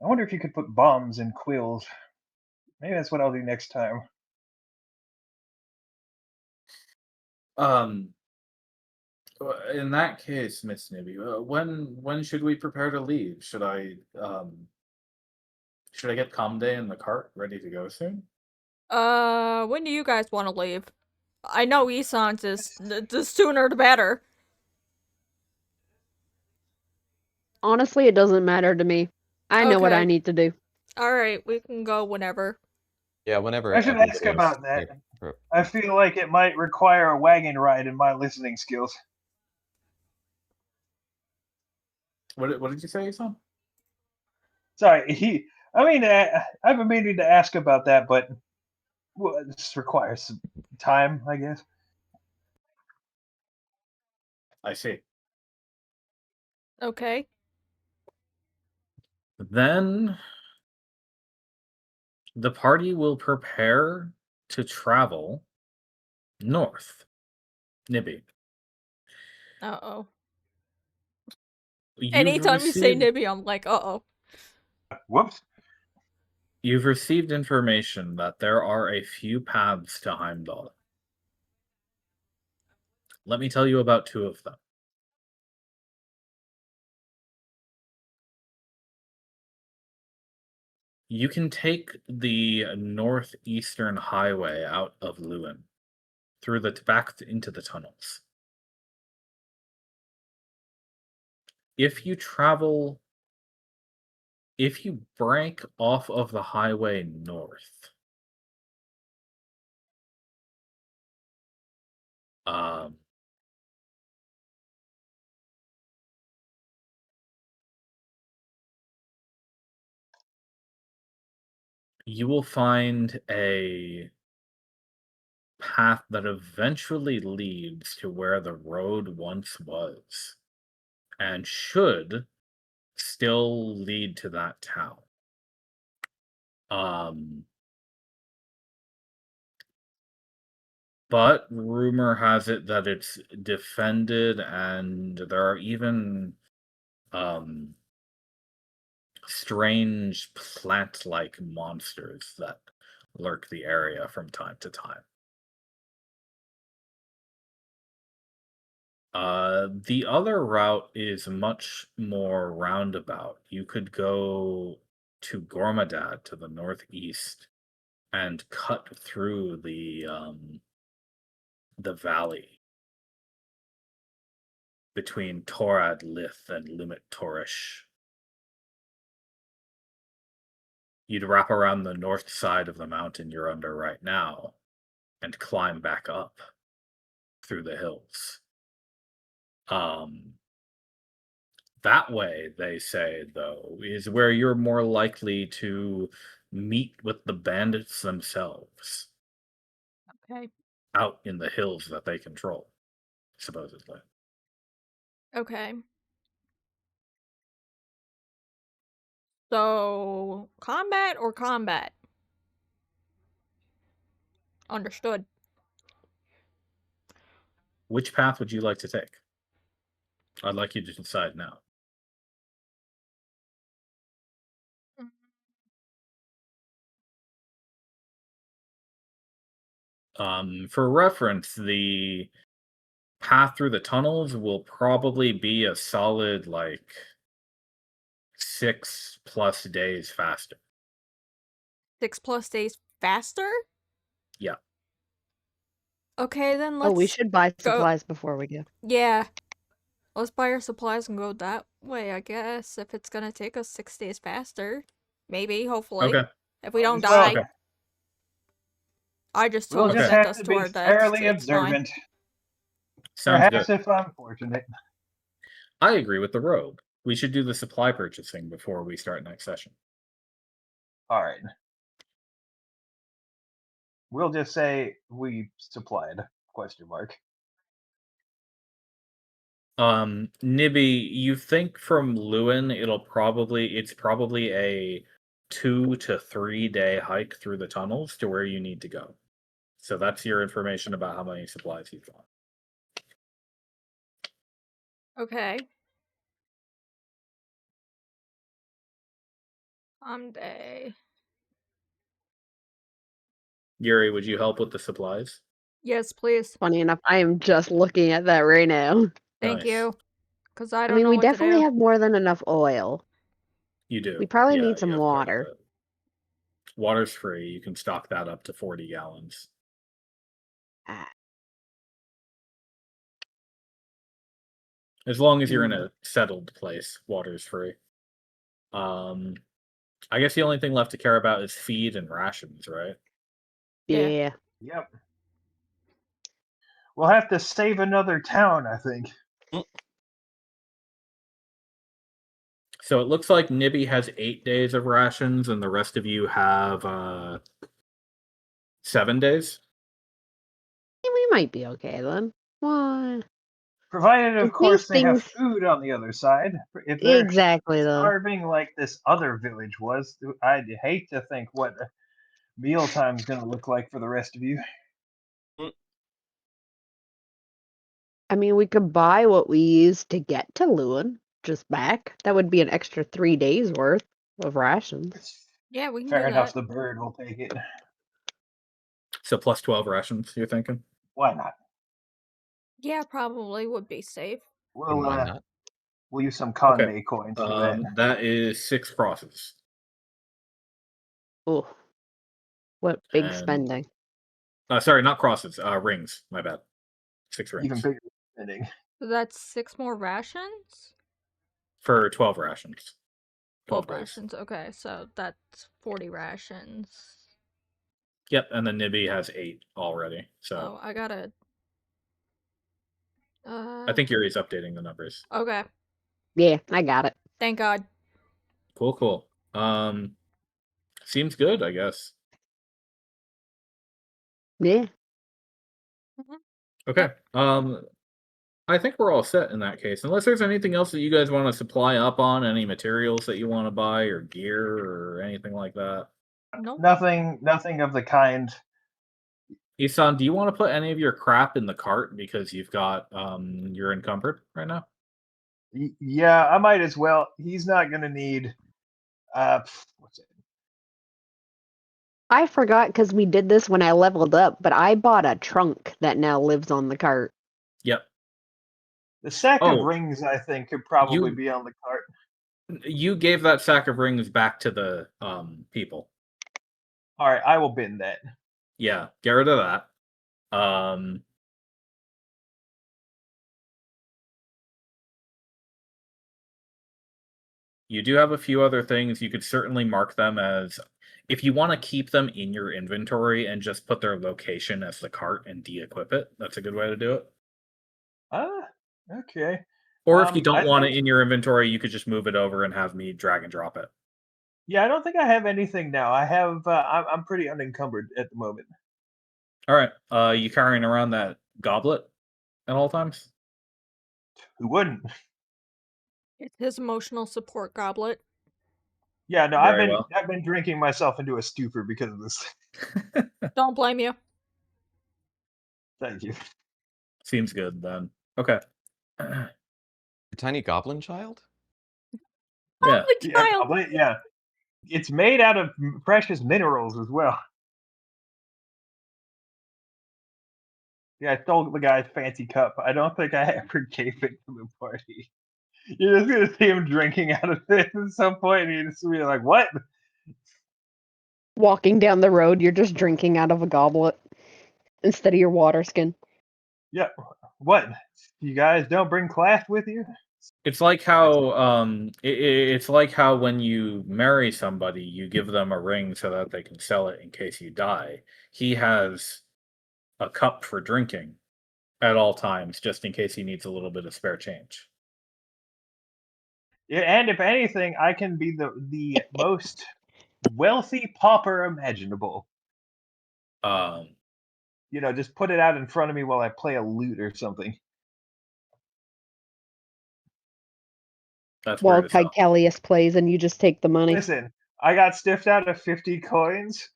I wonder if you could put bombs in quills. Maybe that's what I'll do next time. In that case, Miss Nibby, when should we prepare to leave? Should I get Comday in the cart ready to go soon? When do you guys want to leave? I know Aeson's is the sooner the better. Honestly, it doesn't matter to me. I know what I need to do. Alright, we can go whenever. Yeah, whenever. I should ask about that. I feel like it might require a wagon ride in my listening skills. What did you say, Aeson? Sorry, I've been meaning to ask about that, but this requires some time, I guess. I see. Okay. Then the party will prepare to travel north. Nibby. Uh-oh. Anytime you say Nibby, I'm like, uh-oh. Whoops. You've received information that there are a few paths to Heimdall. Let me tell you about two of them. You can take the northeastern highway out of Lewin, through back into the tunnels. If you break off of the highway north, you will find a path that eventually leads to where the road once was, and should still lead to that town. But rumor has it that it's defended, and there are even strange plant-like monsters that lurk the area from time to time. The other route is much more roundabout. You could go to Gormadad to the northeast and cut through the valley between Torad Lith and Limit Torish. You'd wrap around the north side of the mountain you're under right now and climb back up through the hills. That way, they say, though, is where you're more likely to meet with the bandits themselves. Okay. Out in the hills that they control, supposedly. Okay. So, combat or combat? Understood. Which path would you like to take? I'd like you to decide now. For reference, the path through the tunnels will probably be a solid, 6+ days faster. 6+ days faster? Yeah. Okay, then let's Oh, we should buy go. supplies before we go. Yeah. Let's buy our supplies and go that way, I guess, if it's gonna take us 6 days faster. Maybe, hopefully. Okay. If we don't Well, die. Okay. I just We'll told just us at have the to be store that fairly it's fine. observant. Sounds Perhaps good. if I'm fortunate. I agree with the rogue. We should do the supply purchasing before we start next session. All right. We'll just say we supplied, ? Nibby, you think from Lewin it's probably a 2 to 3 day hike through the tunnels to where you need to go. So that's your information about how many supplies you've got. Okay. Someday. Yuri, would you help with the supplies? Yes, please. Funny enough, I am just looking at that right now. Thank Nice. you. Because I I don't mean, know we what to definitely do. have more than enough oil. You do. We probably Yeah, need some you have quite a water. bit. Water's free. You can stock that up to 40 gallons. Ah, As long as you're in a settled place, water's free. I guess the only thing left to care about is feed and rations, right? yeah. Yep. We'll have to save another town, I think. So it looks like Nibby has 8 days of rations, and the rest of you have 7 days. We might be okay then. Why? Provided, of In course, case they have things- food on the other side. If they're Exactly, though. starving like this other village was, I'd hate to think what mealtime's going to look like for the rest of you. I mean, we could buy what we use to get to Lewin, just back. That would be an extra 3 days worth of rations. Yeah, we can Fair do enough, that. the bird will take it. So plus 12 rations, you're thinking? Why not? Yeah, probably would be safe. We'll, Why not? we'll use some Conde coins for that. That is 6 crosses. Oh, what big And- spending. Sorry, not crosses. Rings. My bad. 6 rings. Even bigger spending. So that's 6 more rations? For 12 rations. 12 days. rations. Okay, so that's 40 rations. Yep, and then Nibby has 8 already. So Oh, I gotta. I think Yuri's updating the numbers. Okay. Yeah, I got it. Thank God. Cool. Seems good, I guess. Yeah. Okay. I think we're all set in that case. Unless there's anything else that you guys want to supply up on, any materials that you want to buy or gear or anything like that. Nope. Nothing of the kind. Isan, do you want to put any of your crap in the cart because you've got you're encumbered right now? Yeah, I might as well. He's not going to need what's it? I forgot because we did this when I leveled up, but I bought a trunk that now lives on the cart. Yep. The sack of Oh, rings, I think, could probably you- be on the cart. You gave that sack of rings back to the people. All right, I will bin that. Yeah, get rid of that. You do have a few other things. You could certainly mark them as, if you want to keep them in your inventory and just put their location as the cart and de-equip it. That's a good way to do it. Okay. Or if you I don't want think- it in your inventory, you could just move it over and have me drag and drop it. Yeah, I don't think I have anything now. I have. I'm pretty unencumbered at the moment. All right. You carrying around that goblet at all times? Who wouldn't? It's his emotional support goblet. Yeah, no, Very well. I've been drinking myself into a stupor because of this. Don't blame you. Thank you. Seems good then. Okay. A tiny goblin child? Yeah. Goblin Yeah, child. probably, yeah. It's made out of precious minerals as well. Yeah, I stole the guy's fancy cup. I don't think I ever gave it to the party. You're just gonna see him drinking out of it at some point, and you're just gonna be like, "What?" Walking down the road, you're just drinking out of a goblet instead of your water skin. Yeah, what? You guys don't bring class with you? It's like how it's like how when you marry somebody, you give them a ring so that they can sell it in case you die. He has a cup for drinking at all times, just in case he needs a little bit of spare change. Yeah, and if anything, I can be the most wealthy pauper imaginable. Um, You know, just put it out in front of me while I play a lute or something. that's While weird as hell. Caecilius plays and you just take the money. Listen, I got stiffed out of 50 coins,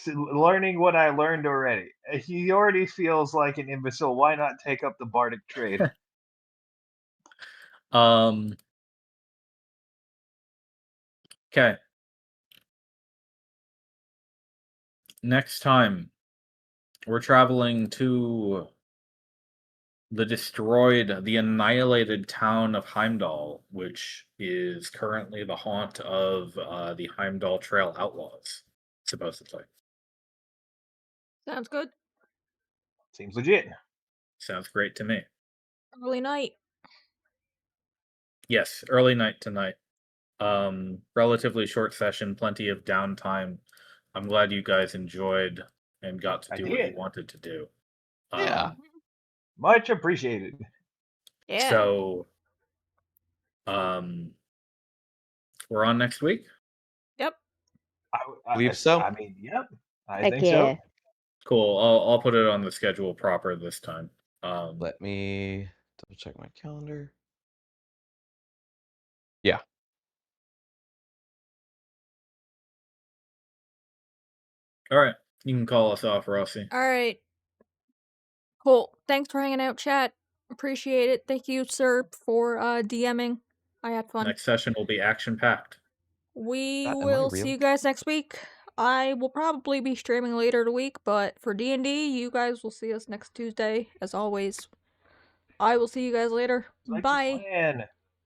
learning what I learned already. He already feels like an imbecile. Why not take up the bardic trade? Okay. Next time, we're traveling to the annihilated town of Heimdall, which is currently the haunt of the Heimdall Trail Outlaws, supposedly. Sounds good. Seems legit. Sounds great to me. Early night. Yes, early night tonight. Relatively short session, plenty of downtime. I'm glad you guys enjoyed and got to I do what you did. wanted to do. Yeah. Much appreciated. Yeah. So, we're on next week. Yep. Believe so. I mean, yep. I Heck think yeah. so. Cool. I'll put it on the schedule proper this time. Let me double check my calendar. Yeah. All right. You can call us off, Rossi. All right. Cool. Thanks for hanging out, chat. Appreciate it. Thank you, sir, for DMing. I had fun. Next session will be action packed. We Am I will see real? you guys next week. I will probably be streaming later in the week, but for D&D, you guys will see us next Tuesday, as always. I will see you guys later. Like the Bye. plan.